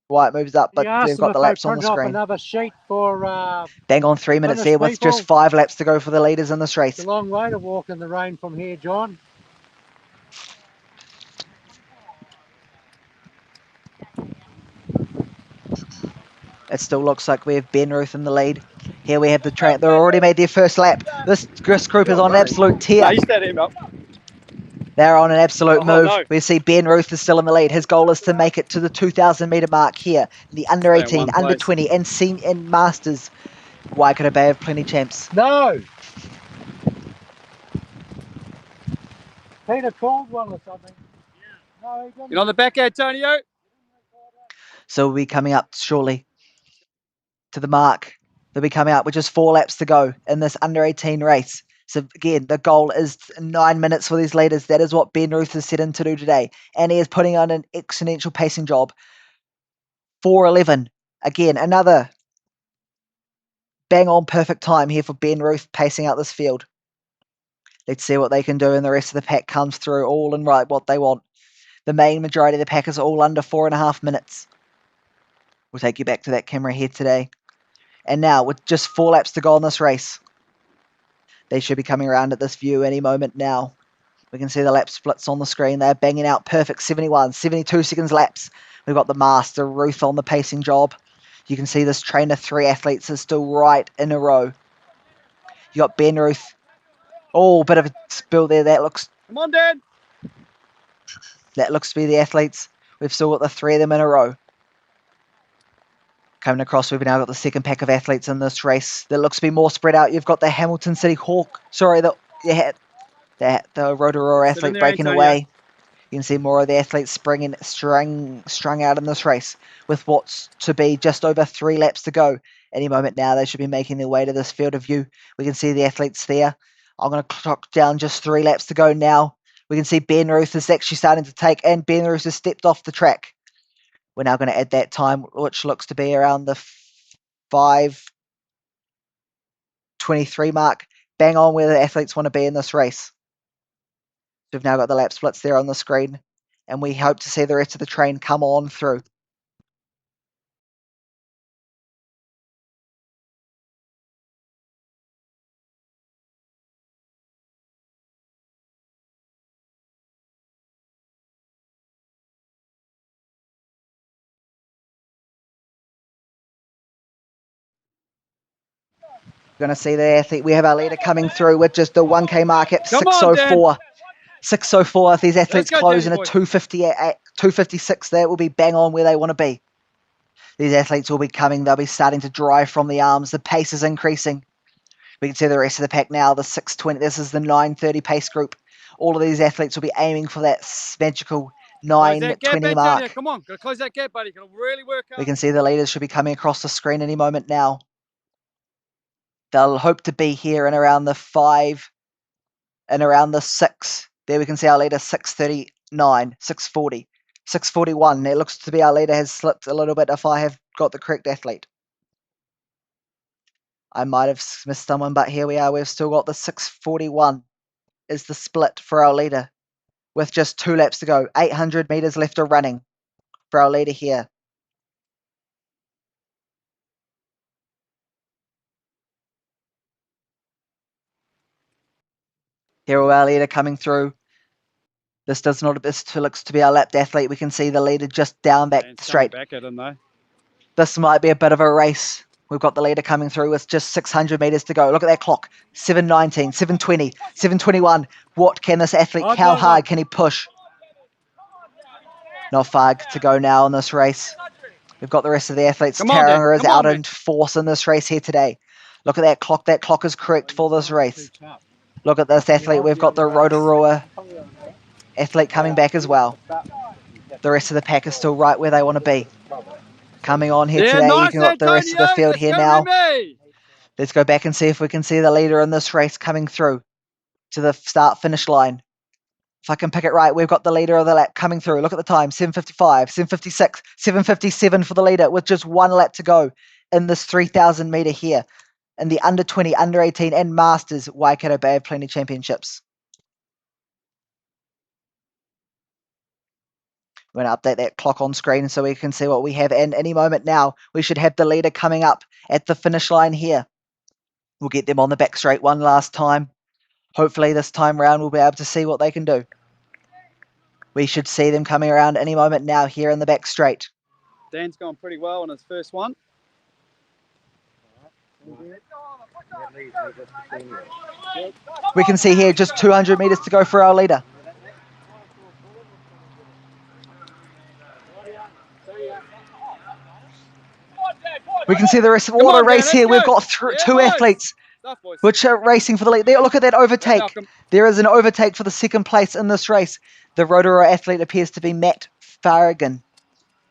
Why it moves up, but they've got the laps on the screen. Another sheet for bang on 3 minutes there with just 5 laps to go for the leaders in this race. It's a long way to walk in the rain from here, John. It still looks like we have Ben Ruth in the lead. Here we have the train. They've already made their first lap. This group is on an absolute tear. They're on an absolute move. No. We see Ben Ruth is still in the lead. His goal is to make it to the 2,000 metre mark here. The under 18, under 20, and senior and masters. Waikato Bay of plenty champs. No! Peter called one or something. No, he didn't. You're on the back, Antonio. So we'll be coming up shortly to the mark. They'll be coming up with just 4 laps to go in this under 18 race. So again, the goal is 9 minutes for these leaders. That is what Ben Ruth is set in to do today. And he is putting on an exponential pacing job. 4:11. Again, another bang on perfect time here for Ben Ruth pacing out this field. Let's see what they can do, and the rest of the pack comes through all in right what they want. The main majority of the pack is all under 4.5 minutes. We'll take you back to that camera here today. And now, with just 4 laps to go on this race, they should be coming around at this view any moment now. We can see the lap splits on the screen. They're banging out perfect 71, 72 seconds laps. We've got the master, Ruthe, on the pacing job. You can see this train of 3 athletes is still right in a row. You got Ben Ruth. Oh, bit of a spill there. That looks... Come on, Dan. That looks to be the athletes. We've still got the 3 of them in a row. Coming across, we've now got the second pack of athletes in this race. That looks to be more spread out. You've got the Hamilton City Hawk. Sorry, the Rotorua athlete breaking away. You can see more of the athletes strung out in this race with what's to be just over 3 laps to go. Any moment now, they should be making their way to this field of view. We can see the athletes there. I'm going to clock down just 3 laps to go now. We can see Ben Ruth is actually starting to take, and Ben Ruth has stepped off the track. We're now going to add that time, which looks to be around the 5:23 mark. Bang on where the athletes want to be in this race. We've now got the lap splits there on the screen, and we hope to see the rest of the train come on through. We're going to see the athlete. We have our leader coming through with just the 1K mark at 6:04. 6:04. If these athletes close in a 2:56, that will be bang on where they want to be. These athletes will be coming. They'll be starting to drive from the arms. The pace is increasing. We can see the rest of the pack now. The 6:20. This is the 9:30 pace group. All of these athletes will be aiming for that magical 9:20 mark. Come on, gotta close that gap, buddy. Can really work We can see the leaders should be coming across the screen any moment now. They'll hope to be here in around the 5 and around the 6. There we can see our leader 6:39, 6:40, 6:41. It looks to be our leader has slipped a little bit if I have got the correct athlete. I might have missed someone, but here we are. We've still got the 6:41 is the split for our leader with just 2 laps to go. 800 meters left of running for our leader here. Here we are, our leader coming through. This looks to be our lapped athlete. We can see the leader just down back straight. Back at him though. This might be a bit of a race. We've got the leader coming through with just 600 meters to go. Look at that clock. 7:19, 7:20, 7:21. What can this athlete, how hard can he push? Not far to go now in this race. We've got the rest of the athletes. Tauranga is out in force in this race here today. Look at that clock. That clock is correct for this race. Look at this athlete. We've got the Rotorua athlete coming back as well. The rest of the pack is still right where they want to be. Coming on here today, you can got the rest of the field here now. Let's go back and see if we can see the leader in this race coming through to the start-finish line. If I can pick it right, we've got the leader of the lap coming through. Look at the time, 7:55, 7:56, 7:57 for the leader with just 1 lap to go in this 3,000 metre here in the under 20, under 18 and Masters Waikato Bay of Plenty Championships. We're going to update that clock on screen so we can see what we have. And any moment now, we should have the leader coming up at the finish line here. We'll get them on the back straight one last time. Hopefully this time round we'll be able to see what they can do. We should see them coming around any moment now here in the back straight. Dan's gone pretty well on his first one. We can see here just 200 metres to go for our leader. We can see the rest of what a race here. We've got 2 athletes which are racing for the lead. There, look at that overtake. There is an overtake for the second place in this race. The Rotorua athlete appears to be Matt Farragon.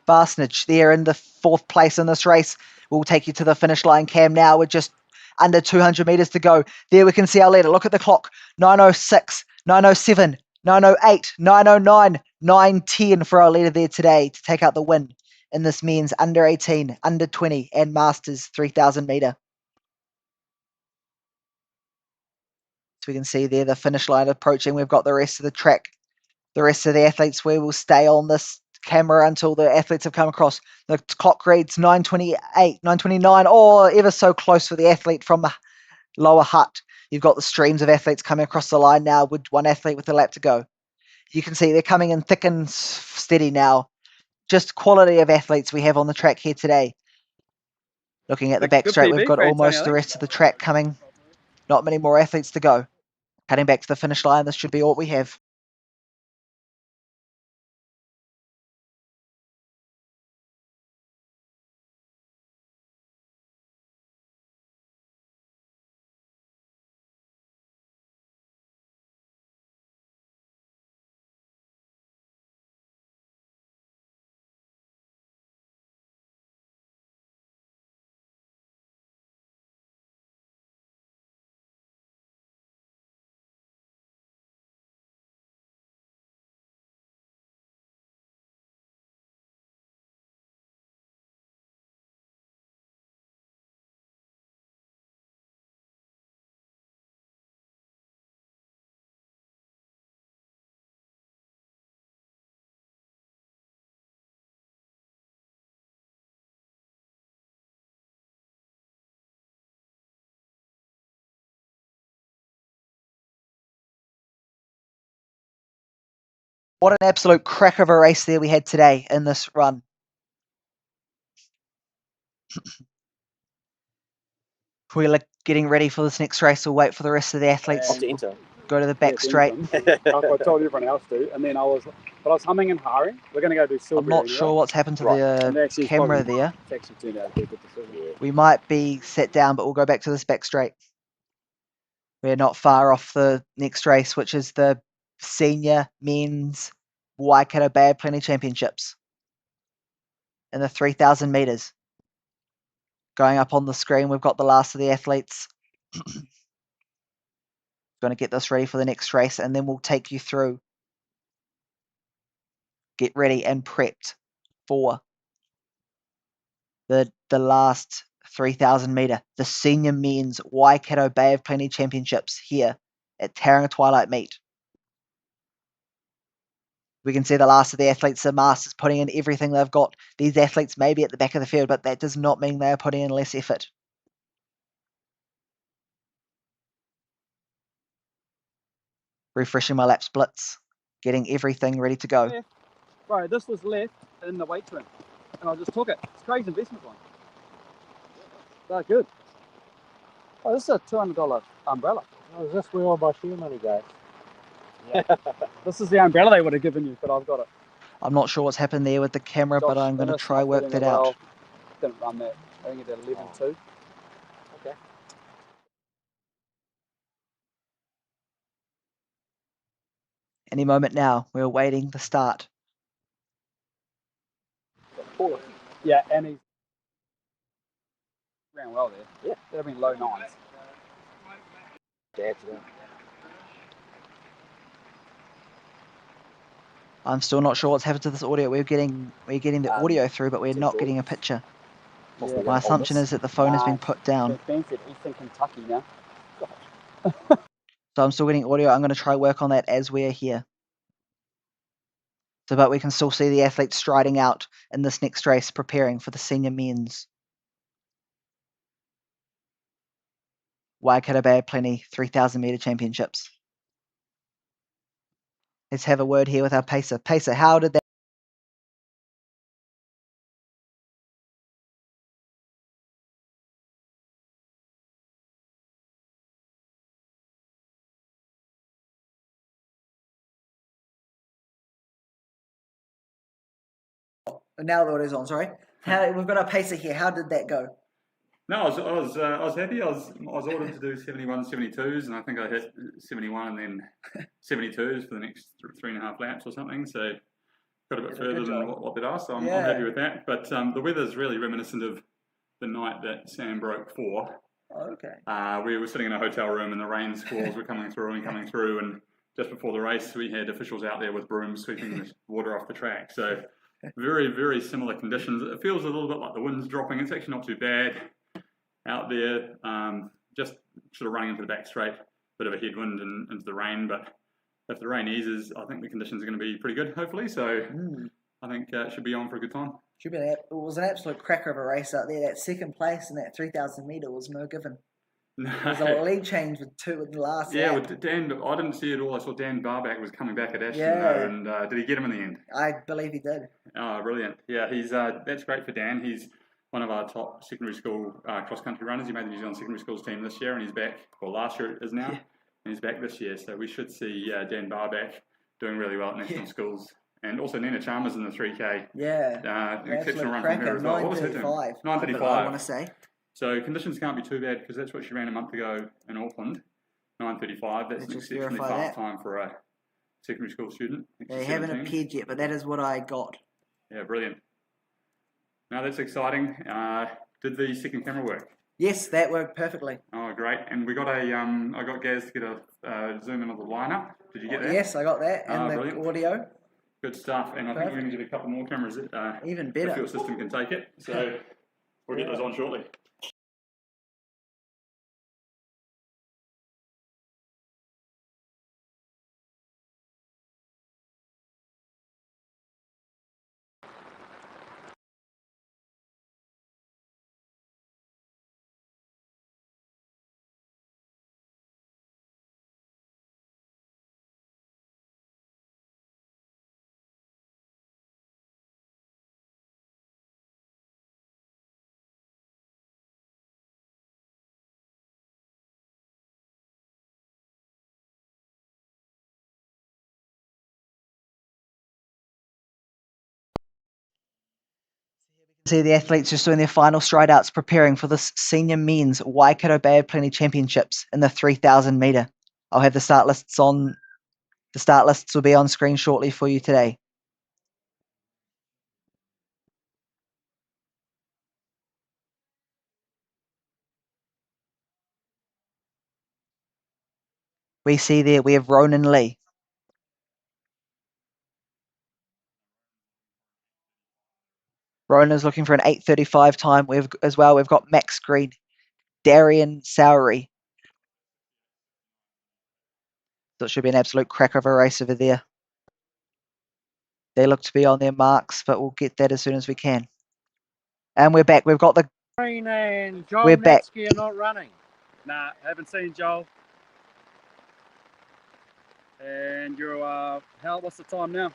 Barsnage there in the 4th place in this race. We'll take you to the finish line, Cam, now with just under 200 metres to go. There we can see our leader. Look at the clock. 9:06, 9:07, 9:08, 9:09, 9:10 for our leader there today to take out the win in this men's under 18, under 20 and Masters 3,000 metre. So we can see there the finish line approaching. We've got the rest of the track. The rest of the athletes, we will stay on this camera until the athletes have come across. The clock reads 9:28, 9:29, or ever so close for the athlete from the lower hut. You've got the streams of athletes coming across the line now with 1 athlete with a lap to go. You can see they're coming in thick and steady now. Just quality of athletes we have on the track here today. Looking at the back straight, we've got almost the rest of the track coming. Not many more athletes to go. Heading back to the finish line, this should be all we have. What an absolute crack of a race there we had today in this run. We're getting ready for this next race. We'll wait for the rest of the athletes. Go to the back straight. I told everyone else to, and then I was humming and hawing. We're going to go do silver. I'm not sure what's happened to the camera there. We might be set down, but we'll go back to this back straight. We're not far off the next race, which is the senior men's Waikato Bay of Plenty Championships in the 3,000 metres. Going up on the screen, we've got the last of the athletes. Going to get this ready for the next race, and then we'll take you through. Get ready and prepped for the last 3,000 metre, the senior men's Waikato Bay of Plenty Championships here at Tauranga Twilight Meet. We can see the last of the athletes, the masters, putting in everything they've got. These athletes may be at the back of the field, but that does not mean they are putting in less effort. Refreshing my lap splits, getting everything ready to go. Left. Bro, this was left in the weight room, and I just took it. It's a crazy investment one. They're good. Oh, this is a $200 umbrella. Oh, is this where all my shoe money goes? This is the umbrella they would have given you, but I've got it. I'm not sure what's happened there with the camera, but I'm going to try work that out. Didn't run that. I think it did 11.2. Okay. Any moment now, we're awaiting the start. Yeah, and he ran well there. Yeah, they'd have been low nines. That's it. I'm still not sure what's happened to this audio. We're getting the audio through, but we're not getting a picture. Yeah. My assumption is that the phone has been put down. Fancy Eastern Kentucky now. So I'm still getting audio. I'm going to try work on that as we're here. So, but we can still see the athletes striding out in this next race, preparing for the senior men's Waikato Bay of Plenty 3,000 metre championships. Let's have a word here with our pacer. Pacer, how did that? Now the audio's on. Sorry. We've got our pacer here. How did that go? No, I was happy. I was ordered to do 71, 72s, and I think I hit 71 and then 72s for the next 3.5 laps or something. So got a bit further than what they'd asked. So I'm happy with that. But the weather's really reminiscent of the night that Sam broke 4. Oh, okay. We were sitting in a hotel room and the rain squalls were coming through, and just before the race we had officials out there with brooms sweeping the water off the track. So very, very similar conditions. It feels a little bit like the wind's dropping. It's actually not too bad out there, just sort of running into the back straight, bit of a headwind and into the rain, but if the rain eases, I think the conditions are going to be pretty good, hopefully, so I think it should be on for a good time. It was an absolute cracker of a race out there. That second place in that 3,000 metre was no given. No. There was a lead change with 2 in the last lap. With Dan, I didn't see it all. I saw Dan Barback was coming back at Ashton, and did he get him in the end? I believe he did. Oh, brilliant. Yeah, he's that's great for Dan. He's one of our top secondary school cross-country runners. He made the New Zealand secondary schools team this year, and he's back, well, last year it is now, and he's back this year. So we should see Dan Barback doing really well at national schools. And also Nina Chalmers in the 3K. Yeah. Exceptional run from her as well. What was her time? 9:35. I want to say. So conditions can't be too bad because that's what she ran a month ago in Auckland. 9:35. That's an exceptionally fast time for a secondary school student. They haven't appeared yet, but that is what I got. Yeah, brilliant. Now that's exciting. Did the second camera work? Yes, that worked perfectly. Oh, great. And we got I got Gaz to get a zoom in of the lineup. Did you get that? Yes, I got that. And the brilliant. Audio. Good stuff. And I think we're going to get a couple more cameras. Even better. If your system can take it. So we'll get those on shortly. See the athletes just doing their final stride outs, preparing for this senior men's Waikato Bay of Plenty Championships in the 3,000 metre. I'll have the start lists on. The start lists will be on screen shortly for you today. We see there, we have Ronan Lee. Ronan is looking for an 8:35 time. We've got Max Green, Darian Sowery. So it should be an absolute cracker of a race over there. They look to be on their marks, but we'll get that as soon as we can. And we're back. We've got the Green and Joel We're back. Netsky are not running. Nah, haven't seen Joel. And you're, Hal, what's the time now?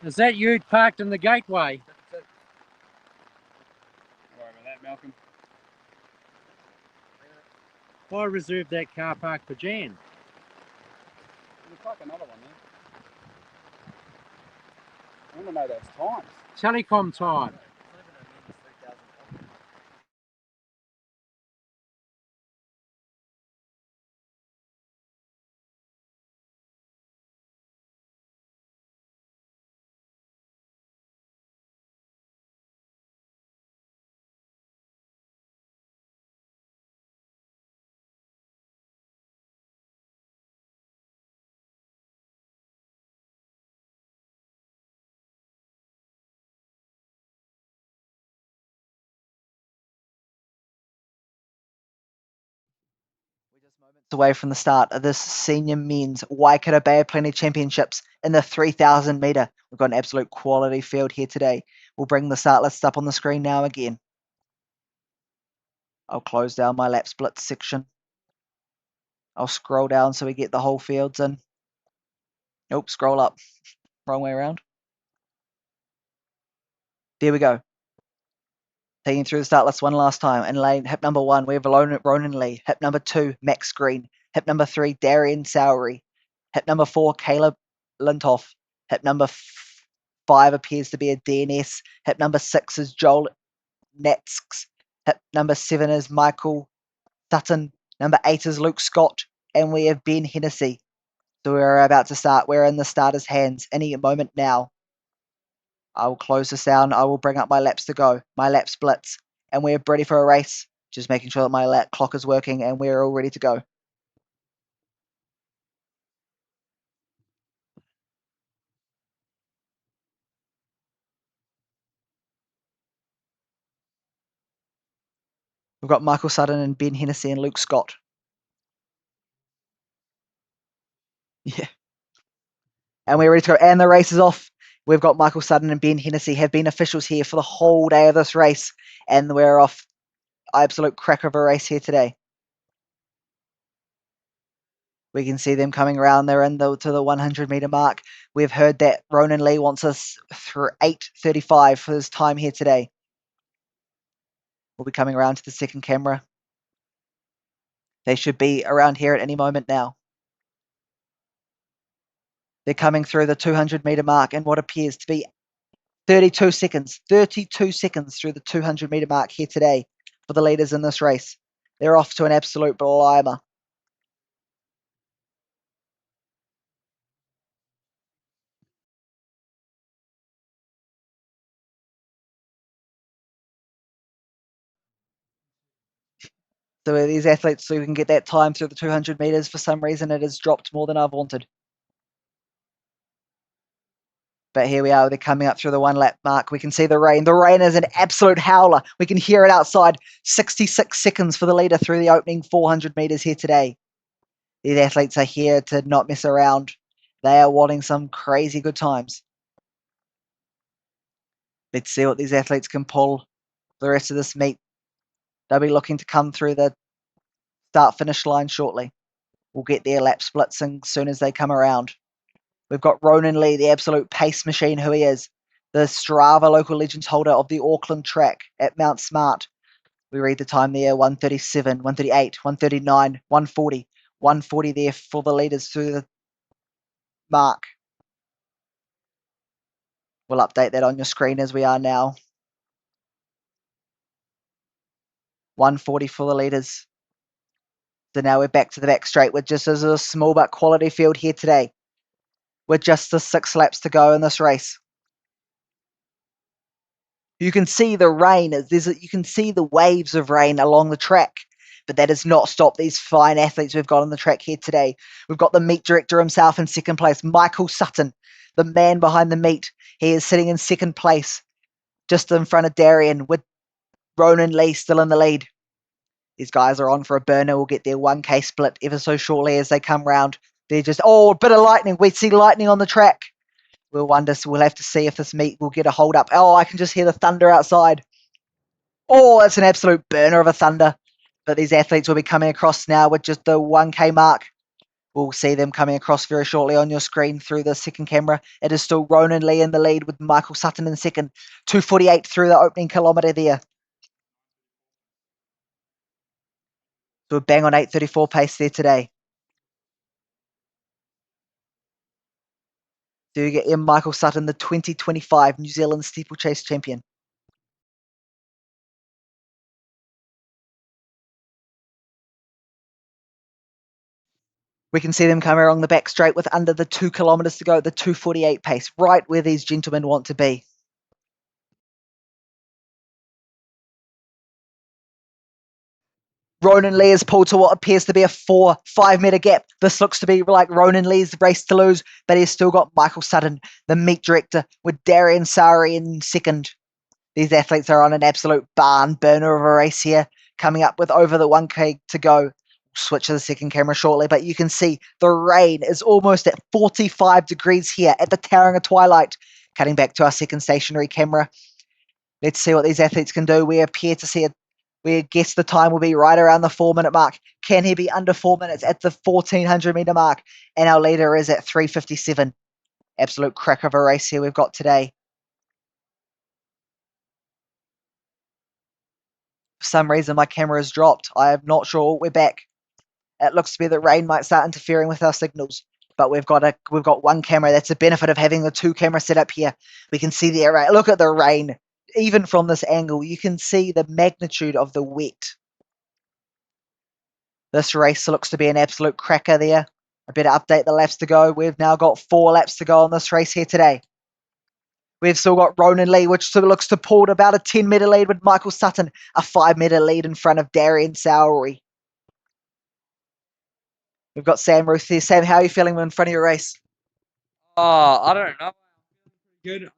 Is that you parked in the gateway? Don't worry about that, Malcolm. I reserved that car park for Jan. We'll park another one there. I want to know those times. Telecom time. away from the start of this senior men's Waikato Bay of Plenty Championships in the 3,000 metre. We've got an absolute quality field here today. We'll bring the start list up on the screen now again. I'll close down my lap split section. I'll scroll down so we get the whole fields in. Nope, scroll up. Wrong way around. There we go. Taking through the start list one last time. In lane, hip number 1, we have Ronan Lee. Hip number 2, Max Green. Hip number 3, Darian Sowery. Hip number 4, Caleb Lintoff. Hip number 5 appears to be a DNS. Hip number 6 is Joel Netsky. Hip number 7 is Michael Sutton. Number 8 is Luke Scott. And we have Ben Hennessy. So we're about to start. We're in the starter's hands any moment now. I will close this down. I will bring up my laps to go, my lap splits, and we're ready for a race. Just making sure that my lap clock is working and we're all ready to go. We've got Michael Sutton and Ben Hennessy and Luke Scott. Yeah. And we're ready to go. And the race is off. We've got Michael Sutton and Ben Hennessy have been officials here for the whole day of this race. And we're off. Absolute cracker of a race here today. We can see them coming around. They're in to the 100 metre mark. We've heard that Ronan Lee wants us through 8:35 for his time here today. We'll be coming around to the second camera. They should be around here at any moment now. They're coming through the 200 metre mark in what appears to be 32 seconds. 32 seconds through the 200 metre mark here today for the leaders in this race. They're off to an absolute blimer. So these athletes, so we can get that time through the 200 metres. For some reason, it has dropped more than I've wanted. But here we are. They're coming up through the 1 lap mark. We can see the rain. The rain is an absolute howler. We can hear it outside. 66 seconds for the leader through the opening 400 metres here today. These athletes are here to not mess around. They are wanting some crazy good times. Let's see what these athletes can pull for the rest of this meet. They'll be looking to come through the start-finish line shortly. We'll get their lap splits as soon as they come around. We've got Ronan Lee, the absolute pace machine who he is. The Strava local legends holder of the Auckland track at Mount Smart. We read the time there, 1:37, 1:38, 1:39, 1:40. 1:40 there for the leaders through the mark. We'll update that on your screen as we are now. 1:40 for the leaders. So now we're back to the back straight with just as a small but quality field here today. With just the 6 laps to go in this race. You can see the rain. You can see the waves of rain along the track. But that does not stop these fine athletes we've got on the track here today. We've got the meet director himself in second place, Michael Sutton, the man behind the meet. He is sitting in second place, just in front of Darian, with Ronan Lee still in the lead. These guys are on for a burner. We'll get their 1K split ever so shortly as they come round. They're just, a bit of lightning. We see lightning on the track. We'll have to see if this meet will get a hold up. Oh, I can just hear the thunder outside. Oh, it's an absolute burner of a thunder. But these athletes will be coming across now with just the 1K mark. We'll see them coming across very shortly on your screen through the second camera. It is still Ronan Lee in the lead with Michael Sutton in second. 2:48 through the opening kilometre there. So we're bang on 8:34 pace there today. Do you get Michael Sutton, the 2025 New Zealand steeplechase champion? We can see them coming along the back straight with under the 2 kilometres to go, the 2:48 pace, right where these gentlemen want to be. Ronan Lee has pulled to what appears to be a 4-5 metre gap. This looks to be like Ronan Lee's race to lose, but he's still got Michael Sutton, the meet director, with Darian Sowry in second. These athletes are on an absolute barn burner of a race here, coming up with over the 1K to go. Switch to the second camera shortly, but you can see the rain is almost at 45 degrees here at the Tauranga Twilight. Cutting back to our second stationary camera. Let's see what these athletes can do. We appear to see we guess the time will be right around the 4-minute mark. Can he be under 4 minutes at the 1400 metre mark? And our leader is at 3:57. Absolute crack of a race here we've got today. For some reason, my camera has dropped. I am not sure. We're back. It looks to be that rain might start interfering with our signals. But we've got one camera. That's the benefit of having the 2 camera setup here. We can see the array. Look at the rain. Even from this angle, you can see the magnitude of the wet. This race looks to be an absolute cracker there. I better update the laps to go. We've now got 4 laps to go on this race here today. We've still got Ronan Lee, which looks to pull about a 10-metre lead with Michael Sutton, a 5-metre lead in front of Darian Sowry. We've got Sam Ruth there. Sam, how are you feeling in front of your race? Oh, I don't know. Good.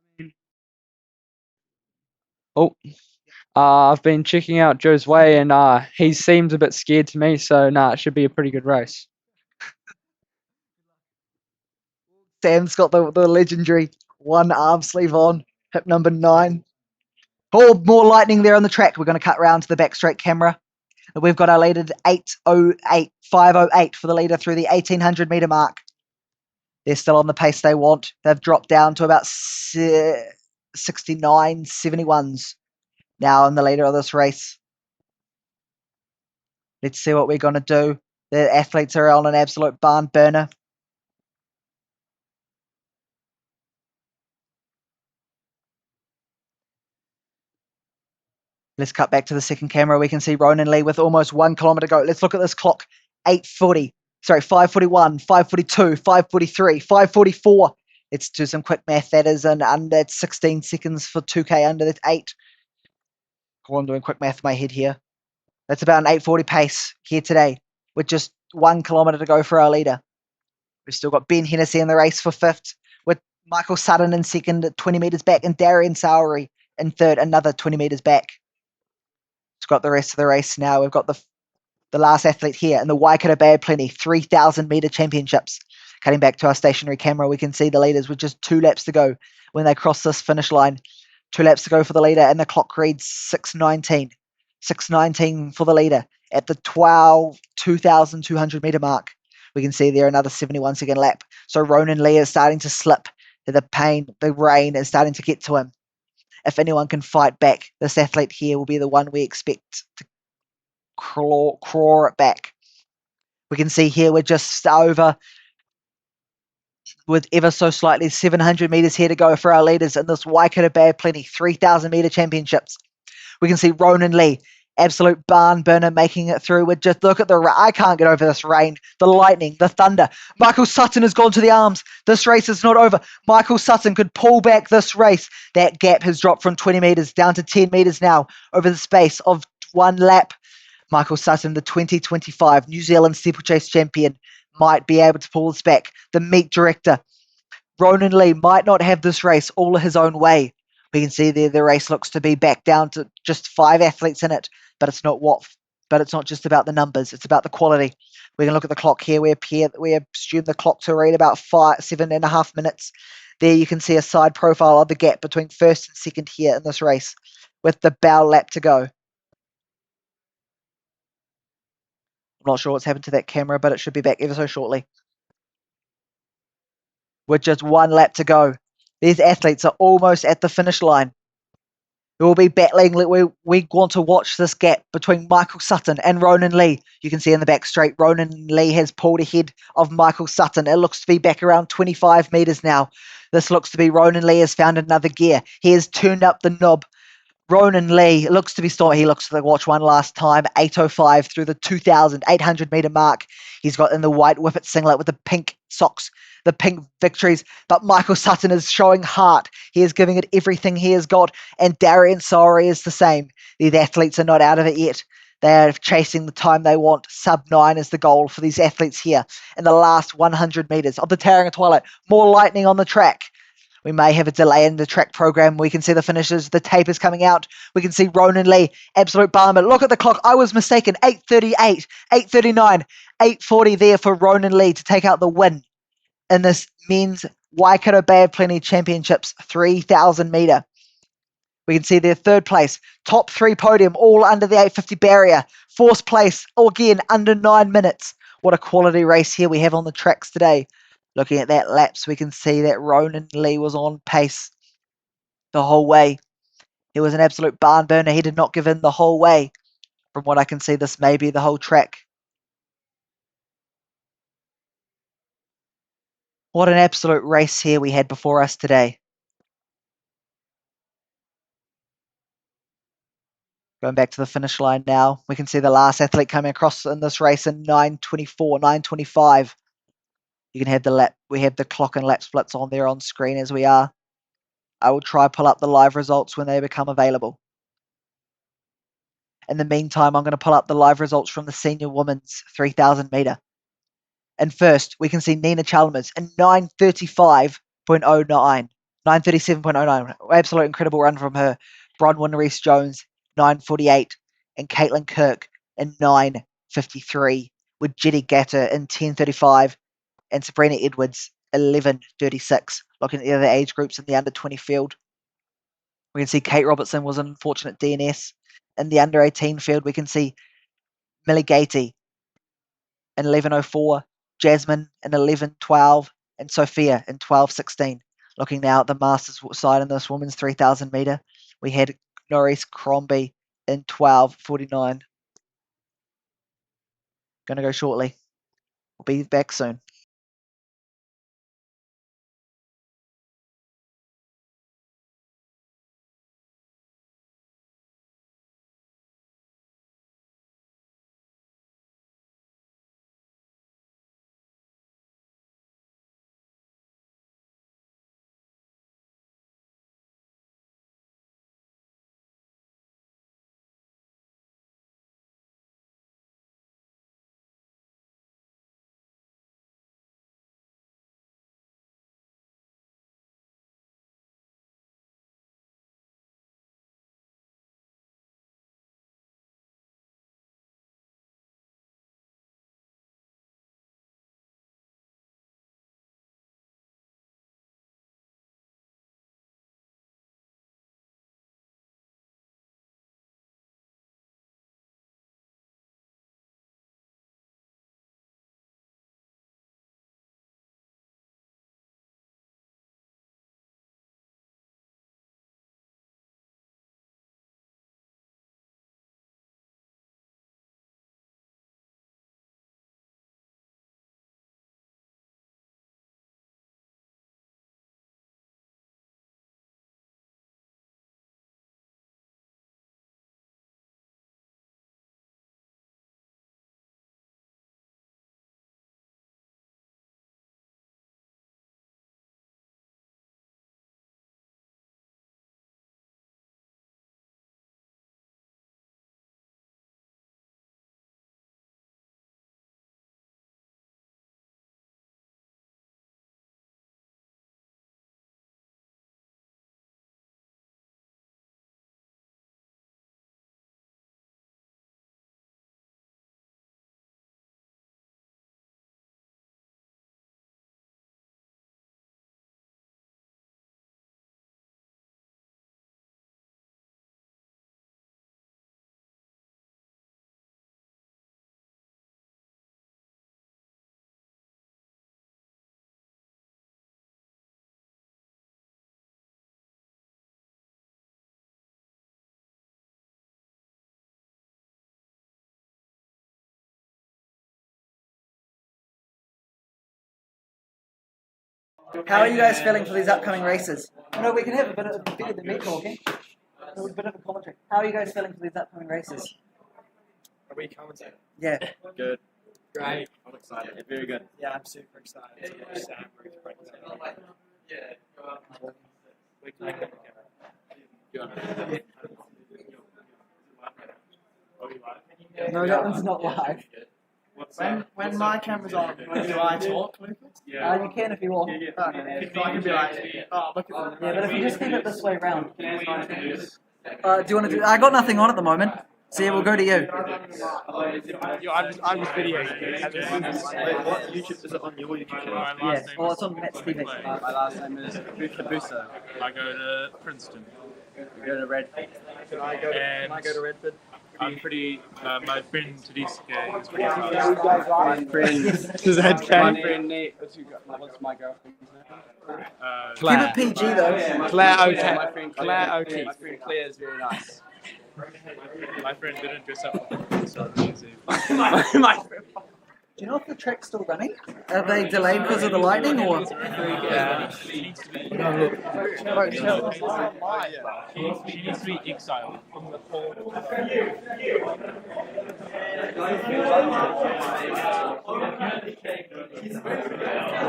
I've been checking out Joe's way, and he seems a bit scared to me. So, it should be a pretty good race. Sam's got the legendary 1 arm sleeve on, hip number 9. Oh, more lightning there on the track. We're going to cut round to the back straight camera. We've got our leader at 5:08 for the leader through the 1800 metre mark. They're still on the pace they want. They've dropped down to about 69, 71s now in the leader of this race. Let's see what we're going to do. The athletes are on an absolute barn burner. Let's cut back to the second camera. We can see Ronan Lee with almost 1 kilometre to go. Let's look at this clock. 5:41, 5:42, 5:43, 5:44. Let's do some quick math. That is under 16 seconds for 2K under that 8. Cool, I'm doing quick math in my head here. That's about an 8:40 pace here today with just 1 kilometre to go for our leader. We've still got Ben Hennessy in the race for 5th with Michael Sutton in second at 20 metres back and Darian Sowry in third, another 20 metres back. It's got the rest of the race now. We've got the last athlete here in the Waikato Bay of Plenty 3,000 metre championships. Cutting back to our stationary camera, we can see the leaders with just 2 laps to go when they cross this finish line. 2 laps to go for the leader, and the clock reads 6:19. 6:19 for the leader at the 2,200 metre mark. We can see there another 71-second lap. So Ronan Lee is starting to slip. The rain is starting to get to him. If anyone can fight back, this athlete here will be the one we expect to claw it back. We can see here we're just over with ever so slightly 700 metres here to go for our leaders in this Waikato Bay of Plenty 3,000 metre championships. We can see Ronan Lee, absolute barn burner, making it through. With just look at I can't get over this rain, the lightning, the thunder. Michael Sutton has gone to the arms. This race is not over. Michael Sutton could pull back this race. That gap has dropped from 20 metres down to 10 metres now over the space of 1 lap. Michael Sutton, the 2025 New Zealand steeplechase champion, might be able to pull this back. The meet director, Ronan Lee, might not have this race all his own way. We can see there the race looks to be back down to just 5 athletes in it, but it's not just about the numbers, it's about the quality. We can look at the clock here. We assume the clock to read about 7.5 minutes. There you can see a side profile of the gap between first and second here in this race, with the bow lap to go. I'm not sure what's happened to that camera, but it should be back ever so shortly. With just 1 lap to go, these athletes are almost at the finish line. We will be battling. We want to watch this gap between Michael Sutton and Ronan Lee. You can see in the back straight, Ronan Lee has pulled ahead of Michael Sutton. It looks to be back around 25 metres now. This looks to be Ronan Lee has found another gear. He has turned up the knob. Ronan Lee looks to be storming. He looks to watch one last time. 8:05 through the 2,800 metre mark. He's got in the white whippet singlet with the pink socks, the pink victories. But Michael Sutton is showing heart. He is giving it everything he has got. And Darian Sowry is the same. These athletes are not out of it yet. They are chasing the time they want. Sub-9 is the goal for these athletes here in the last 100 metres of the Tauranga Twilight. More lightning on the track. We may have a delay in the track program. We can see the finishes. The tape is coming out. We can see Ronan Lee, absolute barman. Look at the clock. I was mistaken. 8:38, 8:39, 8:40 there for Ronan Lee to take out the win in this men's Waikato Bay of Plenty Championships 3,000 metre. We can see their third place, top 3 podium, all under the 850 barrier. Fourth place, again, under 9 minutes. What a quality race here we have on the tracks today. Looking at that laps, we can see that Ronan Lee was on pace the whole way. He was an absolute barn burner. He did not give in the whole way. From what I can see, this may be the whole track. What an absolute race here we had before us today. Going back to the finish line now, we can see the last athlete coming across in this race in 9:24, 9:25. You can have the lap. We have the clock and lap splits on there on screen as we are. I will try pull up the live results when they become available. In the meantime, I'm going to pull up the live results from the senior women's 3,000 metre. And first, we can see Nina Chalmers in 9:35.09, 9:37.09. Absolute incredible run from her. Bronwyn Reese-Jones, 9:48, and Caitlin Kirk in 9:53, with Jetty Gatter in 10:35, and Sabrina Edwards, 11:36. Looking at the other age groups in the under 20 field, we can see Kate Robertson was an unfortunate DNS. In the under 18 field, we can see Millie Gatey in 11:04, Jasmine in 11:12, and Sophia in 12:16. Looking now at the Masters side in this women's 3,000 metre, we had Norris Crombie in 12:49. Going to go shortly. We'll be back soon. How are you guys feeling for these upcoming races? No, we can have a bit of bigger than me talking. A bit of a commentary. How are you guys feeling for these upcoming races? Are we commentating? Yeah. Good. Great. I'm excited. Yeah, very good. Yeah, I'm super excited to watch Sam Ruth break down. No, that one's not live. When my camera's on, do I talk, Lucas? You can if you want. So I can be like, oh, look at Yeah, but if you just keep it this way round. Do you want to do? I got nothing on at the moment. So yeah, we'll go to you. I'm just videoing. What YouTube is it on your YouTube channel? Yeah, well, it's on Matt's TV. My last name is Kabusa. I go to Princeton. We go to Redford. Can I go to Redford? I'm pretty. My friend Tedesca is pretty. My friend. My friend Nate. What's my girlfriend's name? Keep it PG though. Claire O'Keefe. My friend Claire O'Keefe. My friend Claire is very nice. My friend didn't dress up for the so easy. My friend. Do you know if the track's still running? Are they delayed because of the lightning or? Yeah. She needs to be. She needs to be exiled from the whole.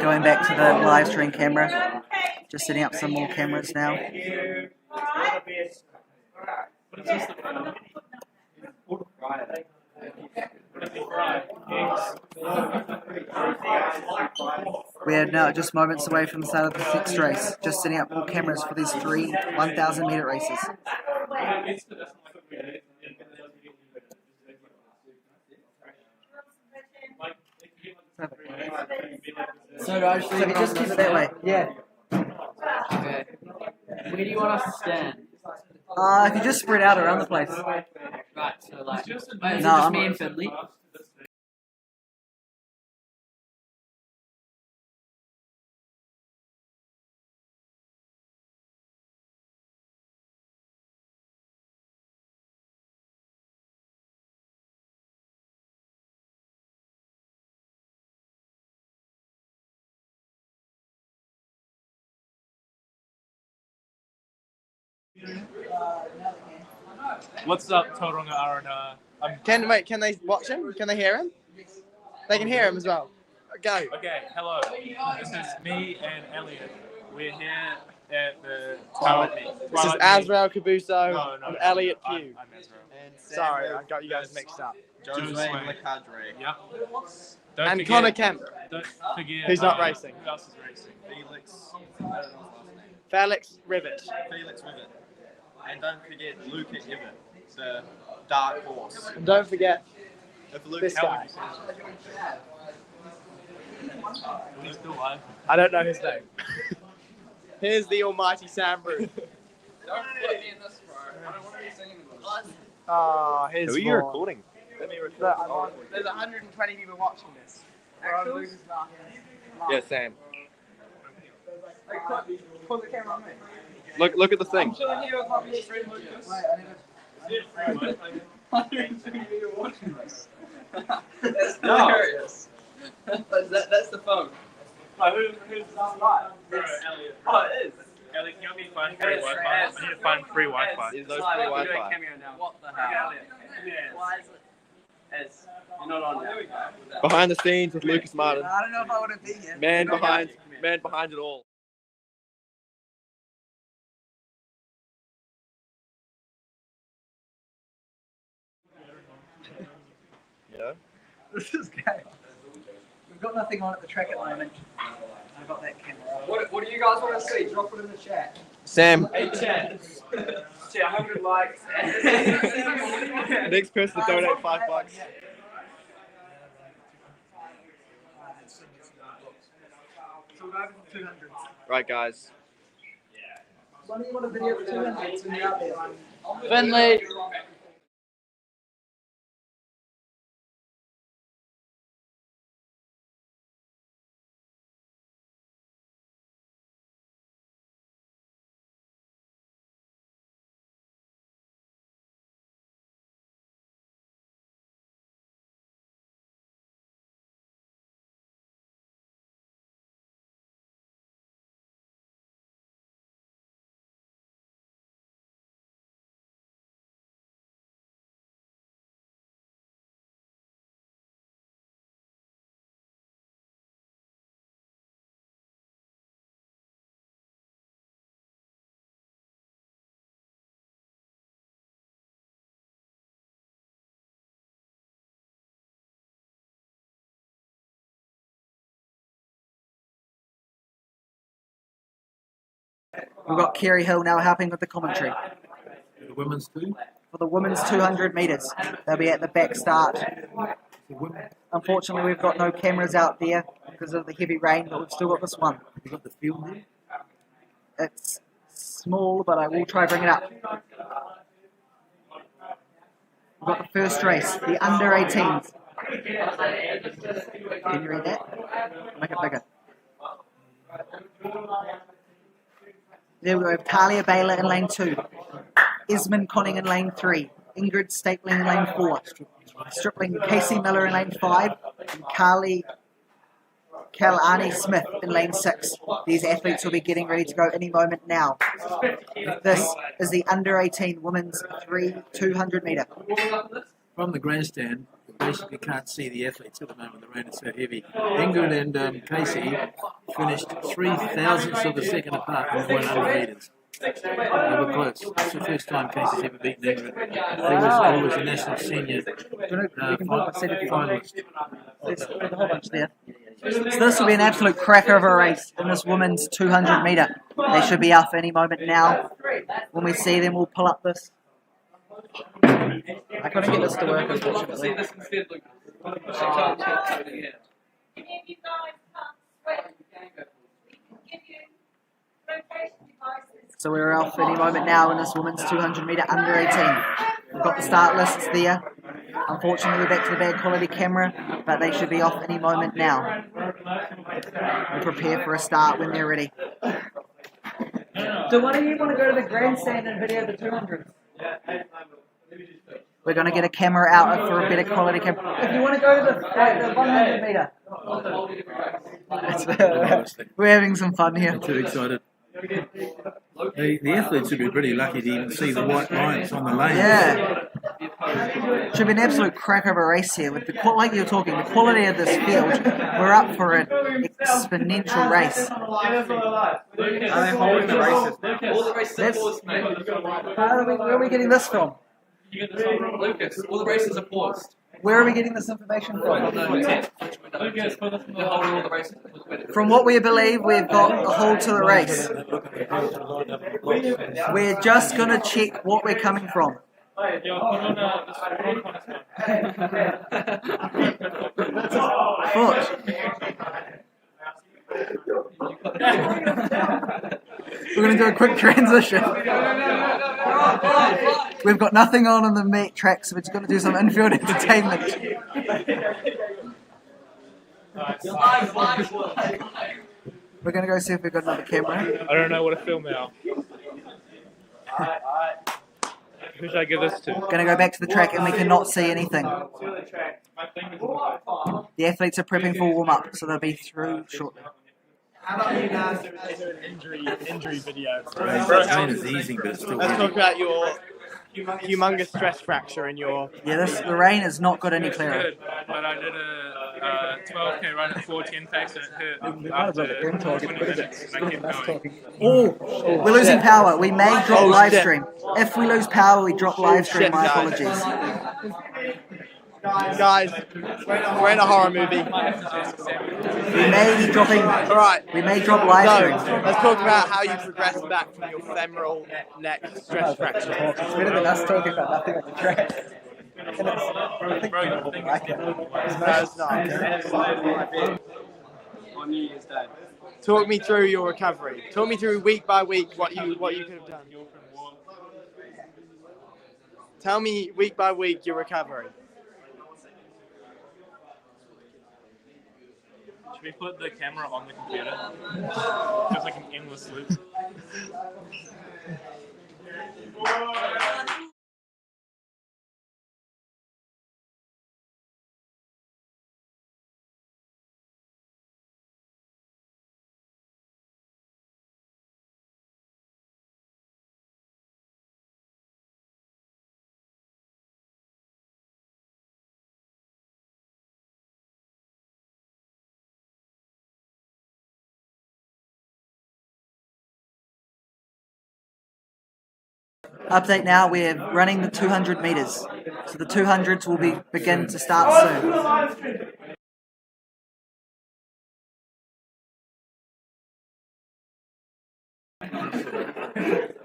Going back to the live stream camera. Just setting up some more cameras now. We are now just moments away from the start of the sixth race. Just setting up more cameras for these 3 1,000 metre races. So Raj, So if you just keep it that way. Yeah. okay. Where do you want us to stand? If you just spread out around the place. Right, so like, wait, is it No, just I'm- me and Finley? What's up, Tauranga Arana? Can they watch him? Can they hear him? They can hear him as well. Go. Okay, hello. This is me and Elliot. We're here at the Twilight meet. This is Twilight meet. Azrael Cabuso No, and Elliot I'm Pugh. Azrael. Sorry, I got you guys mixed up. Josue Lecadre. Yep. Don't And forget, Connor Kemp. Don't forget. Who's not racing? Who else is racing? Felix Rivet. Felix Rivet. And don't forget Luca Evan, the dark horse. And don't forget If Luke this guy. He's still alive. I don't know his name. Here's the almighty Sam Ruth. Don't put me in this, bro. I don't want to be singing this. Oh, here's Who are you more. recording? Look, there's 120 people watching this. Actually? Yeah, Sam. Pull the camera on me. Look at the thing. chilling here with my best friend Lucas. 120 people watching this. That's hilarious. That's the phone. Who's live? Elliot. Oh, it is. Elliot, can you find free Wi-Fi? I need to find free Wi-Fi. Is those free Wi-Fi? What the hell? Why is it? It's, you're not on now. Behind the scenes with Lucas Martin. I don't know if I want to be here. Man behind it all. Yeah. This is chaos. We've got nothing on at the track at the moment. I've got that camera. What do you guys want to see? Drop it in the chat. Sam. Hey, chat. 100 likes. Next person to donate $5. So we'll go over to 200. Right, guys. When do you want a video of 200 when you're out there? Finley. We've got Kerry Hill now helping with the commentary. The women's too. For the women's 200 metres. They'll be at the back start. Unfortunately, we've got no cameras out there because of the heavy rain, but we've still got this one. You got the field there? It's small, but I will try bring it up. We've got the first race, the under 18s. Can you read that? Make it bigger. There we go. Talia Baylor in lane 2. Esmond Conning in lane 3. Ingrid Stapling in lane 4. Stripling Casey Miller in lane 5. And Kalani Smith in lane 6. These athletes will be getting ready to go any moment now. This is the under 18 women's 200 metre. From the grandstand, you basically can't see the athletes at the moment. The rain is so heavy. Ingrid and Casey finished 3/1000ths of a second apart in 100 metres. They were close. It's the first time Casey's ever beaten Ingrid. There was a national senior finalist. There's a whole bunch there. So this will be an absolute cracker of a race in this women's 200 metre. They should be off any moment now. When we see them, we'll pull up this. I couldn't get this to work, unfortunately. So we're off any moment now in this women's 200 metre under 18. We've got the start lists there. Unfortunately, we're back to the bad quality camera, but they should be off any moment now. We'll prepare for a start when they're ready. Do one of you want to go to the grandstand and video the 200s? We're going to get a camera out for a better quality camera. If you want to go to the 100 metre. We're having some fun here. I'm too excited. The athletes should be pretty lucky to even see the white lines on the lane. Yeah. Should be an absolute cracker of a race here. With like you're talking, the quality of this field, we're up for an exponential race. Are they holding the races? All the races are paused, Where are we getting this from? You get this from Lucas. All the races are paused. Where are we getting this information from? From what we believe, we've got a hold to the race. We're just going to check what we're coming from. Foot. We're going to do a quick transition. We've got nothing on the meat track, so we're just going to do some infield entertainment. We're going to go see if we've got another camera. I don't know what to film now. Who should I give this to? Going to go back to the track and we cannot see anything. The athletes are prepping for warm-up, so they'll be through shortly. How about you guys do an injury video? Rain is easy, but it's still Let's talk about your humongous stress fracture in your... Yeah, the rain has not got any clearer. Good, but I did a 12k run at 4:10 pace and it hurt after 20 minutes. I kept going. Oh, we're losing power. We may drop live stream. If we lose power, we drop live stream. My apologies. Guys, we're in a horror movie. We may be dropping. All right. We may drop live stream. So, let's talk about how you progressed back from your femoral neck stress fracture. It's better than us talking about nothing on the track. On New Year's Day. Talk me through your recovery. Talk me through week by week what you could have done. Tell me week by week your recovery. Should we put the camera on the computer? Just like an endless loop. Update now, we're running the 200 metres. So the 200s will begin to start soon.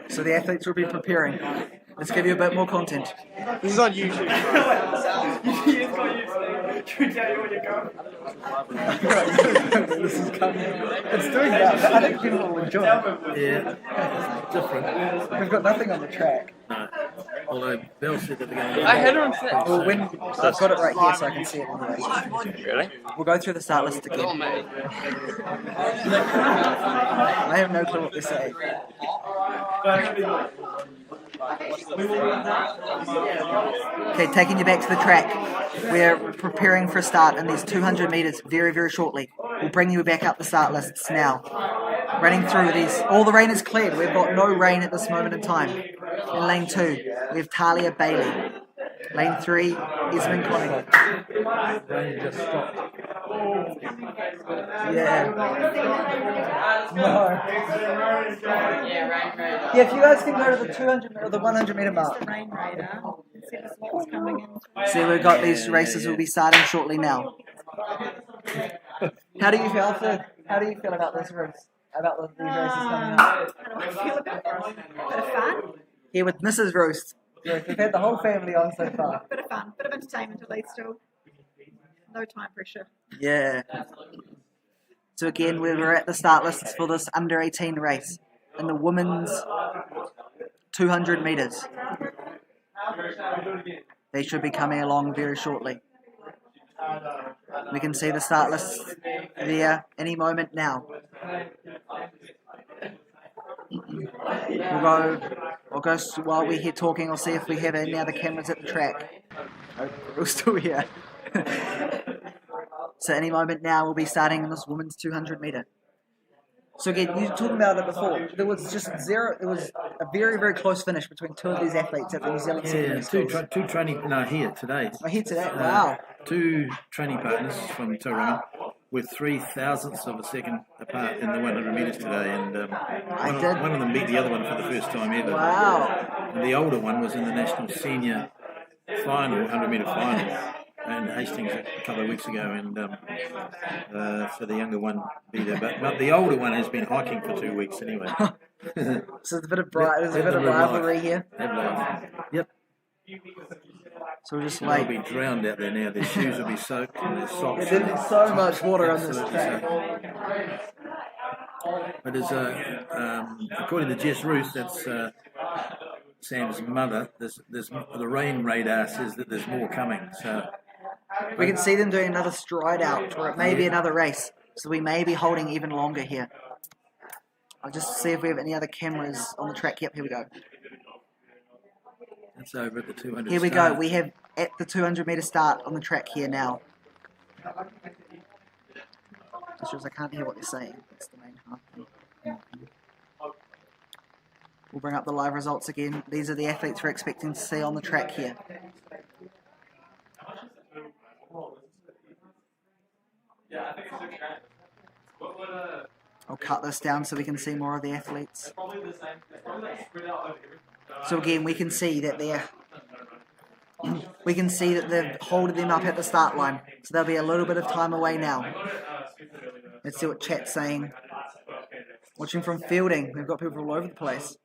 So the athletes will be preparing. Let's give you a bit more content. This is on YouTube. This is coming. It's doing that. I think people will enjoy it. Yeah, it's different. We've got nothing on the track. No. Although Bell said that they're going to... I had her on set. Well, when I've got it right here so I can see it anyway. Really? We'll go through the start list again. Oh, mate. I have no clue what they're saying. Okay, taking you back to the track. We're preparing for a start in these 200 metres very, very shortly. We'll bring you back up the start lists now. Running through these. All the rain is cleared. We've got no rain at this moment in time. In lane 2, we have Talia Bailey. Lane 3, Esmond Conning. Rain just stopped. Yeah. No. Yeah, rain radar. Yeah, if you guys can go to the 200 or the 100 metre mark. Rain radar. See the what's coming in. See, we've got these races will be starting shortly now. How do you feel about this race? About these races coming up? How do I feel about it? Bit of fun. Here with Mrs. Roast. Yeah, we've had the whole family on so far. Bit of fun. Bit of entertainment at least still. No time pressure. Yeah. So again, we're at the start lists for this under 18 race in the women's 200 metres. They should be coming along very shortly. We can see the start list there any moment now. We'll go while we're here talking. I'll see if we have any other cameras at the track. Oh, we're still here. So any moment now we'll be starting in this women's 200 metre. So again, you were talking about it before. There was just zero. It was a very, very close finish between two of these athletes at the New Zealand Yeah, Secondary two training... No, here today. Oh, here today? Wow. Two training partners from Tauranga with 0.003 of a second apart in the 100 metres today, and one of them beat the other one for the first time ever. Wow. And the older one was in the national senior final, 100 metre final, and Hastings a couple of weeks ago, and so the younger one beat her. But the older one has been hiking for 2 weeks anyway. So there's a bit of rivalry here. Yep. So we're just They'll like... be drowned out there now. Their shoes will be soaked and their socks. There'll be so much water on this track. But according to Jess Ruth, that's Sam's mother, the rain radar says that there's more coming. So we can see them doing another stride out, or it may be another race. So we may be holding even longer here. I'll just see if we have any other cameras on the track. Yep, here we go. That's over at the 200. Here we go. We have at the 200 metre start on the track here now. Just I can't hear what they're saying. That's the main half. We'll bring up the live results again. These are the athletes we're expecting to see on the track here. I'll cut this down so we can see more of the athletes. So again, we can see that they've holded them up at the start line. So there'll be a little bit of time away now. Let's see what chat's saying. Watching from fielding, we've got people all over the place.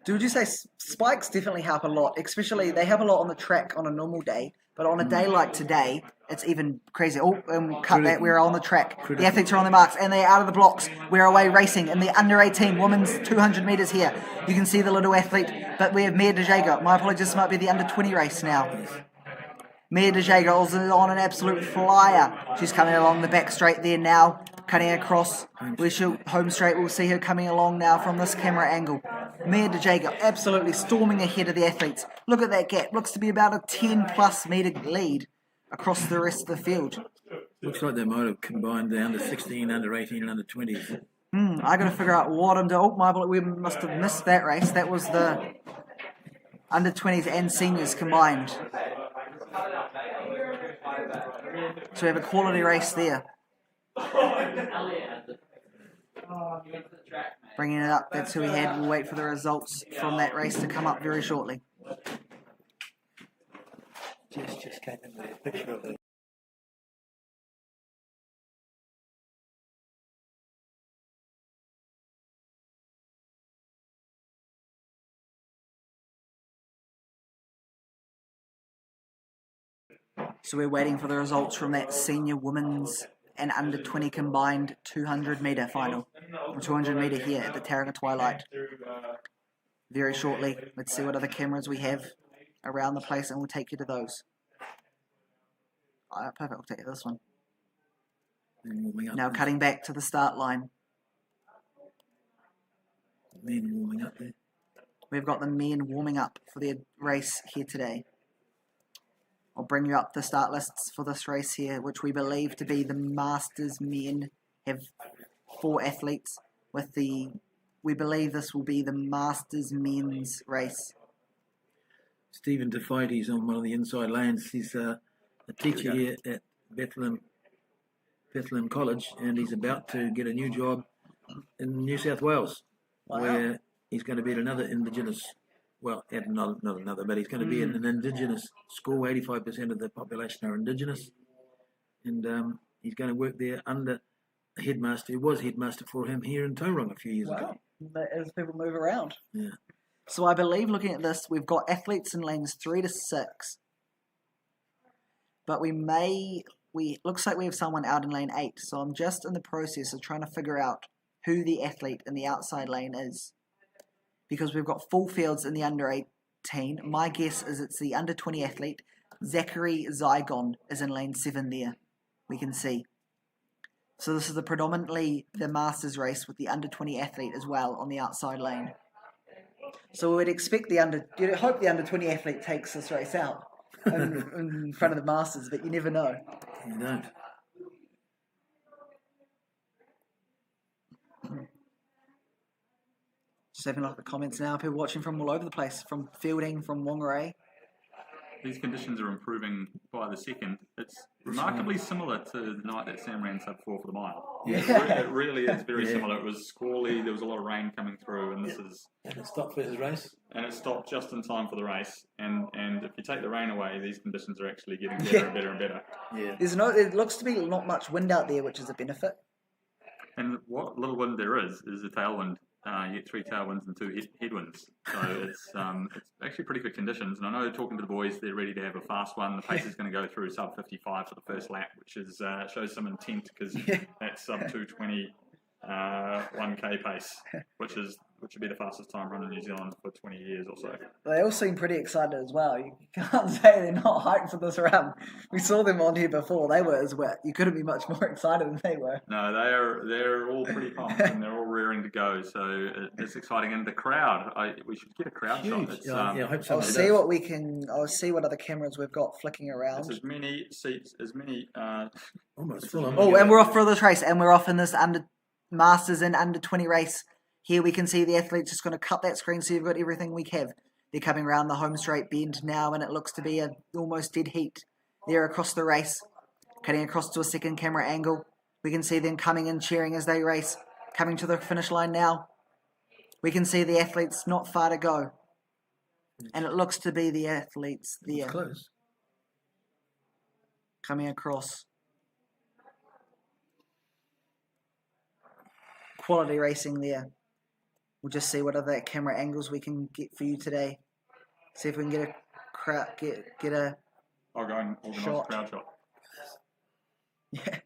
Would you say spikes definitely help a lot? Especially, they help a lot on the track on a normal day. But on a day like today, it's even crazy. Oh, cut that. We're on the track. The athletes are on their marks and they're out of the blocks. We're away racing in the under 18 women's 200 metres here. You can see the little athlete, but we have Mia De Jager. My apologies, this might be the under 20 race now. Mia De Jager is on an absolute flyer. She's coming along the back straight there now, cutting across. We shoot home straight. We'll see her coming along now from this camera angle. Mia De Jager absolutely storming ahead of the athletes. Look at that gap. Looks to be about a 10+ metre lead across the rest of the field. Looks like they might have combined the under 16, under 18 and under 20s. I got to figure out what I'm doing. Oh, my apologies, we must have missed that race. That was the under 20s and seniors combined. So we have a quality race there. Bringing it up, that's who we had. We'll wait for the results from that race to come up very shortly. Just came in with a picture of it. So we're waiting for the results from that senior women's and under 20 combined 200 metre final. 200 metre here at the Tauranga Twilight. Very shortly, let's see what other cameras we have around the place and we'll take you to those. Alright, perfect, we'll take you to this one. Now cutting back to the start line. Men warming up there. We've got the men warming up for their race here today. I'll bring you up the start lists for this race here, which we believe to be the Masters men. Have 4 athletes with the... We believe this will be the Masters men's race. Stephen DeFighty's on one of the inside lanes. He's a teacher here at Bethlehem College, and he's about to get a new job in New South Wales, where he's going to be at another Indigenous, well, at not another, but he's going to be in an Indigenous school. 85% of the population are Indigenous, and he's going to work there under a headmaster who was headmaster for him here in Tauranga a few years ago. As people move around. Yeah. So I believe, looking at this, we've got athletes in lanes 3 to 6. But looks like we have someone out in lane 8. So I'm just in the process of trying to figure out who the athlete in the outside lane is. Because we've got full fields in the under 18. My guess is it's the under 20 athlete. Zachary Zygon is in lane 7 there. We can see. So this is predominantly the Masters race with the under 20 athlete as well on the outside lane. So we'd expect you'd hope the under 20 athlete takes this race out in front of the Masters, but you never know. You don't. Just having a look at the comments now. People watching from all over the place, from Fielding, from Whangarei. These conditions are improving by the second. It's remarkably similar to the night that Sam ran sub 4 for the mile. Yeah. It really is very similar. It was squally, there was a lot of rain coming through, and this is... And it stopped for his race? And it stopped just in time for the race. And if you take the rain away, these conditions are actually getting better and better and better. Yeah. It looks to be not much wind out there, which is a benefit. And what little wind there is a tailwind. You get 3 tailwinds and 2 headwinds. So it's actually pretty good conditions. And I know, talking to the boys, they're ready to have a fast one. The pace is going to go through sub 55 for the first lap, which is shows some intent, because that's sub 220 1k pace, which would be the fastest time run in New Zealand for 20 years or so. They all seem pretty excited as well. You can't say they're not hyped for this round. We saw them on here before. They were as well. You couldn't be much more excited than they were. No, they're all pretty pumped and they're all rearing to go. So it's exciting. And the crowd, we should get a crowd shot. It's, I hope so. I'll see what we can. I'll see what other cameras we've got flicking around. It's as many seats, as many. Almost full on. Oh, and we're off for this race, and we're off in this under Masters and under 20 race. Here we can see the athletes just going to cut that screen so you've got everything we have. They're coming around the home straight bend now, and it looks to be a almost dead heat there across the race. Cutting across to a second camera angle. We can see them coming in cheering as they race. Coming to the finish line now. We can see the athletes not far to go. And it looks to be the athletes there. It's close. Coming across. Quality racing there. We'll just see what other camera angles we can get for you today. See if we can get a crowd, get a I'll go and organise a crowd shot. Yeah.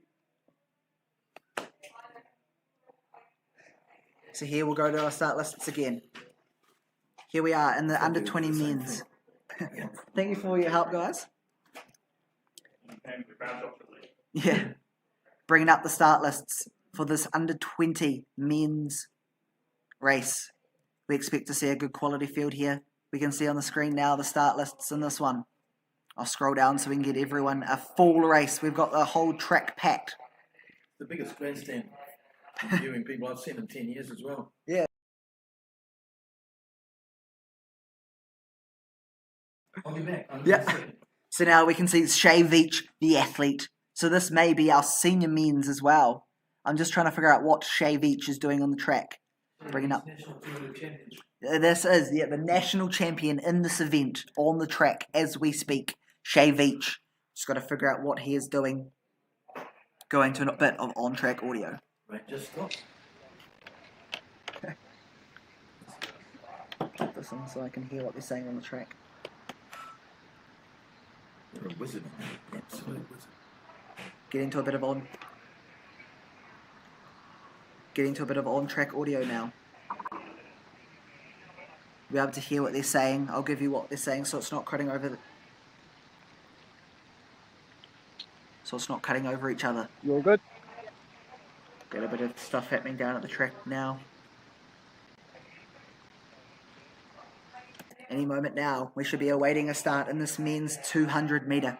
So here we'll go to our start lists again. Here we are in the under 20 men's. Thank you for your help, guys. Yeah. Bringing up the start lists for this under 20 men's race. We expect to see a good quality field here. We can see on the screen now the start lists in this one. I'll scroll down so we can get everyone a full race. We've got the whole track packed. The biggest grandstand viewing people I've seen in 10 years as well. Yeah. I'll be back. Yeah. So now we can see Shay Veach, the athlete. So this may be our senior men's as well. I'm just trying to figure out what Shay Veach is doing on the track. Bringing up. This is the national champion in this event on the track as we speak. Shay Veach. Just got to figure out what he is doing. Going to a bit of on-track audio. Right, just stop. Put this on so I can hear what they're saying on the track. You're a wizard. Absolute wizard. Getting to a bit of on-track audio now. You'll be able to hear what they're saying. I'll give you what they're saying so it's not cutting over each other. You all good? Got a bit of stuff happening down at the track now. Any moment now, we should be awaiting a start in this men's 200 metre.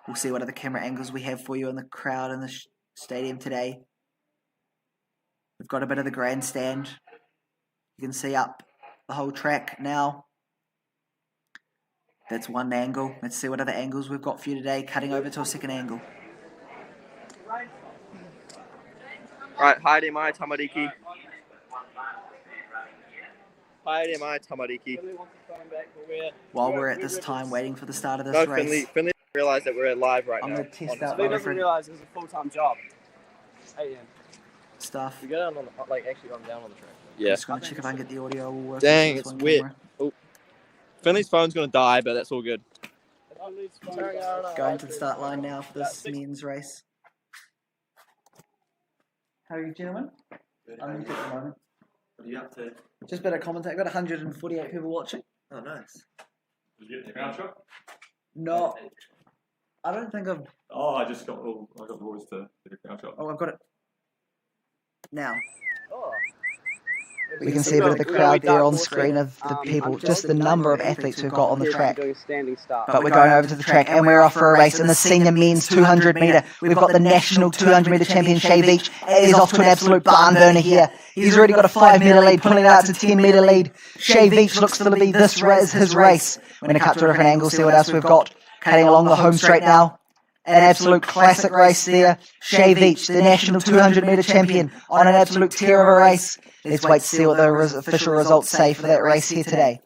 We'll see what other camera angles we have for you in the crowd in the stadium today. We've got a bit of the grandstand. You can see up the whole track now. That's one angle. Let's see what other angles we've got for you today. Cutting over to a second angle. Right, haere mai tamariki. Haere mai tamariki. While we're at this time waiting for the start of this race. Finley realised that we're live right I'm now. going to test out He my doesn't different realise it's a full-time job. 8 a.m. stuff. We go down on the, actually I'm down on the track. Yeah. Just going to check if I can get the audio all working. Dang, with it's this one weird. camera. Oh. Finley's phone's going to die, but that's all good. Going to the start line now for this men's race. How are you, gentlemen? I'm at the moment. What are you up to? Just a bit of commentary. I've got 148 people watching. Oh, nice. Did you get the crowd shot? No, I don't think I've. Oh, I got the boys to do a crowd shot. Oh, I've got it now. Oh. We can see a bit of the crowd there on screen of the people, just the number of athletes we've got on the track. But we're going over to the track and we're off for a race in the senior men's 200 metre. We've got the national 200 metre champion Shea Beach. He's off to an absolute barn burner here. He's already got a 5 metre lead, pulling it out to 10 metre lead. Shea Beach looks to be this his race. We're going to cut to a different angle, see what else we've got. Cutting along the home straight now. An absolute classic race there. Shea Beach, the national 200 metre champion, on an absolute tear of a race. Let's wait to see what the official results say for that race here today.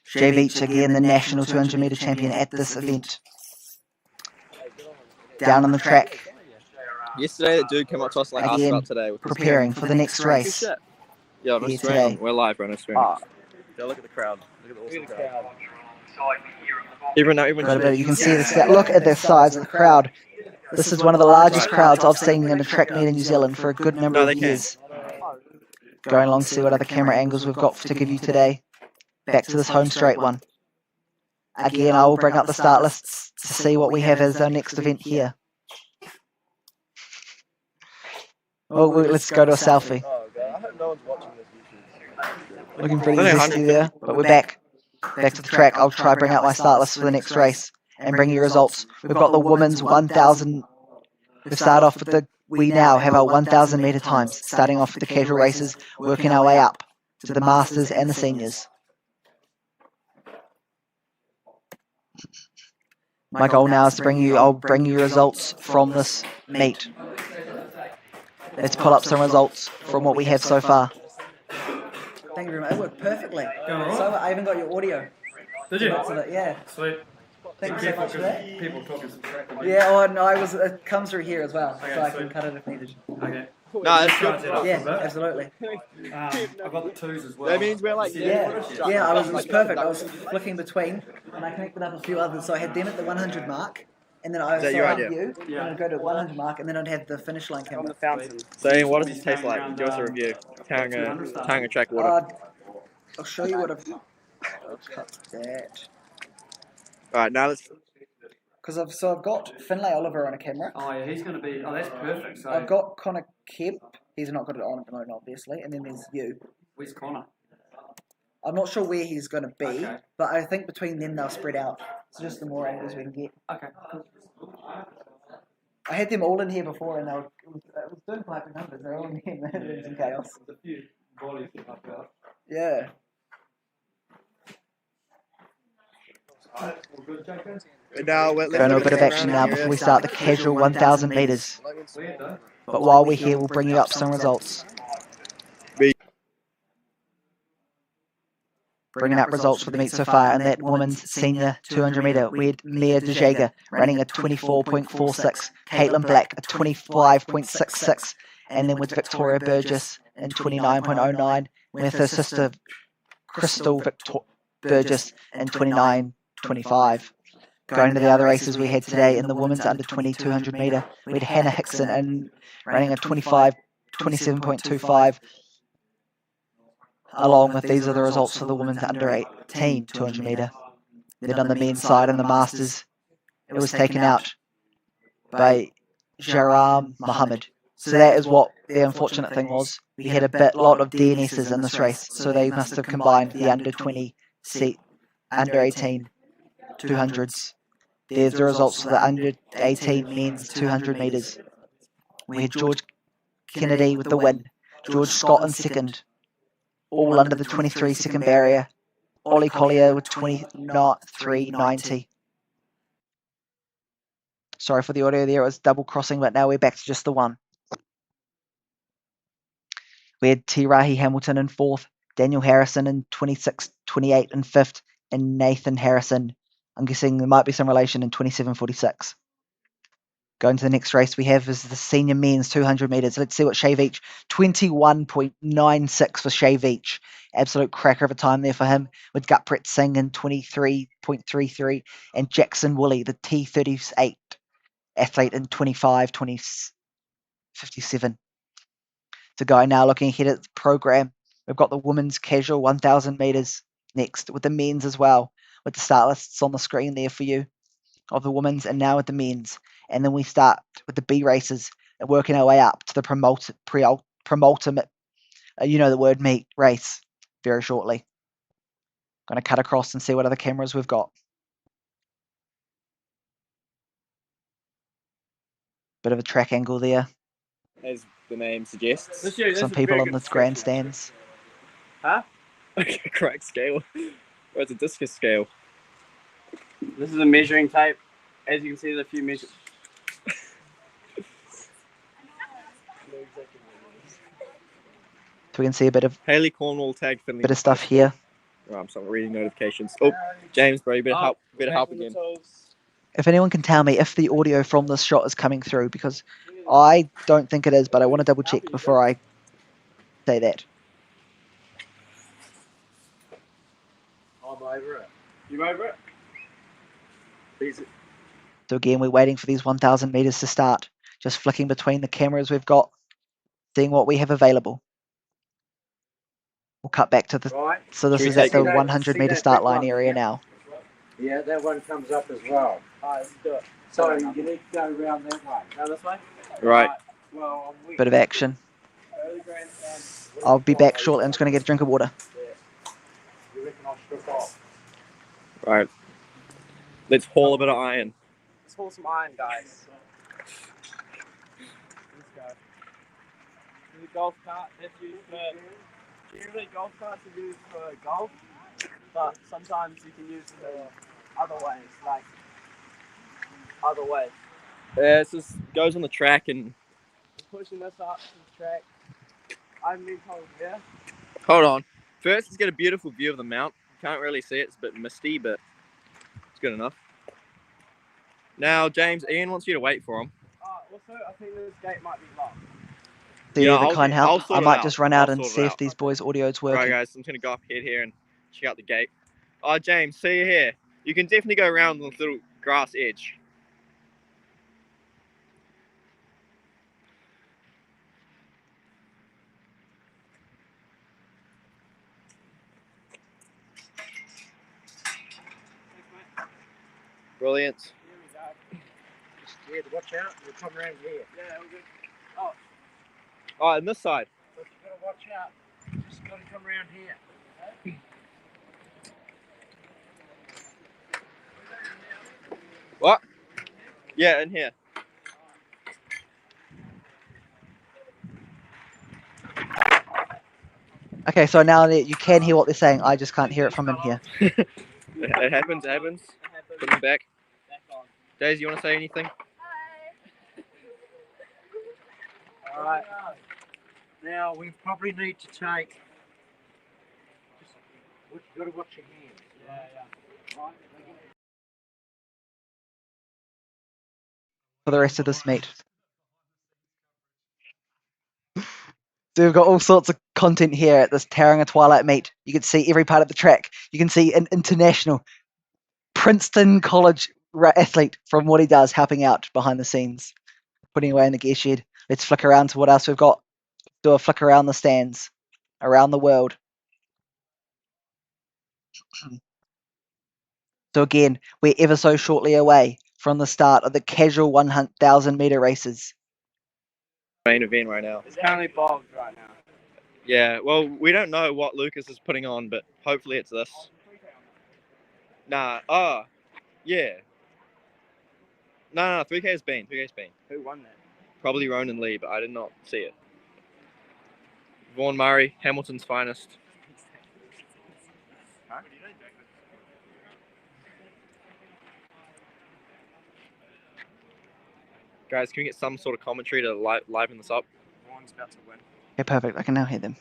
Shea Beach, again, the national 200 metre champion at this event. Down on the track. Yesterday, that dude came up to us like asked about today. Preparing for the next race. Yeah, I'm Here streaming. today. We're live right now streaming. Yeah, look at the crowd. Look at the awesome crowd. You can see look at the size of the crowd. This is one of the largest crowds I've seen in a track meet in New Zealand for a good number of years. Going along to see what other camera angles we've got to give you today. Back to this home straight one. Again, I will bring up the start lists to see what we have as our next event here. Oh, let's go to a selfie. Oh, God. I hope no one's watching this. Looking pretty zesty there, but we're back. Back to the track. I'll try bring out my start list for the next race and bring you results. We've got the women's 1,000. We start off with we now have our 1,000 metre times, starting off with the casual races, working our way up to the masters and the seniors. My goal now is to I'll bring you results from this meet. Let's pull up some results from what we have so far. Thank you very much. It worked perfectly. So I even got your audio. Did you? Yeah. Sweet. Thanks so much for that. People talking some track. Yeah, oh no, it comes through here as well, so I can cut it if needed. Okay. No, that's good. Yeah, absolutely. I've got the twos as well. That means we're like... Yeah, it was perfect. I was flicking between, and I connected up a few others, so I had them at the 100 mark, and then I and I'd go to 100 mark, and then I'd have the finish line camera. So Ian, what does it taste like? Give us a review. Tauranga track water. I'll show you what I've cut that. Alright, now let's... Because I've got Finlay Oliver on a camera. Oh yeah, he's going to be... Oh, that's perfect. So I've got Connor Kemp. He's not got it on at the moment, obviously. And then there's you. Where's Connor? I'm not sure where he's going to be, but I think between them they'll spread out. So just the more angles we can get. Okay, cool. I had them all in here before, and it was doing quite the numbers. They're all in here, and there's some chaos. There's a few volleys to knock out. Yeah. Now, going to a bit of action now before we start the casual 1,000 metres. But while we're here, we'll bring you up some results. Bringing up results for the meet so far, and that women's senior 200 metre, we had Mia De Jager running a 24.46, Caitlin Black a 25.66, and then with Victoria Burgess in 29.09, with her sister Crystal Burgess in 29.25. Going to the other races we had today in the women's under 20 200 metre, we had Hannah Hickson and running a 27.25. Along with these are the results for the women's under 18 200 metre. Then on the men's side in the Masters, it was taken out by Jaram Muhammad. So that is what the unfortunate thing was. We had a lot of DNSs in this race, so they must have combined the under 20, under 18 200s. There's the results for the under 18 men's 200 metres. We had George Kennedy with the win, George Scott in second, all under the 23 second barrier. Ollie Collier with 23.90. Sorry for the audio there, it was double crossing, but now we're back to just the one. We had T. Rahi Hamilton in fourth, Daniel Harrison in 26.28 in fifth, and Nathan Harrison, I'm guessing there might be some relation, in 27.46. Going to the next race we have is the senior men's 200 metres. Let's see what Shay Veach, 21.96 for Shay Veach. Absolute cracker of a time there for him, with Gutpret Singh in 23.33 and Jackson Woolley, the T38 athlete, in 25.57. To go now, looking ahead at the program, we've got the women's casual 1,000 metres next, with the men's as well, with the start lists on the screen there for you of the women's and now with the men's. And then we start with the B races and working our way up to the penultimate, you know the word, meet race very shortly. Going to cut across and see what other cameras we've got. Bit of a track angle there. As the name suggests. Some people on the grandstands. Huh? Correct scale. Or it's a discus scale. This is a measuring tape. As you can see, there's a few measures. So we can see a bit of Haley Cornwall tag Finley. Bit of stuff here. Oh, I'm sorry, reading notifications. Oh, James, bro, you better help. Better help again. If anyone can tell me if the audio from this shot is coming through, because I don't think it is, but I want to double check before I say that. I'm over it. You over it? Please. So again, we're waiting for these 1,000 metres to start. Just flicking between the cameras we've got, seeing what we have available. We'll cut back to the... Right. So this is at the 100 metre start line area now. Yeah, that one comes up as well. Alright, let's do it. Sorry, you need to go around that way. Go this way? Right. Well, Bit of action. I'll be back shortly. I'm just going to get a drink of water. You reckon I'll strip off? Right. Let's haul a bit of iron. Let's haul some iron, guys. Let's go. The golf cart that's used for... Usually golf carts are used for golf, but sometimes you can use them in other ways, like other ways. Yeah, it just goes on the track and... Pushing this up to the track. I'm being told here. Hold on. First, let's get a beautiful view of the mount. Can't really see it, it's a bit misty, but it's good enough. Now, James, Ian wants you to wait for him. Also, I think this gate might be locked. See Yeah, the kind help. I might just run out and sort it see if out. these boys' audio is working. Right, guys, I'm just going to go up ahead here and check out the gate. Oh, James, see you here. You can definitely go around this little grass edge. Brilliant. Yeah, watch out. We'll come around here. Yeah, we're good. Oh. Oh, and this side. But you gotta watch out. Just gotta come around here. What? Yeah, in here. Okay, so now that you can hear what they're saying, I just can't hear it from in here. It happens, it happens. Put them back. Daisy, you want to say anything? Alright. Now we probably need to take. You gotta watch your hands. Yeah. Right. For the rest of this meet. So we've got all sorts of content here at this Tauranga Twilight meet. You can see every part of the track. You can see an international Princeton College athlete from what he does, helping out behind the scenes, putting away in the gear shed. Let's flick around to what else we've got. Do a flick around the stands, around the world. So again, we're ever so shortly away from the start of the casual 1,000 meter races. Main event right now. It's currently bogged right now. Yeah, well, we don't know what Lucas is putting on, but hopefully it's this. Nah, yeah. No, 3K's been. 3K's been. Who won that? Probably Ronan Lee, but I did not see it. Vaughan Murray, Hamilton's finest. Huh? Guys, can we get some sort of commentary to liven this up? Vaughan's about to win. Okay, perfect. I can now hear them.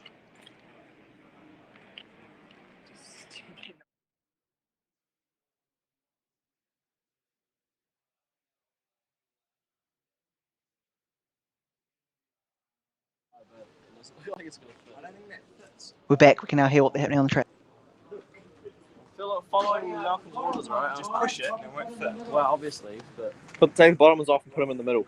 We're back. We can now hear what's happening on the track. Following Malcolm's orders, right? Just push it and it won't fit. Well, obviously, but... Take the bottoms off and put them in the middle.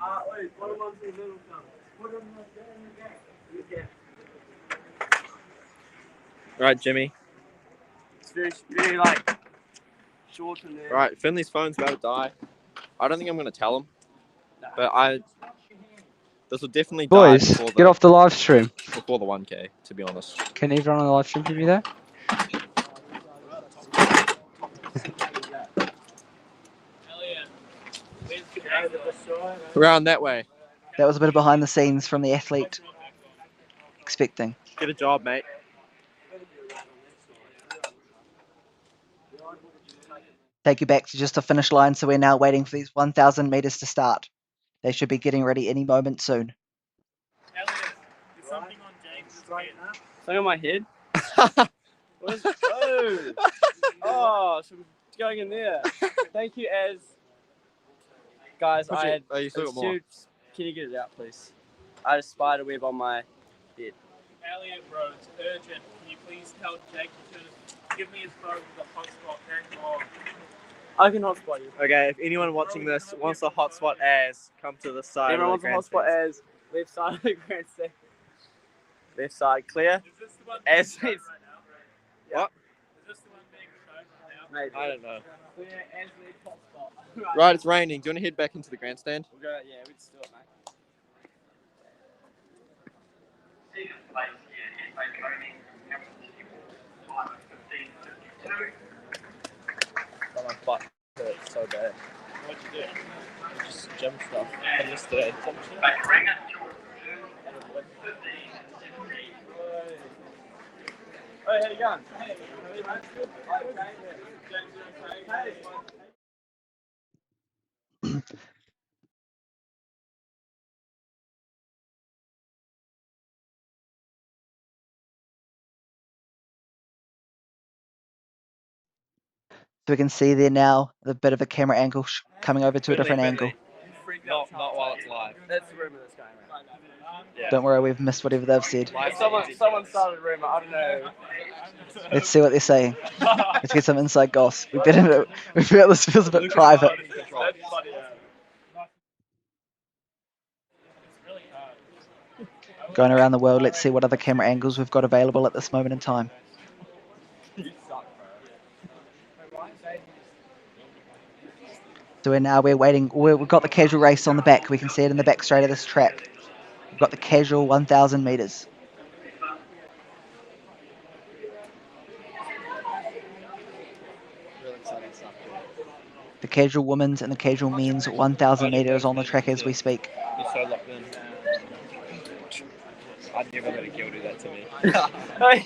Right, Jimmy. It's very like, short in there. Right, Finley's phone's about to die. I don't think I'm going to tell him. But this will definitely die Boys, before get off the live stream. Before the 1K, to be honest. Can everyone on the live stream hear me there? Around that way. That was a bit of behind the scenes from the athlete. Expecting. Get a job, mate. Take you back to just the finish line, so we're now waiting for these 1,000 meters to start. They should be getting ready any moment soon. Something on James's head. Something on my head? What is oh, so it's going in there. Thank you, Az. Guys, I had... you still got more. Can you get it out, please? I had a spider web on my head. Elliot Rose, urgent. Can you please tell Jake to give me his phone with a hotspot back on? I can hotspot you. Okay, if anyone watching this wants a hotspot Az, come to the side. Everyone of the wants a hotspot Az. Left side of the grandstand. Left side clear. Is this the one Az. being shown right now? What? Is this the one being shown right now? Maybe. I don't know. Clear Az left hotspot. Right, it's raining. Do you want to head back into the grandstand? We'll go, yeah, we just do it, mate. Second place here is a training time of 15:52. Oh, my butt hurts so bad. What'd you do? Just gym stuff. From yesterday. Tauranga, 15:50. Hey, how you going? Hey, good. Okay. Hey. So we can see there now a bit of a camera angle coming over to a different angle. Not while it's live. That's the rumour that's going around. Yeah. Don't worry, we've missed whatever they've said. Someone started a rumour, I don't know. Let's see what they're saying. Let's get some inside goss. We feel this feels a bit private. Going around the world, let's see what other camera angles we've got available at this moment in time. So we're waiting. We've got the casual race on the back. We can see it in the back straight of this track. We've got the casual 1,000 meters. The casual women's and the casual men's 1,000 meters on the track as we speak. You're so locked in. I'd never let a girl do that to me. Hey,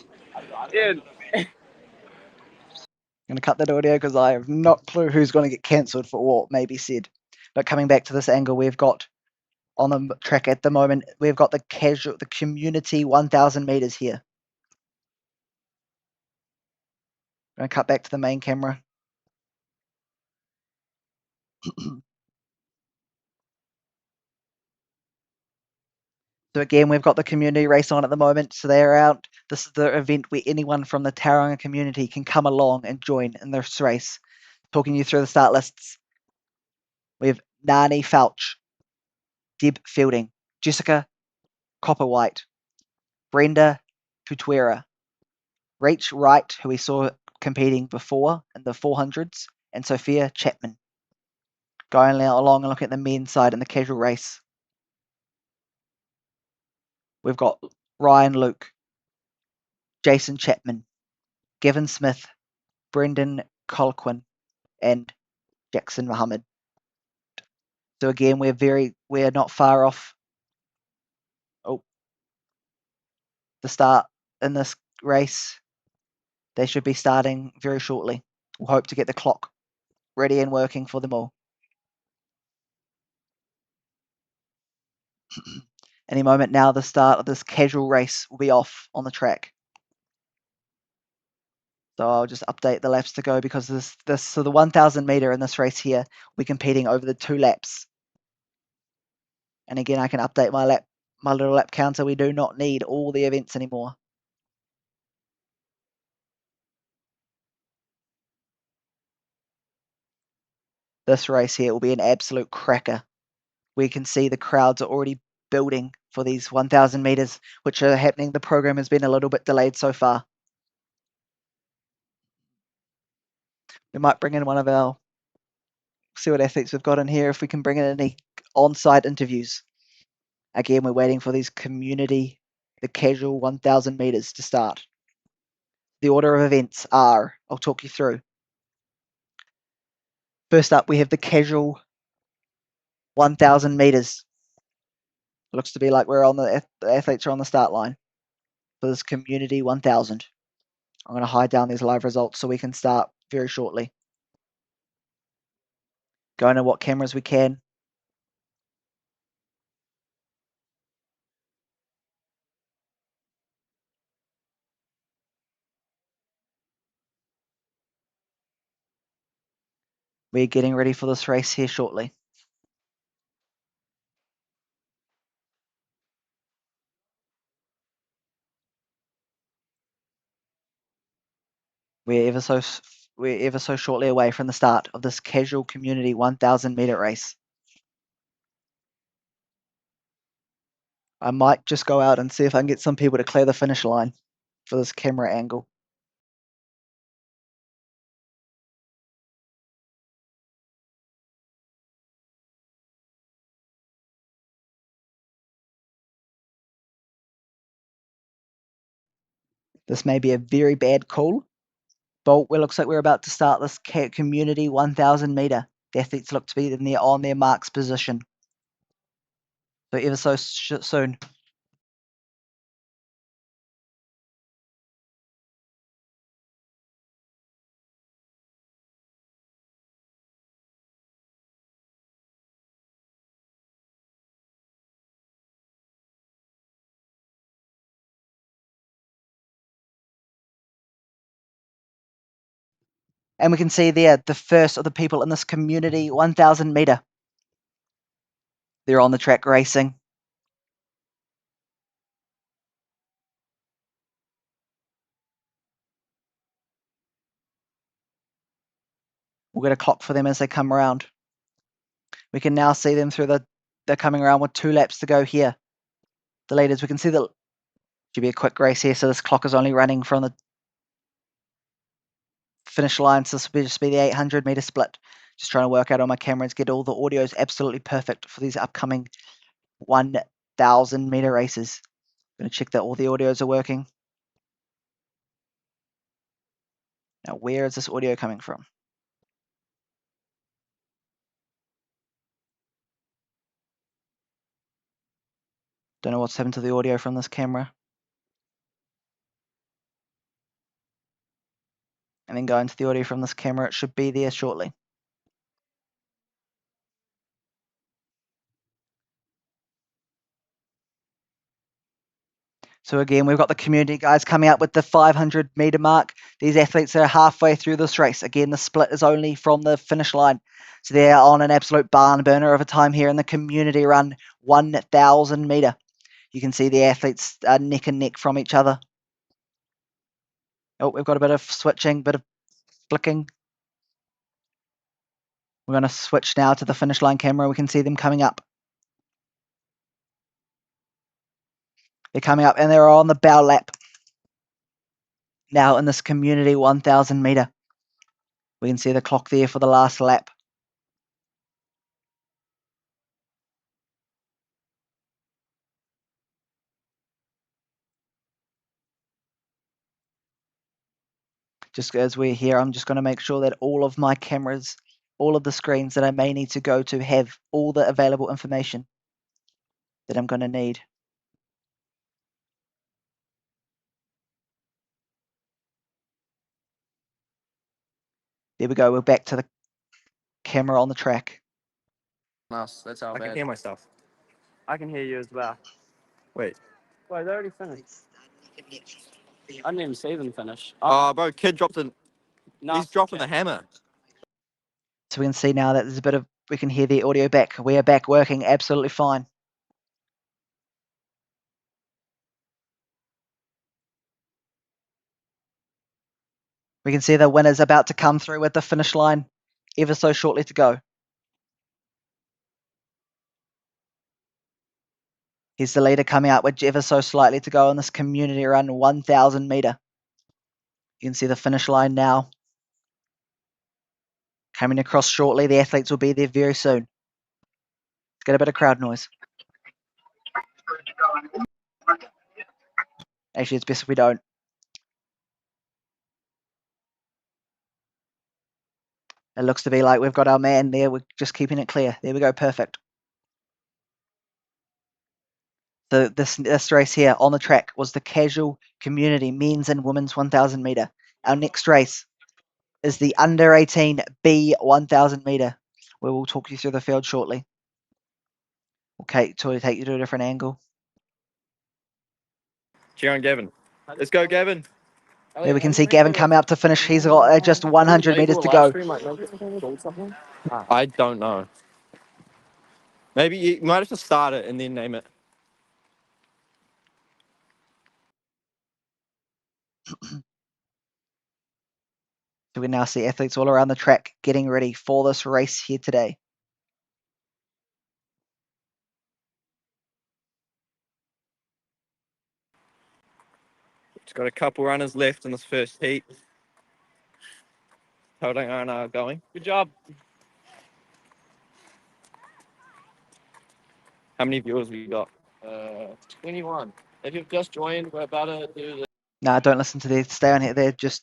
dude. I'm going to cut that audio because I have not clue who's going to get cancelled for what may be said. But coming back to this angle, we've got on the track at the moment, we've got the community 1,000 meters here. I'm going to cut back to the main camera. So again, we've got the community race on at the moment. So they're out. This is the event where anyone from the Tauranga community can come along and join in this race. Talking you through the start lists. We have Nani Felch, Deb Fielding, Jessica Copperwhite, Brenda Tutuera, Rach Wright, who we saw competing before in the 400s, and Sophia Chapman. Going along and looking at the men's side in the casual race, we've got Ryan Luke, Jason Chapman, Gavin Smith, Brendan Colquhoun, and Jackson Muhammad. So again, we're not far off the start in this race. They should be starting very shortly. We'll hope to get the clock ready and working for them all. Any moment now, the start of this casual race will be off on the track. So I'll just update the laps to go because so the 1,000 meter in this race here, we're competing over the 2 laps. And again, I can update my little lap counter. We do not need all the events anymore. This race here will be an absolute cracker. We can see the crowds are already building for these 1,000 meters, which are happening. The program has been a little bit delayed so far. We might bring in one of our, see what athletes we've got in here, if we can bring in any on-site interviews. Again, we're waiting for these the casual 1,000 meters to start. The order of events are, I'll talk you through. First up, we have the casual 1,000 meters. Looks to be like the athletes are on the start line for this community 1,000. I'm going to hide down these live results so we can start very shortly. Going to what cameras we can. We're getting ready for this race here shortly. We're ever so shortly away from the start of this casual community 1,000 meter race. I might just go out and see if I can get some people to clear the finish line for this camera angle. This may be a very bad call, but it looks like we're about to start this community 1,000 meter. The athletes look to be on their marks position. So ever so soon. And we can see there the first of the people in this community 1,000 meter. They're on the track racing. We'll get a clock for them as they come around. We can now see them they're coming around with 2 laps to go here. The leaders, we can see that should be a quick race here, so this clock is only running from the finish line, so this will just be the 800 meter split. Just trying to work out on my cameras, get all the audios absolutely perfect for these upcoming 1,000 meter races. I'm going to check that all the audios are working. Now, where is this audio coming from? Don't know what's happened to the audio from this camera. And then go into the audio from this camera. It should be there shortly. So again, we've got the community guys coming up with the 500 meter mark. These athletes are halfway through this race. Again, the split is only from the finish line. So they're on an absolute barn burner of a time here in the community run 1,000 meter. You can see the athletes are neck and neck from each other. Oh, we've got a bit of switching, bit of flicking. We're going to switch now to the finish line camera. We can see them coming up. They're coming up and they're on the bow lap. Now in this community 1,000 metre. We can see the clock there for the last lap. Just as we're here, I'm just going to make sure that all of my cameras, all of the screens that I may need to go to have all the available information that I'm going to need. There we go. We're back to the camera on the track. Us, that's how I can bad. hear myself. I can hear you as well. Wait. Wait, they already finished. I didn't even see them finish. Oh, bro, kid dropped an. No, He's dropping the hammer. So we can see now that there's a bit of, we can hear the audio back. We are back working absolutely fine. We can see the winner's about to come through with the finish line ever so shortly to go. Here's the leader coming up with ever so slightly to go on this community run 1,000 metre. You can see the finish line now. Coming across shortly, the athletes will be there very soon. Let's get a bit of crowd noise. Actually, it's best if we don't. It looks to be like we've got our man there. We're just keeping it clear. There we go. Perfect. So this race here on the track was the casual community men's and women's 1,000 metre. Our next race is the under 18 B 1,000 metre. We will talk you through the field shortly. Okay, to take you to a different angle. Cheer on Gavin. Let's go, Gavin. There we can see Gavin coming up to finish. He's got just 100 metres to go. I don't know. Maybe you might have to start it and then name it. So we now see athletes all around the track getting ready for this race here today. It's got a couple runners left in this first heat. Tauranga going. Good job. How many viewers have you got? 21. If you've just joined, we're about to do the. No, don't listen to these. Stay on here. They're just,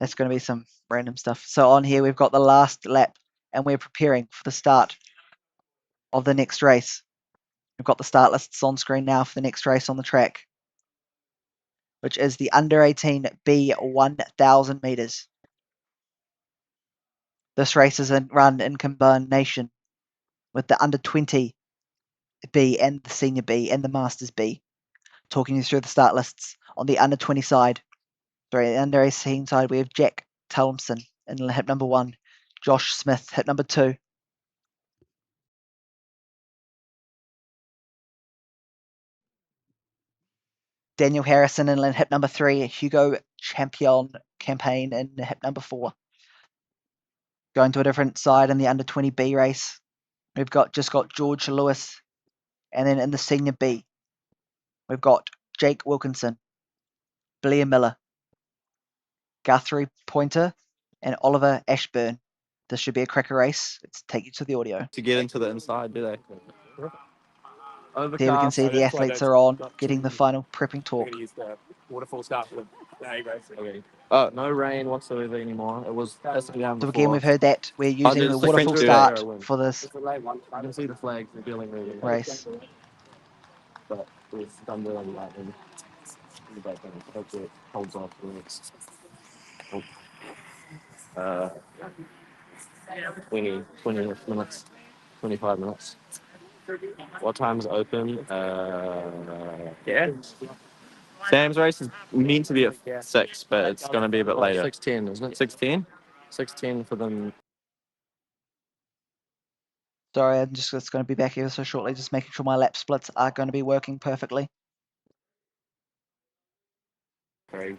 that's going to be some random stuff. So on here, we've got the last lap and we're preparing for the start of the next race. We've got the start lists on screen now for the next race on the track, which is the under 18 B 1,000 metres. This race is run in combination with the under 20 B and the senior B and the Masters B. Talking you through the start lists on the under 20 side. Sorry, the under 18 side, we have Jack Thompson in hip number 1, Josh Smith, hip number 2. Daniel Harrison in hip number 3, Hugo Champion Campaign in hip number 4. Going to a different side in the under 20 B race, we've got George Lewis, and then in the senior B, we've got Jake Wilkinson, Blair Miller, Guthrie Pointer, and Oliver Ashburn. This should be a cracker race. Let's take you to the audio. To get into the inside, do they? There we can see the athletes are on, getting the final prepping talk. Waterfall start with the no rain whatsoever anymore. It was pissing down So before. again, we've heard that we're using the waterfall start for this I can see the flags revealing really race. but we've done really light and hopefully it holds off for the next 20 minutes, 25 minutes. What time's open? Yeah. Sam's race is meant to be at 6, but it's going to be a bit later. 6:10, isn't it? 6:10? 6:10 for them. Sorry, it's going to be back here so shortly, just making sure my lap splits are going to be working perfectly. Craig.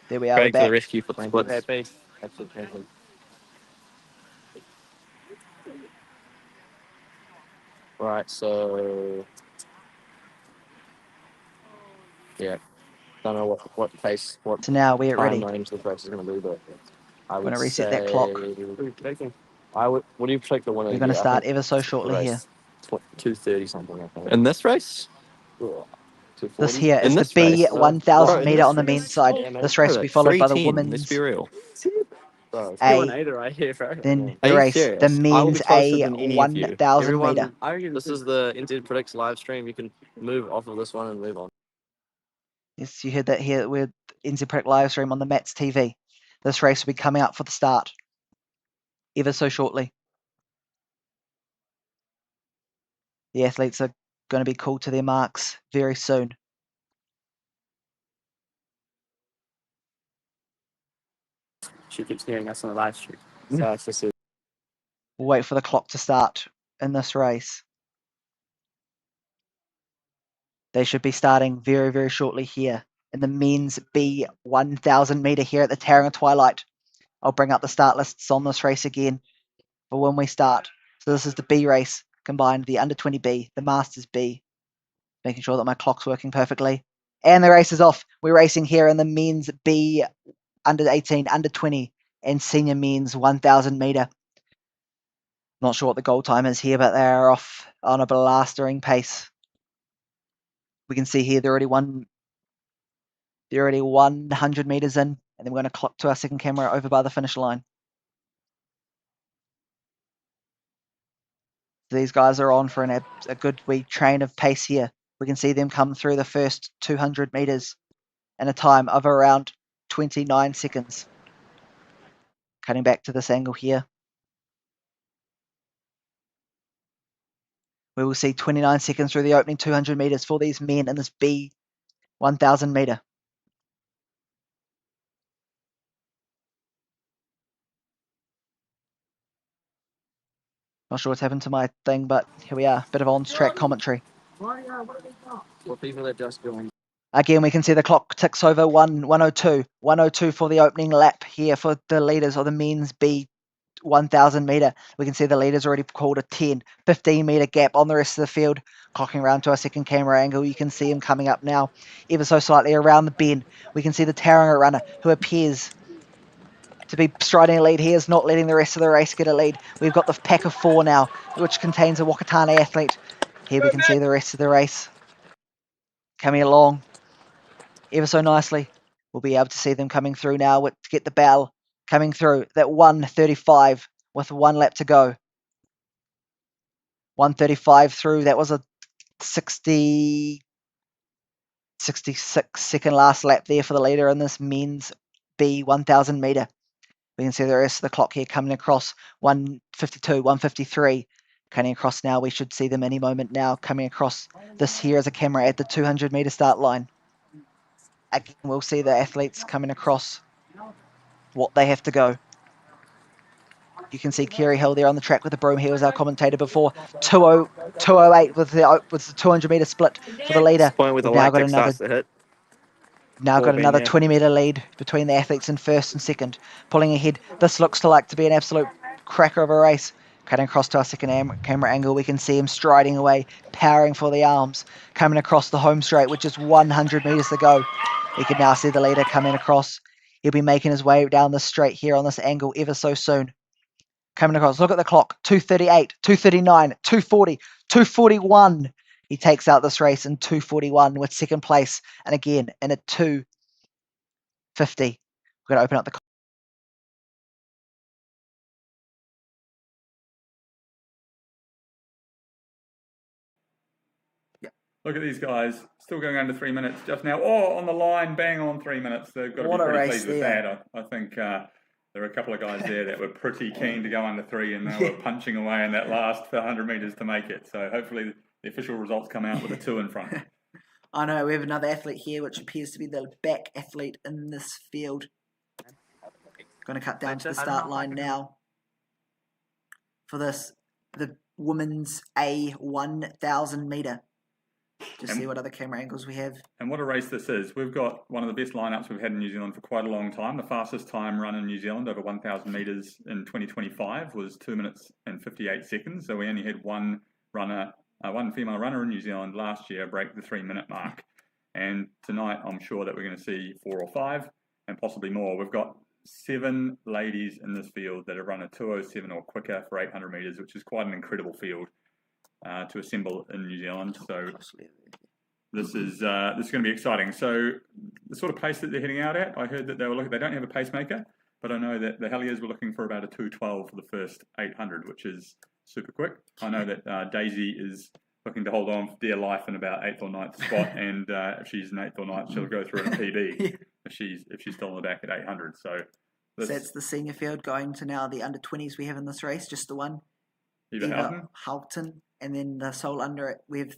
There we are, Craig we're to the back. rescue for the splits. Absolutely. Right, so yeah, don't know what pace, what So now we're time ready. range the race is going to be, but I I'm would going to reset say that clock. I would. What do you predict the winner? We're going to I start think ever so the shortly here. race 2:30 something like that. In this race? This 2:40? here is In the this B race? 1000 Bro, in meter this on the race? men's side. Yeah, man. This race Bro, will be that's followed by the 3:10. Let's be women's real. Bro, it's A. Q&A right here, bro. Then Are the you race, the serious? I will be men's closer A than any of you. 1000 meter. Everyone, I reckon this is the NZ Predicts live stream. You can move off of this one and move on. Yes, you heard that here with NZ Predict live stream on the Mats TV. This race will be coming up for the start ever so shortly. The athletes are going to be called to their marks very soon. She keeps hearing us on the live stream. So it's just We'll wait for the clock to start in this race. They should be starting very, very shortly here in the men's B 1000 meter here at the Tauranga Twilight. I'll bring up the start lists on this race again for when we start. So this is the B race combined, the under 20 B, the Masters B. Making sure that my clock's working perfectly. And the race is off. We're racing here in the men's B under 18, under 20, and senior men's 1000 meter. Not sure what the goal time is here, but they're off on a blastering pace. We can see here they're already 100 meters in, and then we're going to clock to our second camera over by the finish line. These guys are on for a good wee train of pace here. We can see them come through the first 200 meters in a time of around 29 seconds. Cutting back to this angle here. We will see 29 seconds through the opening 200 meters for these men in this B 1000 meter. Not sure what's happened to my thing, but here we are. Bit of on-track commentary. for people that just joined. Again, we can see the clock ticks over 102. 102 for the opening lap here for the leaders of the men's B 1000 meter. We can see the leaders already called a 10, 15 meter gap on the rest of the field. Clocking around to our second camera angle, you can see him coming up now, ever so slightly around the bend. We can see the Tauranga runner, who appears to be striding a lead. He is not letting the rest of the race get a lead. We've got the pack of four now, which contains a Wakatane athlete. Here we can see the rest of the race coming along ever so nicely. We'll be able to see them coming through now to get the bell coming through. That 1:35 with 1 lap to go. 1:35 through. That was a 66 second last lap there for the leader in this men's B 1000 meter. We can see the rest of the clock here coming across 1:52, 1:53. Coming across now, we should see them any moment now coming across this here as a camera at the 200 meter start line. Again, we'll see the athletes coming across what they have to go. You can see Kerry Hill there on the track with the broom. He was our commentator before. 2:08 with the 200 meter split for the leader. Point with the We've now got lactic another starts to hit. Now got Been another here. 20 meter lead between the athletes in first and second. Pulling ahead. This looks to be an absolute cracker of a race. Cutting across to our second camera angle, we can see him striding away, powering for the arms, coming across the home straight with just 100 meters to go. We can now see the leader coming across. He'll be making his way down the straight here on this angle ever so soon. Coming across, look at the clock, 2:38, 2:39, 2:40, 2:41. He takes out this race in 2:41 with second place, and again in a 2:50. We're going to open up the Look at these guys, still going under 3 minutes just now. Oh, on the line, bang on 3 minutes. They've got to What be a pretty race pleased with there. that. I think there were a couple of guys there that were pretty keen to go under 3, and they were punching away in that last 100 metres to make it. So hopefully the official results come out with a 2 in front. I know, we have another athlete here, which appears to be the back athlete in this field. Going to cut down to the start line now. For this, the women's A 1000 meter. Just see what other camera angles we have. And what a race this is. We've got one of the best lineups we've had in New Zealand for quite a long time. The fastest time run in New Zealand over 1,000 metres in 2025 was 2 minutes and 58 seconds. So we only had one female runner in New Zealand last year break the 3-minute mark. And tonight, I'm sure that we're going to see 4 or 5 and possibly more. We've got 7 ladies in this field that have run a 2:07 or quicker for 800 metres, which is quite an incredible field to assemble in New Zealand. So this is going to be exciting. So the sort of pace that they're heading out at, I heard that they don't have a pacemaker, but I know that the Helliers were looking for about a 2:12 for the first 800, which is super quick. I know that Daisy is looking to hold on for dear life in about 8th or 9th spot, and if she's in 8th or 9th, she'll go through in a PB if she's still in the back at 800. So that's the senior field going to now the under 20s we have in this race, just the one. Eva Houghton, and then the sole under it, we have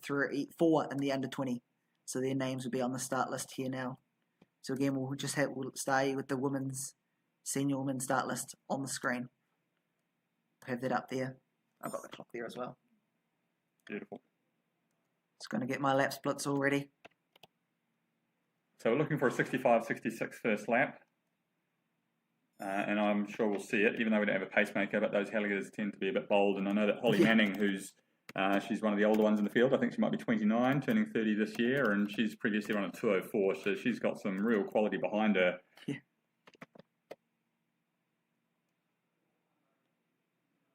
4 in the under 20. So their names will be on the start list here now. So again, we'll start with the senior women's start list on the screen. Have that up there. I've got the clock there as well. Beautiful. Just going to get my lap splits all ready. So we're looking for a 65-66 first lap. And I'm sure we'll see it, even though we don't have a pacemaker, but those Helliers tend to be a bit bold. And I know that Holly Manning, she's one of the older ones in the field. I think she might be 29, turning 30 this year, and she's previously run a 2:04, so she's got some real quality behind her. Yeah.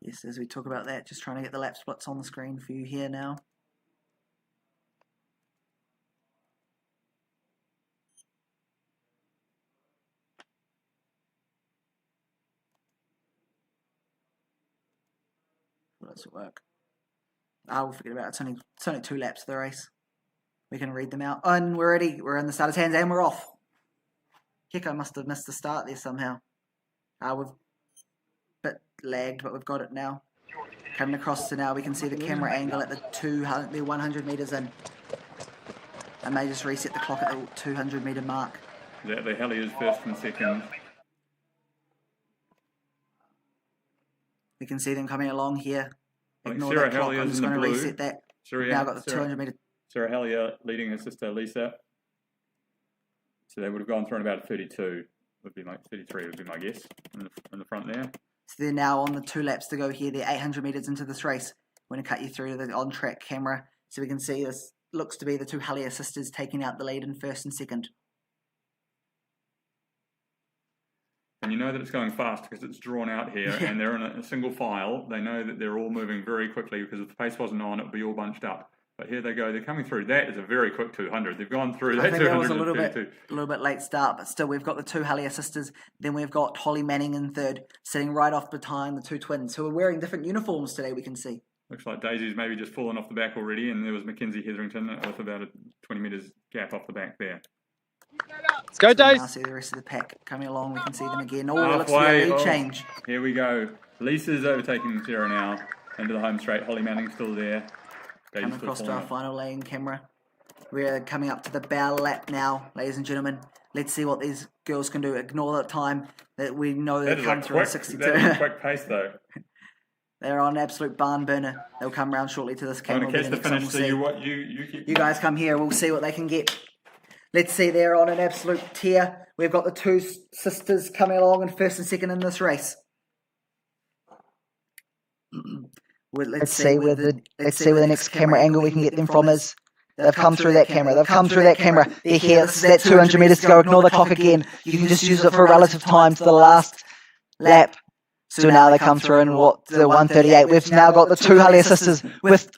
Yes, as we talk about that, just trying to get the lap splits on the screen for you here now. Does it work? We'll forget about it. It's only 2 laps of the race. We can read them out. And we're ready. We're in the starter's hands and we're off. Heck, I must have missed the start there somehow. We've a bit lagged, but we've got it now. Coming across to now, we can see the camera angle at the 100 metres in. I may just reset the clock at the 200 metre mark. The Helliers first and second. We can see them coming along here. Ignore Sarah that clock. I'm Hellier's just in the going to blue. reset that. Sarah, Now got the 200 metre. Sarah Hellier leading her sister Lisa. So they would have gone through in about 32. 33 would be my guess in the front there. So they're now on the 2 laps to go here. They're 800 metres into this race. I'm going to cut you through to the on-track camera so we can see this looks to be the 2 Hellier sisters taking out the lead in first and second. And you know that it's going fast because it's drawn out here and they're in a single file. They know that they're all moving very quickly because if the pace wasn't on, it would be all bunched up. But here they go. They're coming through. That is a very quick 200. They've gone through that 200. I think that was a little bit late start, but still we've got the 2 Hellier sisters. Then we've got Holly Manning in third, sitting right off behind the 2 twins who are wearing different uniforms today, we can see. Looks like Daisy's maybe just fallen off the back already, and there was Mackenzie Hetherington with about a 20 metres gap off the back there. Let's go, Daisy. Now see the rest of the pack coming along. We can see them again. Oh, it looks to be a lead change. Here we go. Lisa's overtaking Sarah now into the home straight. Holly Manning's still there. Coming across to our final lane camera. We're coming up to the bow lap now, ladies and gentlemen. Let's see what these girls can do. Ignore the time that we know they come through at 62. That is a quick pace though. They're on an absolute barn burner. They'll come around shortly to this camera. I'm going to catch the finish, so you keep... You guys come here, we'll see what they can get. Let's see, they're on an absolute tear. We've got the 2 sisters coming along in first and second in this race. Let's see where the next camera angle we can get them from is. They've come through that camera. They've come through that camera. They're here. This is that 200 metres to go. Ignore the clock again. You can just use it for relative time to the last lap. So now they come through in the 138. We've now got the 2 Hellier sisters with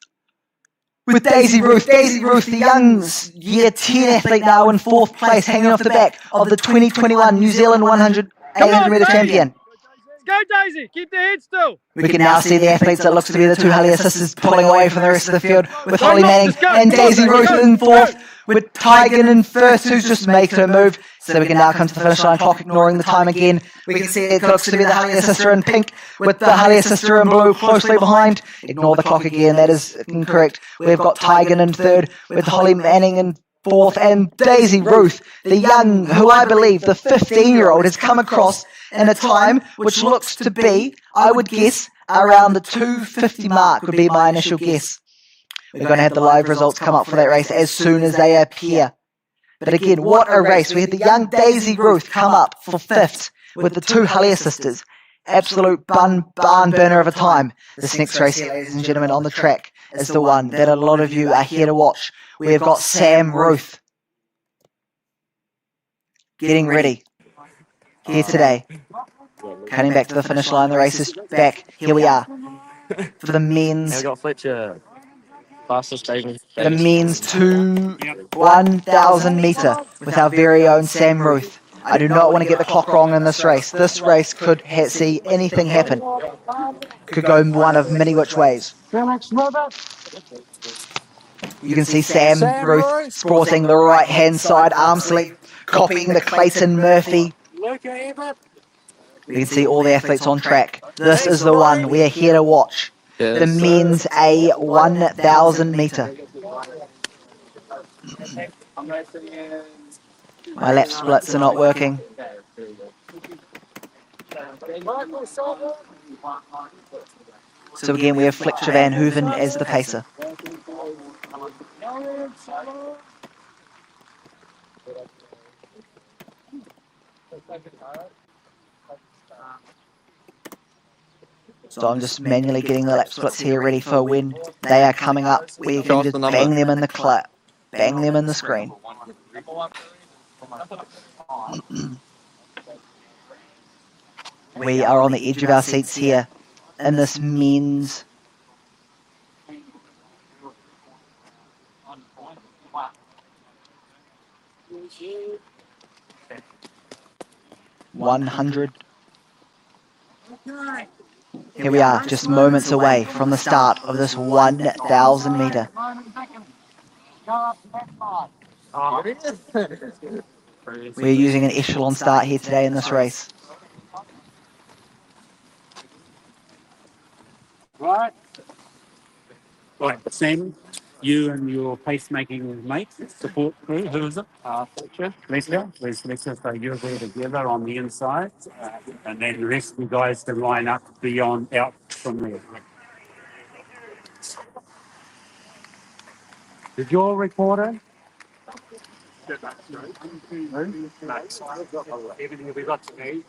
Daisy Ruth. Daisy Ruth, the young year 10 athlete now in 4th place, hanging off the back of the 2021 New Zealand 800 metre champion. Go, Daisy. Keep the head still. We can now see the athletes that looks to be the 2 Hellier sisters pulling away from the rest of the field with Holly Manning and Daisy Ruth in 4th, with Tygan in 1st, who's just making a move. So we can now come to the finish line clock, ignoring the time again. We can see it looks to be the Hellier sister in pink with the Hellier sister in blue closely behind. Ignore the clock again, that is incorrect. We've got Tygan in 3rd with Holly Manning in 4th and Daisy Ruth, the young, who I believe the 15-year-old has come across in a time which looks to be, I would guess, around the 2:50 mark would be my initial guess. We're going to have the live results come up for that race as soon as they appear. But again, what a race. We had the young Daisy Ruth come up for 5th with the 2 Hullier sisters. Absolute barn burner of a time. This next race here, ladies and gentlemen, on the track is the one that a lot of you are here to watch. We have got Sam Ruth getting ready here today. Cutting back to the finish line, the race is back. Here we are for the men's. We got Fletcher, fastest David. The men's 1,000 metre with our very own Sam Ruth. I do not want to get the clock wrong in this race. This race could see anything happen. Could go one of many which ways. You can see Sam Ruth sporting the right hand side arm sleeve, copying the Clayton Murphy. We can see all the athletes on track. This is the one we are here to watch. The men's 1,000 metre. My lap splits are not working. So again, we have Fletcher Van Hooven as the pacer. So I'm just manually getting the lap splits here ready for when they are coming up. We can just bang them in the bang them in the screen. We are on the edge of our seats here in this men's 100. Here we are, just moments away from the start of this 1,000 metre. We're using an echelon start here today in this race. Right, Sam, you and your pacemaking mate, support crew, who is it? Fletcher. Leslie, so you're there together on the inside, and then the rest of the guys can line up beyond out from there. Did you all record it? Everything we got today.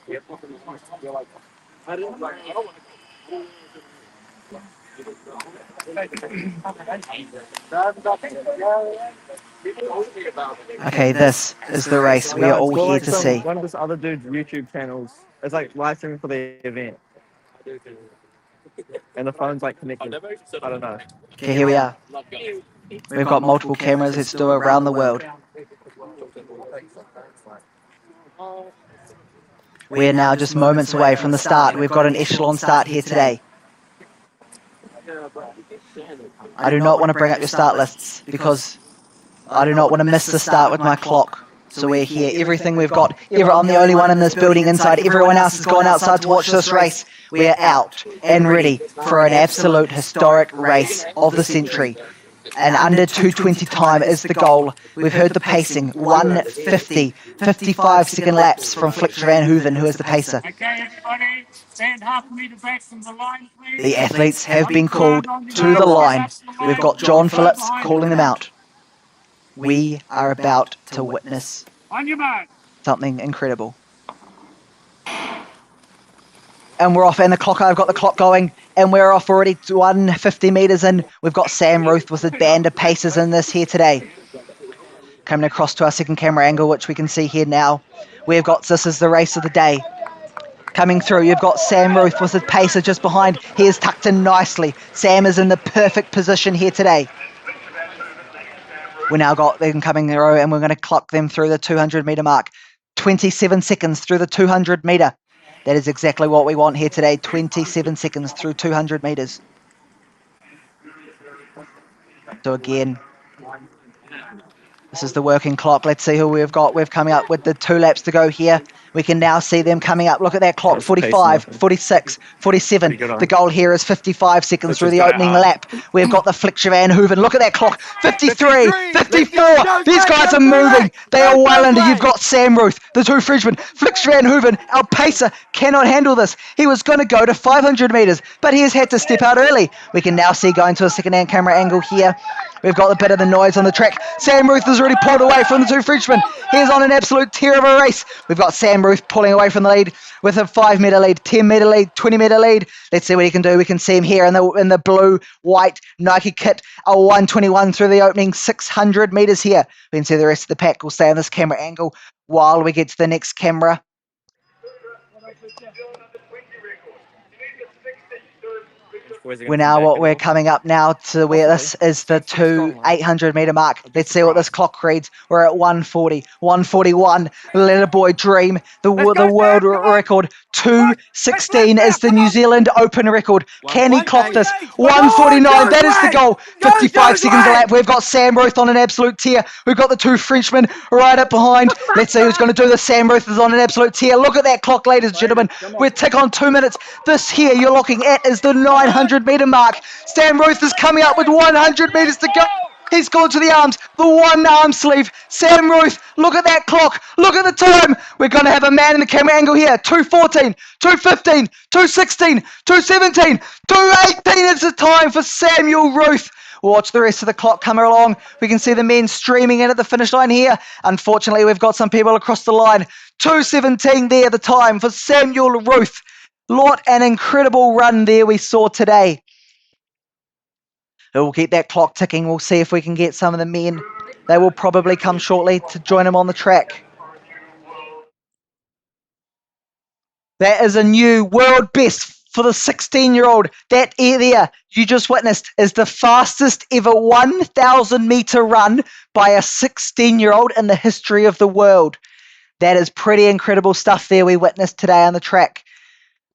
Okay, this is the race we are all here to see. One of this other dude's YouTube channels. It's like live streaming for the event. And the phone's like connected. I don't know. Okay, here we are. We've got multiple cameras. Let's do around the world. We are now just moments away from the start. We've got an echelon start here today. I do not want to bring up your start lists because I do not want to miss the start with my clock. So we're here. Everything we've got. I'm the only one in this building inside. Everyone else has gone outside to watch this race. We're out and ready for an absolute historic race of the century. And under 2:20 time is the goal. We've heard the pacing. 1:50, 55-second laps from Fletcher Van Hooven, who is the pacer. Okay, everybody, stand half a metre back from the line, please. The athletes have been called to the line. We've got John Phillips calling them out. We are about to witness something incredible. And we're off, and I've got the clock going, and we're off already 150 metres in. We've got Sam Ruth with a band of pacers in this here today. Coming across to our second camera angle, which we can see here now. This is the race of the day. Coming through, you've got Sam Ruth with his pacer just behind. He is tucked in nicely. Sam is in the perfect position here today. We now got them coming in a row, and we're going to clock them through the 200 metre mark. 27 seconds through the 200 metre. That is exactly what we want here today. 27 seconds through 200 metres. So again, this is the working clock. Let's see who we've got. We're coming up with the 2 laps to go here. We can now see them coming up. Look at that clock, That's pacing 45, up. 46, 47. Pretty good, I The think. goal here is 55 seconds Let's through just the go opening hard. lap. We've got the Fletcher Van Hooven. Look at that clock, 53, 54. Go, These Greg, guys go, are moving. Greg. They Go, are well go, under. You've Greg. got Sam Ruth, the two Frenchmen. Fletcher Van Hooven, our pacer, cannot handle this. He was going to go to 500 metres, but he has had to step out early. We can now see going to a second-hand camera angle here. We've got a bit of the noise on the track. Sam Ruth has already pulled away from the two Frenchmen. He's on an absolute tear of a race. We've got Sam Ruth pulling away from the lead with a 5-metre lead, 10-metre lead, 20-metre lead. Let's see what he can do. We can see him here in the blue-white Nike kit, a 1:21 through the opening 600 metres here. We can see the rest of the pack will stay on this camera angle while we get to the next camera. We're coming up now to where this is the 800-metre mark. Let's see what this clock reads. We're at 140, 141. Let a boy dream. The world record, 2:16 is the New Zealand Open record. Can he clock this? 149, that is the goal. 55 seconds a lap. We've got Sam Ruth on an absolute tear. We've got the two Frenchmen right up behind. Let's see who's going to do this. Sam Ruth is on an absolute tear. Look at that clock, ladies and gentlemen. We're tick on 2 minutes. This here you're looking at is the 900-metre mark. Sam Ruth is coming up with 100 metres to go. He's gone to the arms, the one arm sleeve. Sam Ruth, look at that clock. Look at the time. We're going to have a man in the camera angle here. 2:14, 2:15, 2:16, 2:17, 2:18 is the time for Samuel Ruth. Watch the rest of the clock come along. We can see the men streaming in at the finish line here. Unfortunately, we've got some people across the line. 2:17 there, the time for Samuel Ruth. What an incredible run there we saw today. We'll keep that clock ticking. We'll see if we can get some of the men. They will probably come shortly to join him on the track. That is a new world best for the 16-year-old. That there you just witnessed is the fastest ever 1,000-metre run by a 16-year-old in the history of the world. That is pretty incredible stuff there we witnessed today on the track.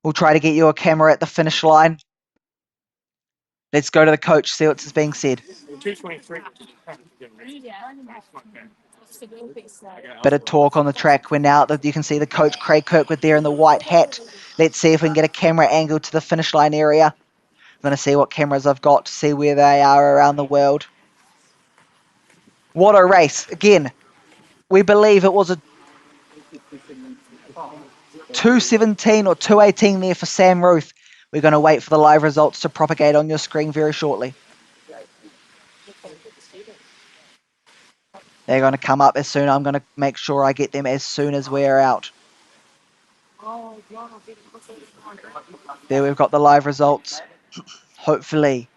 We'll try to get you a camera at the finish line. Let's go to the coach, see what's being said. Bit of talk on the track. We're now, you can see the coach Craig Kirkwood there in the white hat. Let's see if we can get a camera angle to the finish line area. I'm going to see what cameras I've got to see where they are around the world. What a race. Again, we believe it was a 2:17 or 2:18 there for Sam Ruth. We're going to wait for the live results to propagate on your screen very shortly. They're going to come up as soon. I'm going to make sure I get them as soon as we're out. There we've got the live results. Hopefully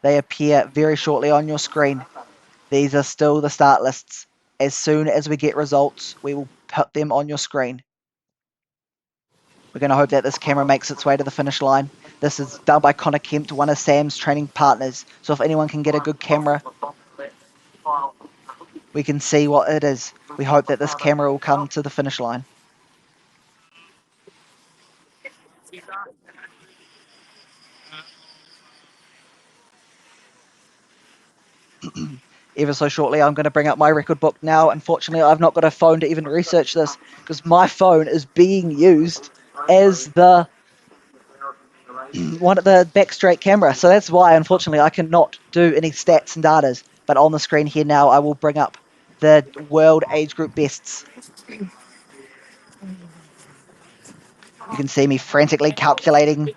they appear very shortly on your screen. These are still the start lists. As soon as we get results, we will put them on your screen. We're going to hope that this camera makes its way to the finish line. This is done by Connor Kemp, one of Sam's training partners. So if anyone can get a good camera, we can see what it is. We hope that this camera will come to the finish line. Ever so shortly, I'm going to bring up my record book now. Unfortunately, I've not got a phone to even research this because my phone is being used as the one of the back straight camera. So that's why, unfortunately, I cannot do any stats and datas. But on the screen here now, I will bring up the world age group bests. You can see me frantically calculating,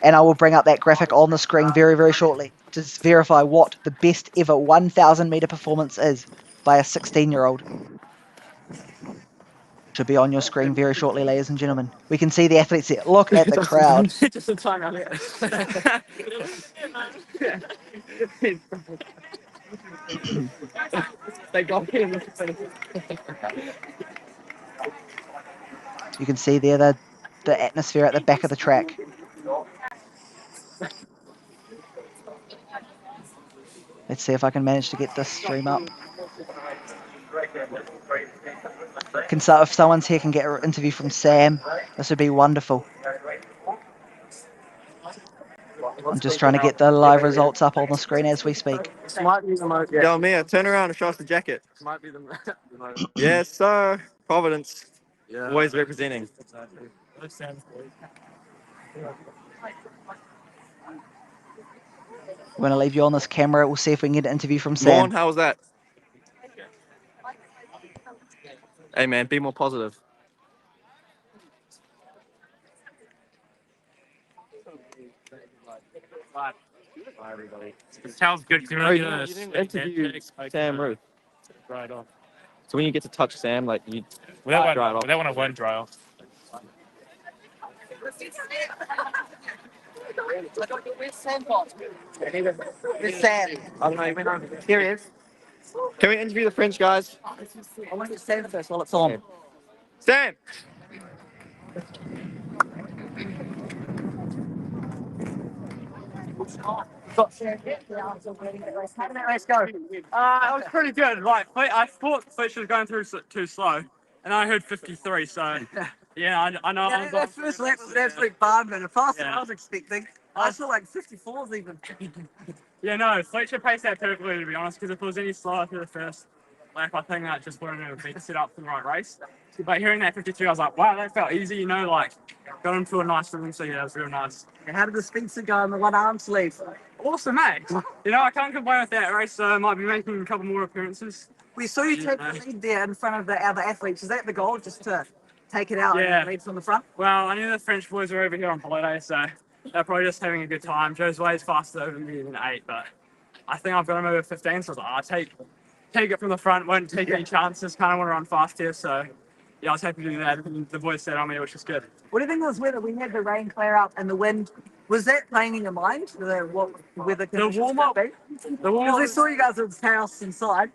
and I will bring up that graphic on the screen very, very shortly to verify what the best ever 1,000-metre performance is by a 16-year-old. Should be on your screen very shortly, ladies and gentlemen. We can see the athletes here. Look at the crowd. Just a time out here. They got him. You can see there the atmosphere at the back of the track. Let's see if I can manage to get this stream up. If someone's here can get an interview from Sam, this would be wonderful. I'm just trying to get the live results up on the screen as we speak. Yo, Mia, turn around and show us the jacket. Yes, sir. Providence. Always representing. We're going to leave you on this camera. We'll see if we can get an interview from Vaughn, Sam. how was that? Hey man, be more positive. Hi everybody. It sounds good to Bro, you didn't interview Sam Ruth. Right off. So when you get to touch Sam, like you Well, that dry it one, off. that one I won't dry off. Where's Sam? I don't know, he went over there. Here he is. Can we interview the French guys? I want to get Sam first while it's on. Sam! How did that race go? It was pretty good. Like, I thought Fletch was going through too slow, and I heard 53. So, yeah, I know. Yeah, that first lap was an absolute barman. Faster than I was expecting. I saw like 54s even. Yeah, no, Fletcher paced that perfectly, to be honest, because if it was any slower through the first lap, I think that just wouldn't have been set up for the right race. But hearing that 53, I was like, wow, that felt easy, you know, like, got into a nice rhythm, so yeah, it was real nice. And how did the speedster go in the one arm sleeve? Awesome, mate. You know, I can't complain with that race, so I might be making a couple more appearances. We saw you take the lead there in front of the other athletes. Is that the goal, just to take it out and lead from the front? Well, I knew the French boys were over here on holiday, so they're probably just having a good time. Joe's way's faster over me than 8, but I think I've got him over 15, so I was like, I'll take it from the front, won't take any chances, kind of want to run fast here, so yeah, I was happy to do that. And the boys set on me, which was good. What do you think was weather? We had the rain clear up and the wind. Was that playing in your mind? What weather conditions? The warm-up. Because we saw you guys at the house inside.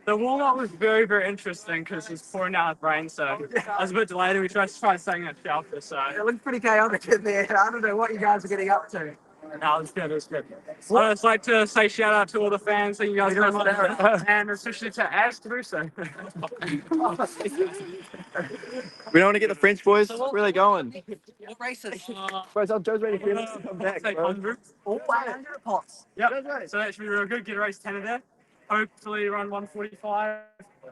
The warm-up was very, very interesting because it was pouring down with rain, so I was a bit delayed and we tried staying at shelter, so. It looked pretty chaotic in there. I don't know what you guys were getting up to. No, it was good, it was good. I'd just like to say shout out to all the fans, thank you guys very much, and especially to Ash to do so. We don't want to get the French boys. Where are they going? What races? Boys, Joe's ready for us to come back, Take bro. 100. All 100 pots. Yep, so that should be real good, get a race 10 of that. Hopefully run 145.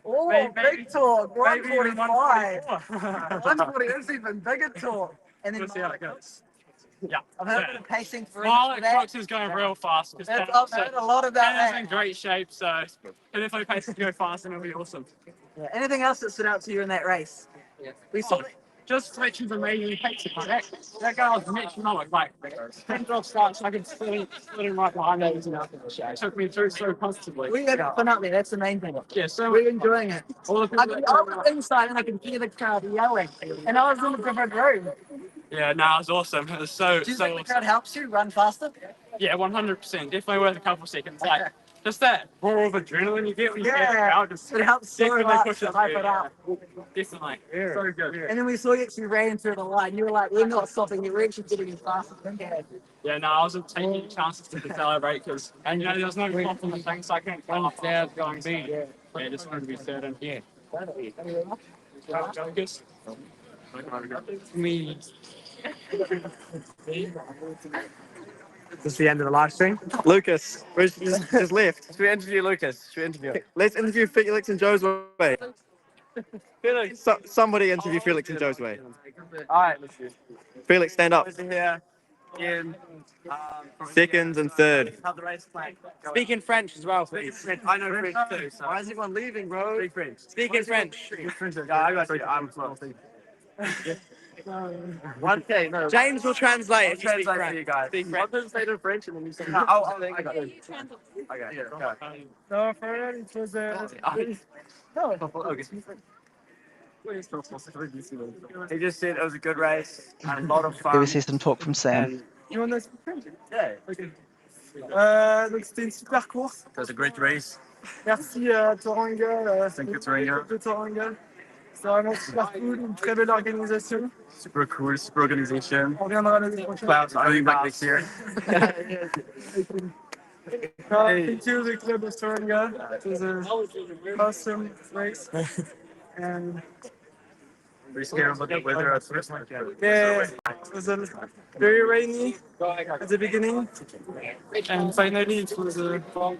Oh, big talk, 145. 140 is even bigger talk. And then we'll see how it goes. Yeah. I've heard a bit of pacing for Violet Crux is going real fast. I've heard a lot about that. Hannah's in great shape, so if I pace to go fast, then it'll be awesome. Yeah. Anything else that stood out to you in that race? We saw just Fletcher's amazing pacing. That guy was metronomic, like 10 off starts, I could split him right behind him. It took me through so constantly. We had fun up there, that's the main thing. Yeah, so we're enjoying it. I was inside and I could hear the crowd yelling, and I was in a different room. Yeah, no, it was awesome. It was so Do you so think awesome. the crowd helps you run faster? Yeah, 100%. Definitely worth a couple seconds. Like just that roar of adrenaline you get when you hear the crowd. It helps so much to hype it up. Definitely. So good. And then we saw you actually ran through the line. You were like, we're not stopping. You were actually getting as fast as we can. Yeah, no, I wasn't taking chances to celebrate because there was no cloth on the thing, so I couldn't run off there going speed. Yeah, just wanted to be certain. Yeah. Me. This is the end of the live stream. Lucas, just left. Should we interview Lucas? Let's interview Felix and Joe's way. Felix. Somebody interview Felix and Joe's way. Alright. Felix, stand up. Here. Again. Seconds and third. How the race playing. Speak in French as well, please. I know French too. So. Why is everyone leaving, bro? Speak French. Speak in French. Yeah, I got you. I'm slow. 1K, no. James will translate. I'll translate for you guys. Speak I'll French. translate in French and then you say. I got it. Okay, go. No, for it was He just said it was a good race and a lot of fun. Here we see some talk from Sam. You want to speak French? Yeah. Ok. Donc c'était une super course. It was a great race. Merci Tauranga. Thank you, Tauranga. De Tauranga. C'est vraiment super cool, une très belle organisation. Super cool, super organization. On reviendra l'année prochaine. Clouds are back next year. Thank you, the club of Tauranga. It was an awesome race. And Pretty scared about the weather at first. Yeah, it was very rainy at the beginning, and finally it was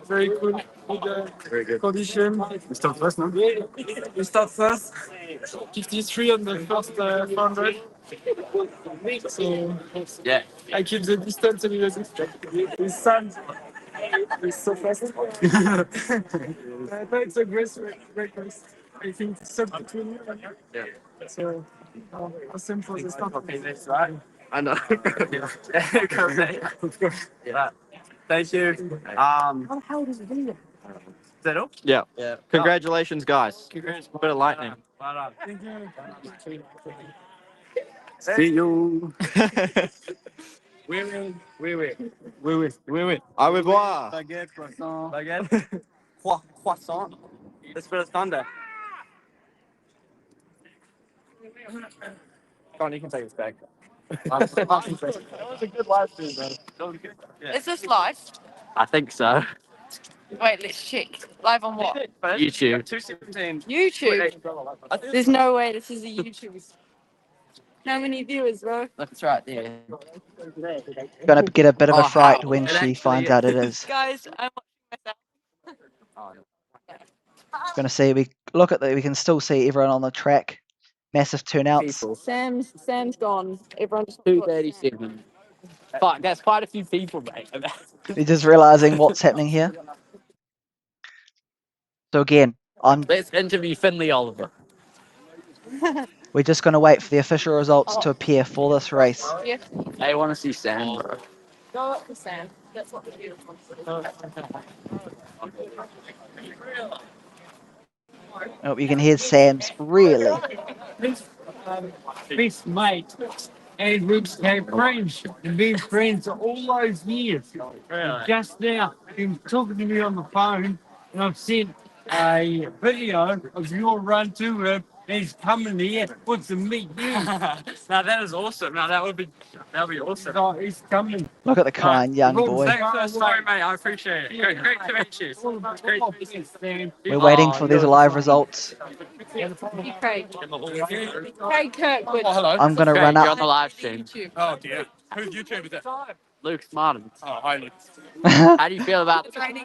very cool with condition. We start first, no? We start first. 53 on the first 400. So yeah, I keep the distance a little bit. With Sam, he's so fast. I thought it's a great race. I think it's sub between you. Yeah. So awesome for the start. Okay, that's right. I know. Yeah. Thank you. How does it do that? Is that all? Yeah. Yeah. Congratulations, guys. Congrats. Bit of lightning. Thank you. See you. Oui. Au revoir. Baguette, croissant. Baguette. Croissant. Let's put a thunder. Con, you can take us back. That was a good live stream, man. That was good. Yeah. Is this live? I think so. Wait, let's check. Live on what? YouTube. 217. YouTube. There's no way this is a YouTube. How many viewers, bro? That's right there. Gonna get a bit of a Oh, fright how? when It she actually finds out it is. Guys, I'm watching myself. Gonna see. We look at that. We can still see everyone on the track. Massive turnouts. Sam's gone. Everyone's 237. Fuck, that's quite a few people, mate. We're just realizing what's happening here. So again, Let's interview Finley Oliver. we're just gonna wait for the official results to appear for this race. Yeah. I want to see Sam, bro. Go up to Sam. That's what the beautiful Oh, you can hear Sam's really. Best mate and Ruth's friends and been friends all those years. And just now, he was talking to me on the phone, and I've sent a video of your run to him. And he's coming here, wants to meet you. Now that is awesome. Now that would be awesome. So he's coming. Look at the kind young boy. Thanks for the story, mate. I appreciate it. Great to meet you. Great to meet you. We're waiting for these live results. Craig. Craig Kirkwood. Oh, hello. I'm gonna Great, run you're up. on the live stream. Oh dear. Whose YouTube is that? Luke Martin. Oh, hi, Luke. How do you feel about the race?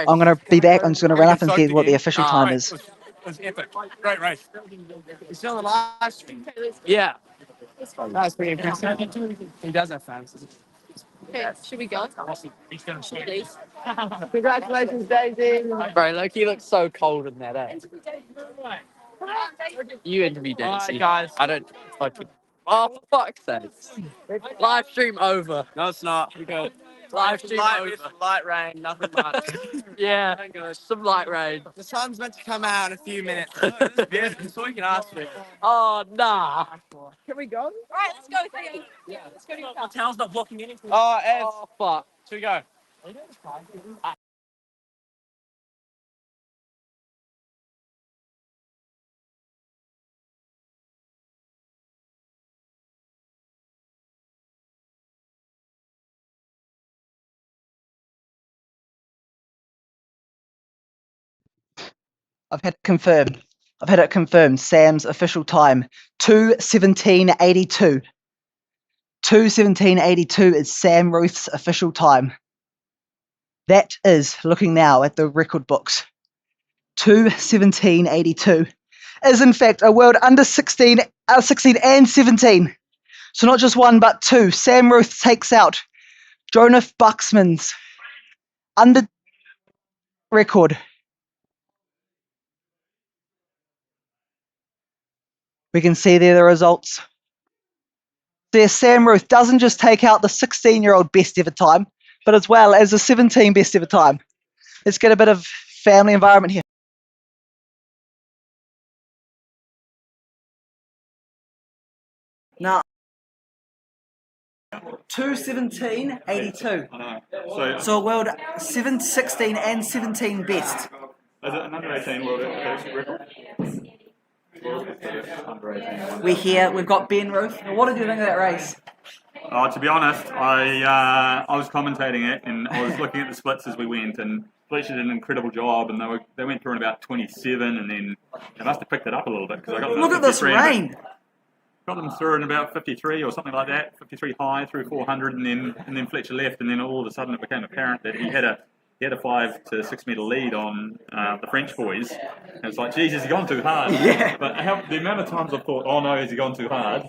I'm gonna be back. I'm just gonna run up and see what the official time is. It was epic. Great race. You still on the live stream? Yeah. That's pretty impressive. He does have fans. Okay, should we go? He's going to shoot. Please. Congratulations, Daisy. Bro, Loki looks so cold in that, eh? You interview Daisy. Alright, guys. I don't fucking. Oh, for fuck's sake. Live stream over. No, it's not. We go. Live stream over. Light rain, nothing much. Yeah, some light rain. The sun's meant to come out in a few minutes. Yeah, that's all you can ask for. Oh, nah. Can we go? Right, let's go. Yeah, let's go to your house. The town's not blocking anything. Oh, Ez. Oh, fuck. Should we go? I've had it confirmed. Sam's official time 2:17:82. 2:17:82 is Sam Ruth's official time. That is, looking now at the record books, 2:17:82 is in fact a world under 16 and 17. So not just one, but two. Sam Ruth takes out Jonas Buxman's under record. We can see there the results. There, Sam Ruth doesn't just take out the 16-year-old best ever time, but as well as the 17 best ever time. Let's get a bit of family environment here. Now, 2:17:82. So a world 7, 16 and 17 best. Is it an under 18 world record? We're here. We've got Ben Ruth. What did you think of that race? To be honest, I was commentating it and I was looking at the splits as we went, and Fletcher did an incredible job, and they went through in about 27, and then they must have picked it up a little bit because I got them Look at this 53, rain. Got them through in about 53 or something like that, 53 high through 400, and then Fletcher left, and then all of a sudden it became apparent that he had a 5 to 6 metre lead on the French boys. And it's like, geez, has he gone too hard? Yeah. But the amount of times I've thought, oh no, has he gone too hard?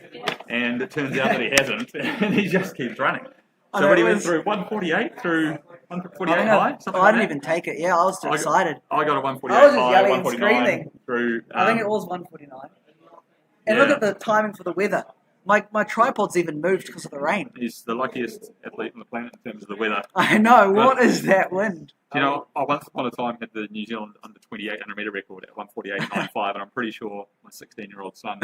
And it turns out that he hasn't, and he just keeps running. So when he went through 148 through 148 high, something I like didn't that. even take it. Yeah, I was too excited. I got a 148 I was just high, yelling and 149 screaming. through. I think it was 149. And yeah. look at the timing for the weather. My tripod's even moved because of the rain. He's the luckiest athlete on the planet in terms of the weather. I know. What is that wind? You know, I once upon a time had the New Zealand under 2800 metre record at 148.95, and I'm pretty sure my 16-year-old son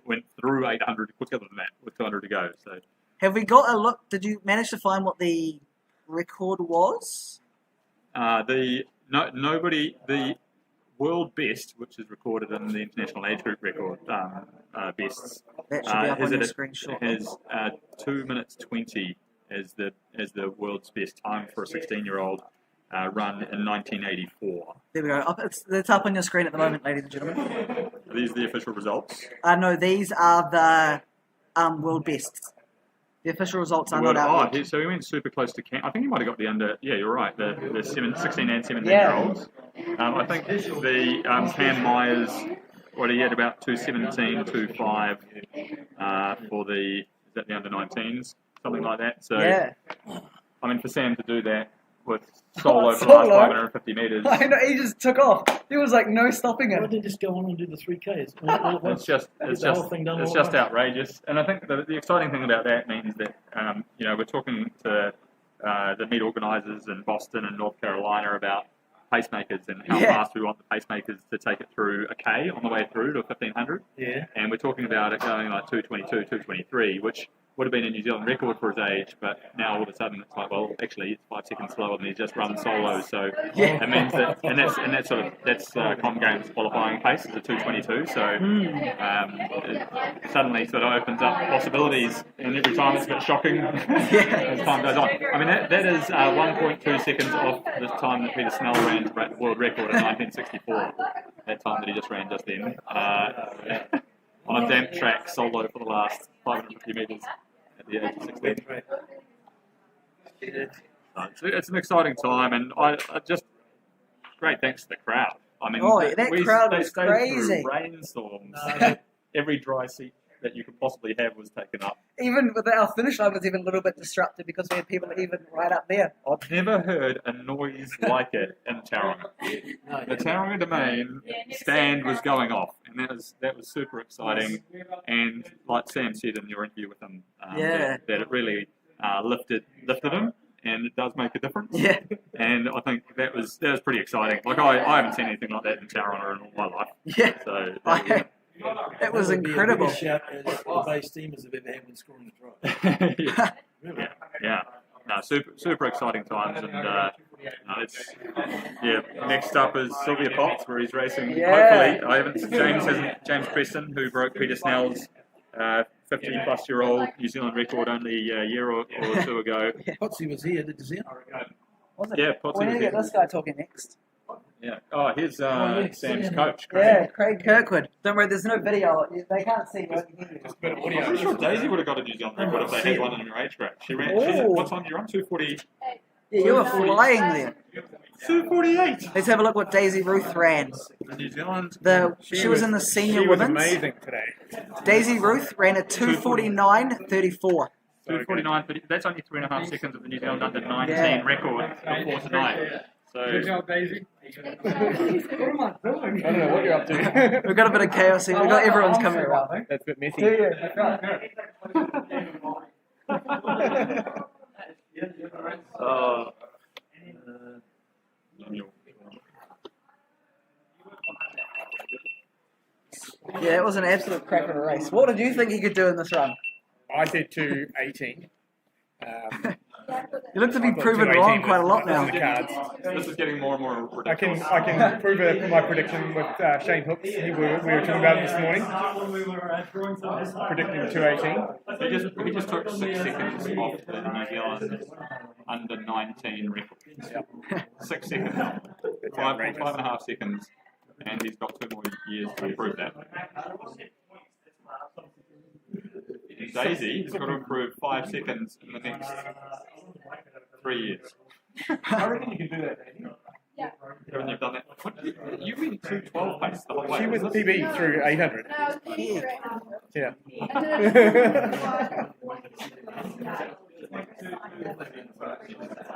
went through 800 quicker than that with 200 to go. So, Have we got a look? Did you manage to find what the record was? the world best, which is recorded in the International Age Group record bests, That should be up on your it screen shortly. has 2 minutes 20 as the world's best time for a 16-year-old run in 1984. There we go. It's up on your screen at the moment, ladies and gentlemen. Are these the official results? No, these are the world bests. The official results are not out yet. So he went super close to Cam. I think he might have got the under. Yeah, you're right. The 16 and 17-year-olds. I think the Cam Myers. He had about 217, 25 for the under 19s, something like that. So Yeah. I mean, for Sam to do that with solo for the last 550 metres. I know, he just took off. There was like no stopping him. Why didn't they just go on and do the 3Ks? It's just outrageous. And I think the exciting thing about that means that we're talking to the meet organisers in Boston and North Carolina about pacemakers and how fast we want the pacemakers to take it through a K on the way through to 1500. Yeah. And we're talking about it going like 222, 223, which would have been a New Zealand record for his age, but now all of a sudden it's like, well, actually it's 5 seconds slower than he's just run solo. So it means that, and that's Com Games qualifying pace is a 222. So it suddenly sort of opens up possibilities, and every time it's a bit shocking as time goes on. I mean that is 1.2 seconds off the time that Peter Snell ran to break the world record in 1964. That time that he just ran just then. On a damp track, solo for the last 550 metres at the age of 16. It's an exciting time, and I just great thanks to the crowd. I mean, that crowd was stayed crazy. Through rainstorms. Every dry seat that you could possibly have was taken up. Even with our finish line was even a little bit disrupted because we had people even right up there. I've never heard a noise like it in Tauranga. The Tauranga Domain stand was going off, and that was super exciting. And like Sam said in your interview with him, that it really lifted him, and it does make a difference. Yeah. And I think that was pretty exciting. Like I haven't seen anything like that in Tauranga in all my life. Yeah. So it was incredible. The shout as the base teamers have ever had when scoring a try. Yeah. No, super exciting times, and next up is Sylvia Potts, where he's racing. Hopefully, James Preston, who broke Peter Snell's 50-plus-year-old New Zealand record only a year or two ago. Potsy was here, did you see it? Yeah, Potsy We need was to here. get this guy talking next. Yeah. Oh, here's Sam's coach. Craig Kirkwood. Don't worry, there's no video. They can't see you. I'm pretty sure Daisy would have got a New Zealand record if they had one in her age group. She ran. What time did you run? 2:40. Yeah, you were flying there. 2:48. Let's have a look what Daisy Ruth ran. New Zealand. She was in the senior women's. Amazing today. Daisy Ruth ran a 2:49.34. 2:49. That's only 3.5 seconds of the New Zealand under 19 record before tonight. So. Good job, Daisy. What am I doing? I don't know what you're up to. We've got a bit of chaos here. We've got everyone's coming around. That's a bit messy. Yeah, it was an absolute crack of a race. What did you think he could do in this run? I said 2:18. You look to be proven wrong quite a lot now. This is getting more and more ridiculous. I can prove my prediction with Shane Hooks. We were talking about it this morning. Predicting 2:18. He just took 6 seconds off the New Zealand under 19 record. 6 seconds. 5.5 seconds. And he's got 2 more years to improve that. Daisy has got to improve 5 seconds in the next 3 years. I reckon you can do that, Daisy. Haven't you done that? You went 2:12 pace the whole way. She was PB through 800. Yeah.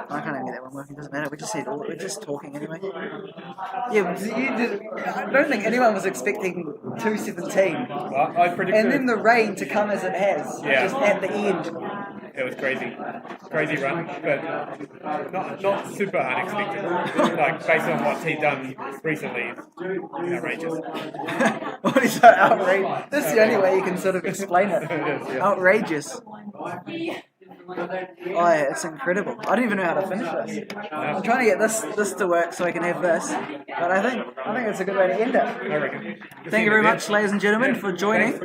I can't even get that one working. Doesn't matter. We're just talking anyway. Yeah, I don't think anyone was expecting 2:17. Well, I predicted. And then the rain to come as it has, just at the end. It was crazy run, but not super unexpected. Like based on what he's done recently, outrageous. What is that outrageous? That's the only way you can sort of explain it. Outrageous. Oh, yeah, it's incredible. I don't even know how to finish this. I'm trying to get this to work so I can have this, but I think it's a good way to end it. I reckon. Thank you very much, ladies and gentlemen, for joining.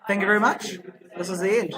Thank you very much. This is the end.